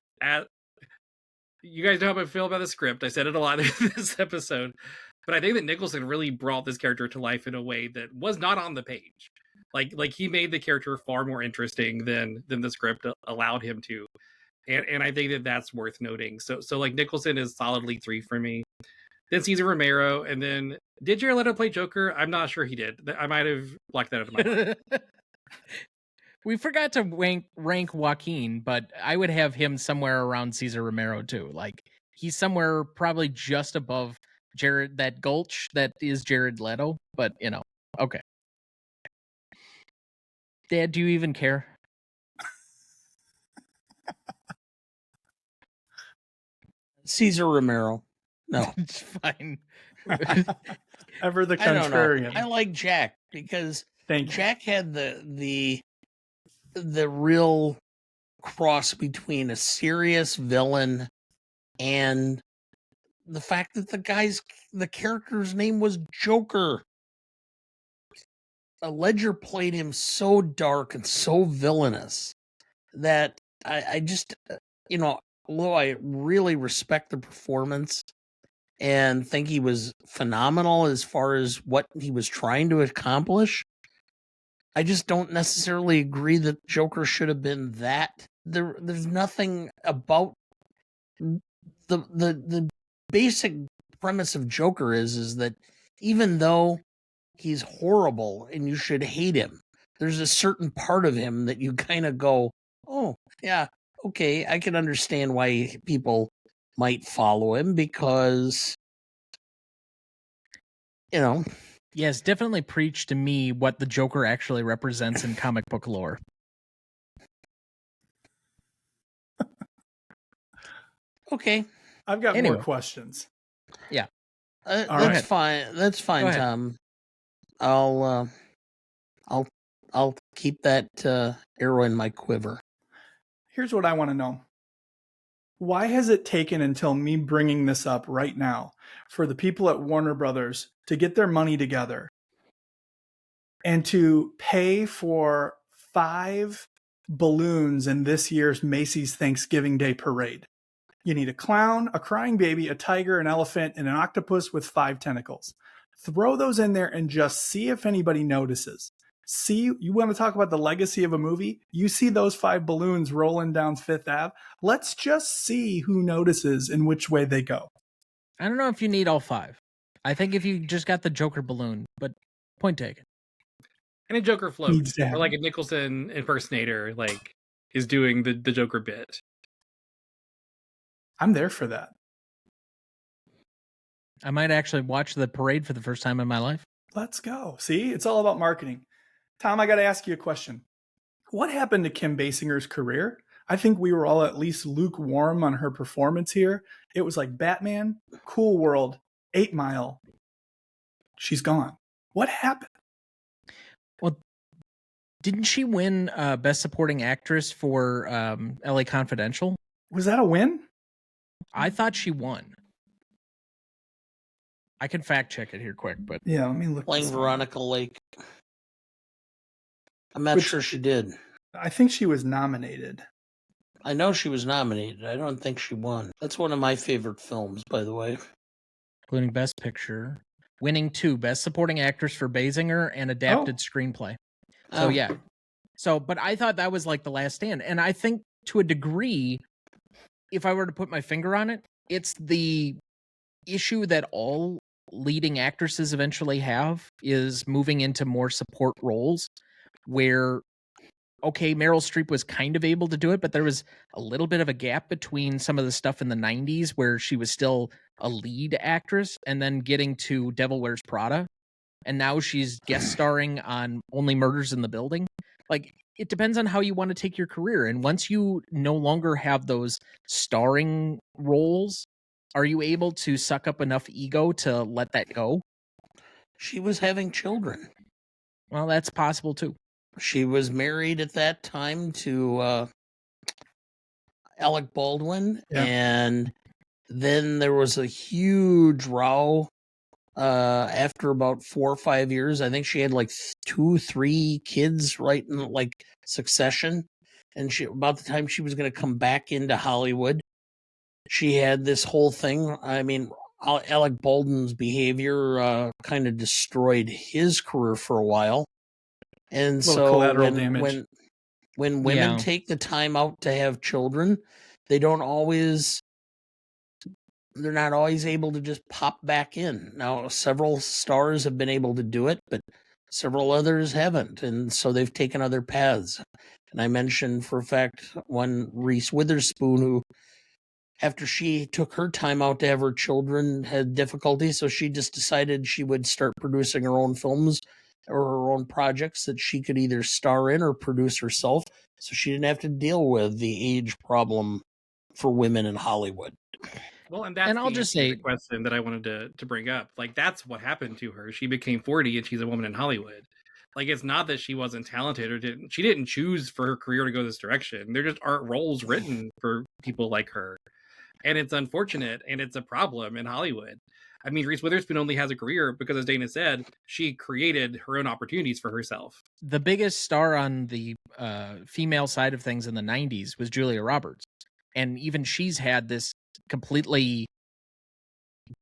you guys know how I feel about the script. I said it a lot in this episode. But I think that Nicholson really brought this character to life in a way that was not on the page. Like he made the character far more interesting than the script allowed him to. And I think that that's worth noting. So like Nicholson is solidly 3 for me. Then Cesar Romero, and then did Jared Leto play Joker? I'm not sure he did. I might have blocked that out of my mind. We forgot to rank Joaquin, but I would have him somewhere around Cesar Romero too. Like he's somewhere probably just above Jared, that gulch that is Jared Leto. But okay. Dad, do you even care? Cesar Romero. No. It's fine. Ever the I don't know. contrarian. I like Jack because Thank you. Jack had the real cross between a serious villain and the fact that the character's name was Joker. Ledger played him so dark and so villainous that I just, although I really respect the performance and think he was phenomenal as far as what he was trying to accomplish, I just don't necessarily agree that Joker should have been that. There's nothing about the basic premise of Joker is that even though he's horrible and you should hate him, there's a certain part of him that you kind of go, oh yeah, okay, I can understand why people might follow him because, Yes, definitely preach to me what the Joker actually represents in comic book lore. Okay. I've got Anyway. more questions. Yeah. That's right. fine. That's fine, ahead. Tom. I'll keep that arrow in my quiver. Here's what I want to know. Why has it taken until me bringing this up right now for the people at Warner Brothers to get their money together and to pay for 5 balloons in this year's Macy's Thanksgiving Day parade? You need a clown, a crying baby, a tiger, an elephant, and an octopus with 5 tentacles. Throw those in there and just see if anybody notices. See, you want to talk about the legacy of a movie? You see those 5 balloons rolling down Fifth Ave. Let's just see who notices and which way they go. I don't know if you need all 5. I think if you just got the Joker balloon, but point taken. And a Joker float, Needs to or happen. like a Nicholson impersonator, like is doing the Joker bit. I'm there for that. I might actually watch the parade for the first time in my life. Let's go. See, it's all about marketing. Tom, I got to ask you a question. What happened to Kim Basinger's career? I think we were all at least lukewarm on her performance here. It was like Batman, Cool World, 8 Mile. She's gone. What happened? Well, didn't she win Best Supporting Actress for LA Confidential? Was that a win? I thought she won. I can fact check it here quick, but Yeah, let me look. Playing this one. Veronica Lake. I'm not sure she did. I think she was nominated. I know she was nominated. I don't think she won. That's one of my favorite films, by the way. including Best Picture, winning 2 Best Supporting Actress for Basinger and Adapted Screenplay. So Oh. yeah. So, but I thought that was like The Last Stand, and I think to a degree, if I were to put my finger on it, it's the issue that all leading actresses eventually have is moving into more support roles where, okay, Meryl Streep was kind of able to do it, but there was a little bit of a gap between some of the stuff in the 90s where she was still a lead actress and then getting to Devil Wears Prada. And now she's guest starring on Only Murders in the Building. Like, it depends on how you want to take your career. And once you no longer have those starring roles, are you able to suck up enough ego to let that go? She was having children. Well, that's possible too. She was married at that time to Alec Baldwin, and then there was a huge row after about 4 or 5 years. I think she had like 2, 3 kids right in like succession, and about the time she was going to come back into Hollywood, she had this whole thing. I mean, Alec Baldwin's behavior kind of destroyed his career for a while. And so when women take the time out to have children, they're not always able to just pop back in. Now, several stars have been able to do it, but several others haven't. And so they've taken other paths. And I mentioned for a fact one Reese Witherspoon, who after she took her time out to have her children had difficulty. So she just decided she would start producing her own films or her own projects that she could either star in or produce herself, so she didn't have to deal with the age problem for women in Hollywood. Well, and that's I'll just say the question that I wanted to bring up. Like, that's what happened to her. She became 40 and she's a woman in Hollywood. Like, it's not that she wasn't talented or she didn't choose for her career to go this direction. There just aren't roles written for people like her. And it's unfortunate, and it's a problem in Hollywood. I mean, Reese Witherspoon only has a career because, as Dana said, she created her own opportunities for herself. The biggest star on the female side of things in the 90s was Julia Roberts. And even she's had this completely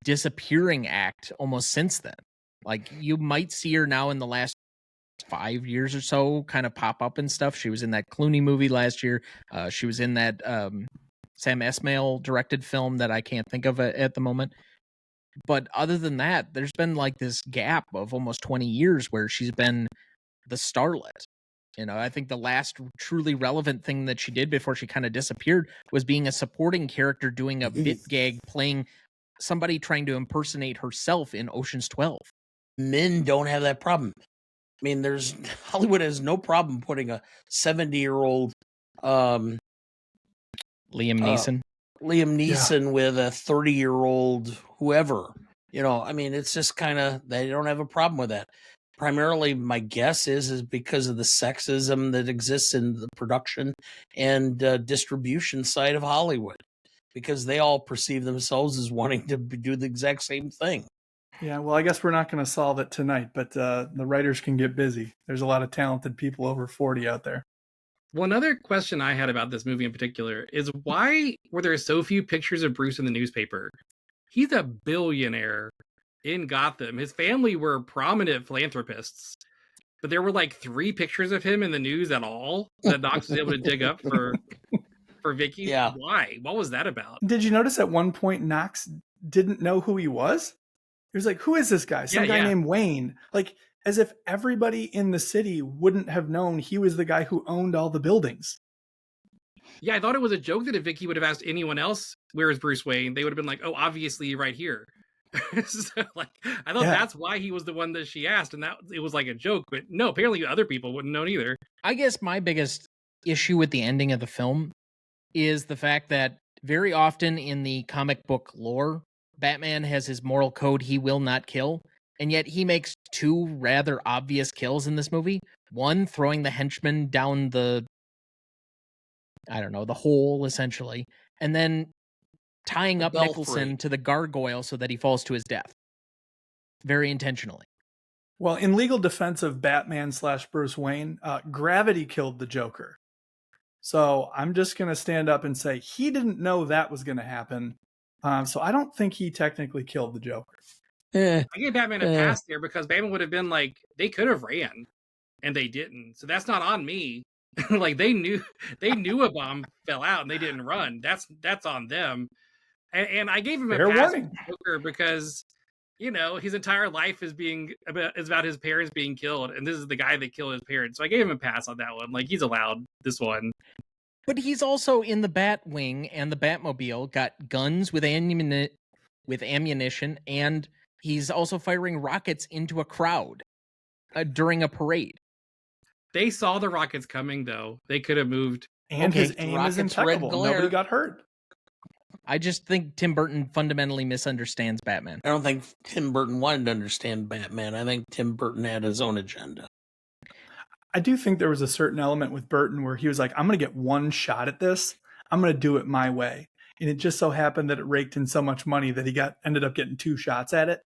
disappearing act almost since then. Like, you might see her now in the last 5 years or so kind of pop up and stuff. She was in that Clooney movie last year. She was in that Sam Esmail directed film that I can't think of at the moment. But other than that, there's been like this gap of almost 20 years where she's been the starlet. You know, I think the last truly relevant thing that she did before she kind of disappeared was being a supporting character doing a bit gag, playing somebody trying to impersonate herself in Ocean's 12. Men don't have that problem. I mean, Hollywood has no problem putting a 70-year-old Liam Neeson. With a 30-year-old whoever. You know, I mean, it's just kind of, they don't have a problem with that. Primarily, my guess is because of the sexism that exists in the production and distribution side of Hollywood, because they all perceive themselves as wanting to do the exact same thing. Yeah, well, I guess we're not going to solve it tonight, but the writers can get busy. There's a lot of talented people over 40 out there. Well, another question I had about this movie in particular is, why were there so few pictures of Bruce in the newspaper? He's a billionaire in Gotham. His family were prominent philanthropists, but there were like 3 pictures of him in the news at all that Knox was able to dig up for Vicky. Yeah. Why? What was that about? Did you notice at one point Knox didn't know who he was? He was like, who is this guy? Some guy named Wayne. Like, as if everybody in the city wouldn't have known he was the guy who owned all the buildings. Yeah, I thought it was a joke that if Vicky would have asked anyone else, where is Bruce Wayne, they would have been like, oh, obviously right here. So, like, I thought that's why he was the one that she asked, and that it was like a joke. But no, apparently other people wouldn't know either. I guess my biggest issue with the ending of the film is the fact that very often in the comic book lore, Batman has his moral code: he will not kill. And yet he makes 2 rather obvious kills in this movie. One, throwing the henchman down the hole, essentially. And then tying up Nicholson to the gargoyle so that he falls to his death. Very intentionally. Well, in legal defense of Batman / Bruce Wayne, gravity killed the Joker. So I'm just going to stand up and say he didn't know that was going to happen. So I don't think he technically killed the Joker. I gave Batman a pass there because Batman would have been like, they could have ran and they didn't. So that's not on me. Like, they knew a bomb fell out and they didn't run. That's on them. And I gave him a pass for Joker because, you know, his entire life is about his parents being killed, and this is the guy that killed his parents. So I gave him a pass on that one. Like, he's allowed this one. But he's also in the Batwing and the Batmobile, got guns with ammunition, and he's also firing rockets into a crowd during a parade. They saw the rockets coming, though. They could have moved. And his aim is impeccable. Nobody got hurt. I just think Tim Burton fundamentally misunderstands Batman. I don't think Tim Burton wanted to understand Batman. I think Tim Burton had his own agenda. I do think there was a certain element with Burton where he was like, I'm going to get one shot at this. I'm going to do it my way. And it just so happened that it raked in so much money that he ended up getting 2 shots at it.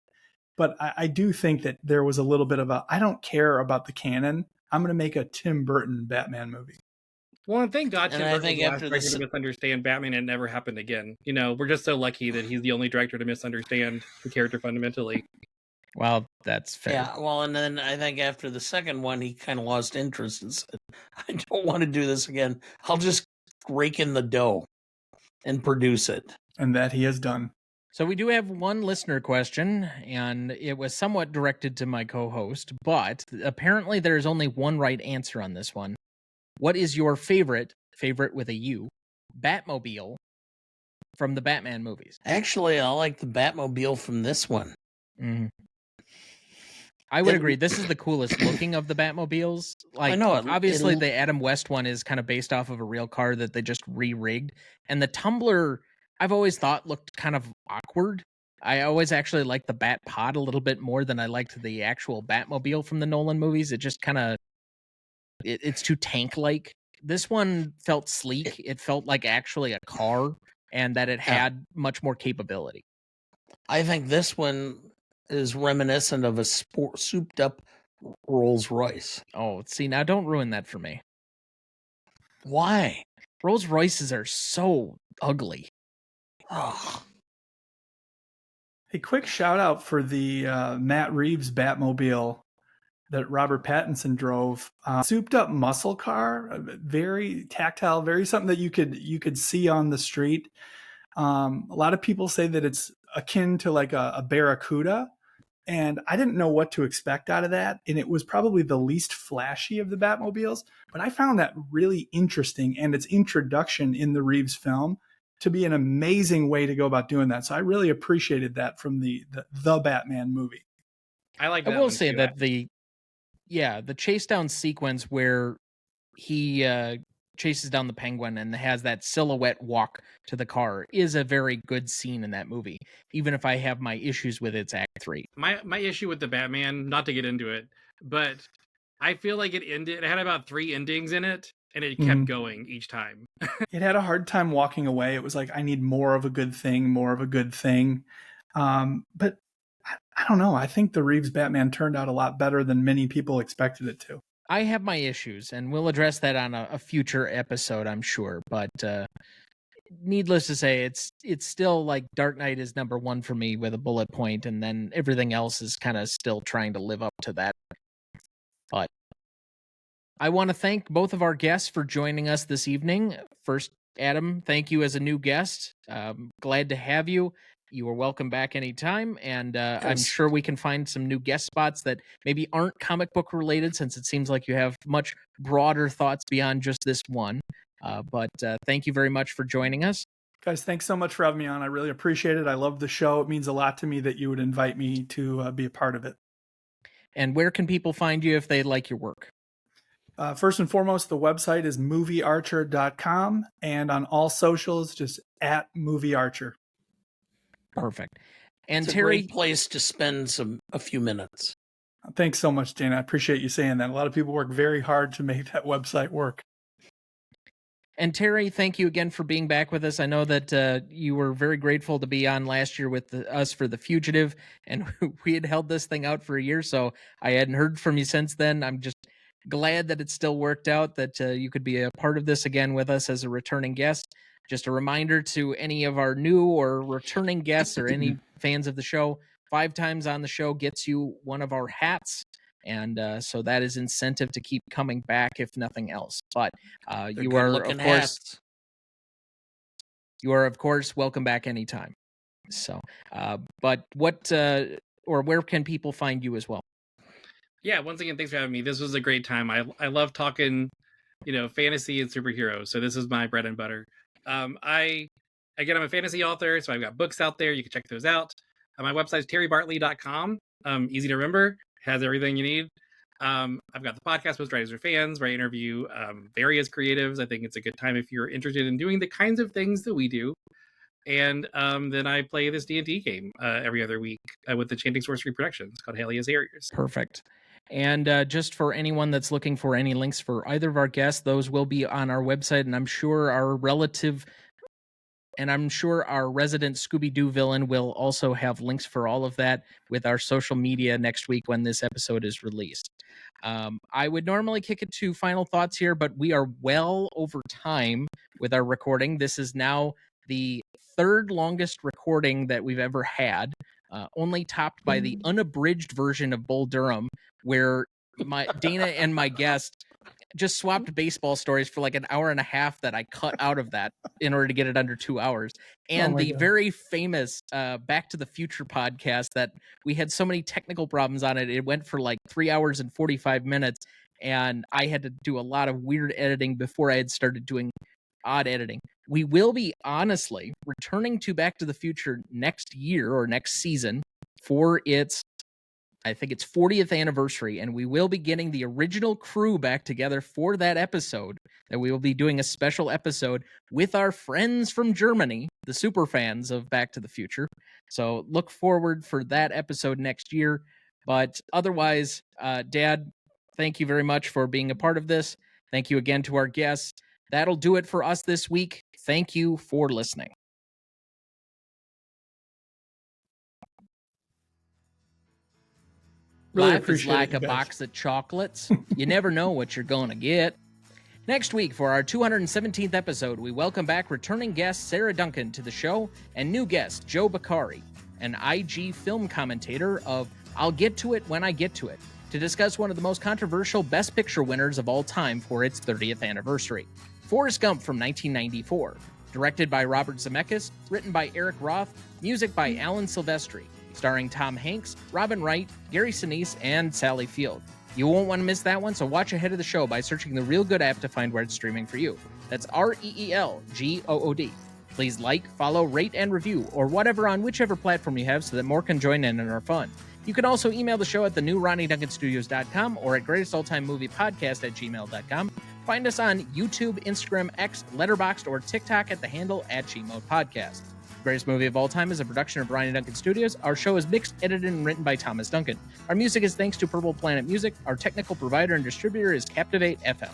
But I do think that there was a little bit of I don't care about the canon. I'm going to make a Tim Burton Batman movie. Well, and thank God Tim Burton was the last director to misunderstand Batman, and it never happened again. You know, we're just so lucky that he's the only director to misunderstand the character fundamentally. Well, that's fair. Yeah, well, and then I think after the second one, he kind of lost interest and said, I don't want to do this again. I'll just rake in the dough and produce it. And that he has done. So we do have one listener question, and it was somewhat directed to my co-host, but apparently there's only one right answer on this one. What is your favorite with a U, Batmobile from the Batman movies? Actually, I like the Batmobile from this one. Mm-hmm. I would agree. This is the coolest looking of the Batmobiles. Like, I know. Obviously, the Adam West one is kind of based off of a real car that they just re-rigged. And the Tumbler, I've always thought looked kind of awkward. I always actually liked the Bat Pod a little bit more than I liked the actual Batmobile from the Nolan movies. It just kind of it's too tank-like. This one felt sleek. It felt like actually a car, and that it Yeah. had much more capability. I think this one is reminiscent of a souped-up Rolls Royce. Oh, see, now don't ruin that for me. Why? Rolls Royces are so ugly. Oh, A quick shout out for the Matt Reeves Batmobile that Robert Pattinson drove. Souped up muscle car, very tactile, very something that you could see on the street. A lot of people say that it's akin to like a Barracuda, and I didn't know what to expect out of that. And it was probably the least flashy of the Batmobiles, but I found that really interesting, and its introduction in the Reeves film to be an amazing way to go about doing that. So I really appreciated that from the Batman movie. I like. I That will one say too. that the chase down sequence where he chases down the Penguin and has that silhouette walk to the car is a very good scene in that movie, even if I have my issues with its Act 3. My issue with the Batman, not to get into it, but I feel like it ended. It had about 3 endings in it, and it kept going each time. It had a hard time walking away. It was like, I need more of a good thing, more of a good thing. But I don't know. I think the Reeves Batman turned out a lot better than many people expected it to. I have my issues, and we'll address that on a future episode, I'm sure. But needless to say, it's still like Dark Knight is number 1 for me with a bullet point, and then everything else is kind of still trying to live up to that. But I want to thank both of our guests for joining us this evening. First, Adam, thank you as a new guest. Glad to have you. You are welcome back anytime, and I'm sure we can find some new guest spots that maybe aren't comic book related, since it seems like you have much broader thoughts beyond just this one. But thank you very much for joining us. Guys, thanks so much for having me on. I really appreciate it. I love the show. It means a lot to me that you would invite me to be a part of it. And where can people find you if they like your work? First and foremost, the website is moviearcher.com, and on all socials, just @moviearcher. Perfect. And it's a Terry, great place to spend a few minutes. Thanks so much, Dana. I appreciate you saying that. A lot of people work very hard to make that website work. And Terry, thank you again for being back with us. I know that you were very grateful to be on last year with us for The Fugitive, and we had held this thing out for a year, so I hadn't heard from you since then. I'm just glad that it still worked out, that you could be a part of this again with us as a returning guest. Just a reminder to any of our new or returning guests or any fans of the show, 5 times on the show gets you one of our hats. And so that is incentive to keep coming back, if nothing else. But you are, of course, welcome back anytime. So, but what or where can people find you as well? Yeah, once again, thanks for having me. This was a great time. I love talking, fantasy and superheroes. So this is my bread and butter. I'm a fantasy author, so I've got books out there. You can check those out. My website is terrybartley.com. Easy to remember. Has everything you need. I've got the podcast, Most Writers Are Fans, where I interview various creatives. I think it's a good time if you're interested in doing the kinds of things that we do. And then I play this D&D game every other week with the Chanting Sorcery Productions called Helios Harriers. Perfect. And just for anyone that's looking for any links for either of our guests, those will be on our website, and I'm sure our resident Scooby-Doo villain will also have links for all of that with our social media next week when this episode is released. I would normally kick it to final thoughts here, but we are well over time with our recording. This is now the 3rd longest recording that we've ever had, only topped by the unabridged version of Bull Durham, where Dana and my guest just swapped baseball stories for like an hour and a half that I cut out of that in order to get it under 2 hours. And the very famous Back to the Future podcast that we had so many technical problems on it. It went for like 3 hours and 45 minutes. And I had to do a lot of weird editing before I had started doing odd editing. We will be honestly returning to Back to the Future next year or next season for its I think it's 40th anniversary, and we will be getting the original crew back together for that episode. That we will be doing a special episode with our friends from Germany, the super fans of Back to the Future. So look forward for that episode next year. But otherwise, Dad, thank you very much for being a part of this. Thank you again to our guests. That'll do it for us this week. Thank you for listening. Really Life is appreciate like it, you a guys. box of chocolates. You never know what you're going to get. Next week, for our 217th episode, we welcome back returning guest Sarah Duncan to the show and new guest Joe Bakari, an IG film commentator of I'll Get to It When I Get to It, to discuss one of the most controversial Best Picture winners of all time for its 30th anniversary, Forrest Gump from 1994. Directed by Robert Zemeckis, written by Eric Roth, music by Alan Silvestri, starring Tom Hanks, Robin Wright, Gary Sinise, and Sally Field. You won't want to miss that one, so watch ahead of the show by searching the Real Good app to find where it's streaming for you. That's REELGOOD. Please like, follow, rate, and review, or whatever on whichever platform you have so that more can join in our fun. You can also email the show at thenewRonnieDuncanStudios.com or at greatestalltimemoviepodcast@gmail.com. Find us on YouTube, Instagram, X, Letterboxd, or TikTok at the handle @GModePodcast. Greatest Movie of All Time is a production of Ronnie Duncan Studios. Our show is mixed, edited, and written by Thomas Duncan. Our music is thanks to Purple Planet Music. Our technical provider and distributor is Captivate FM.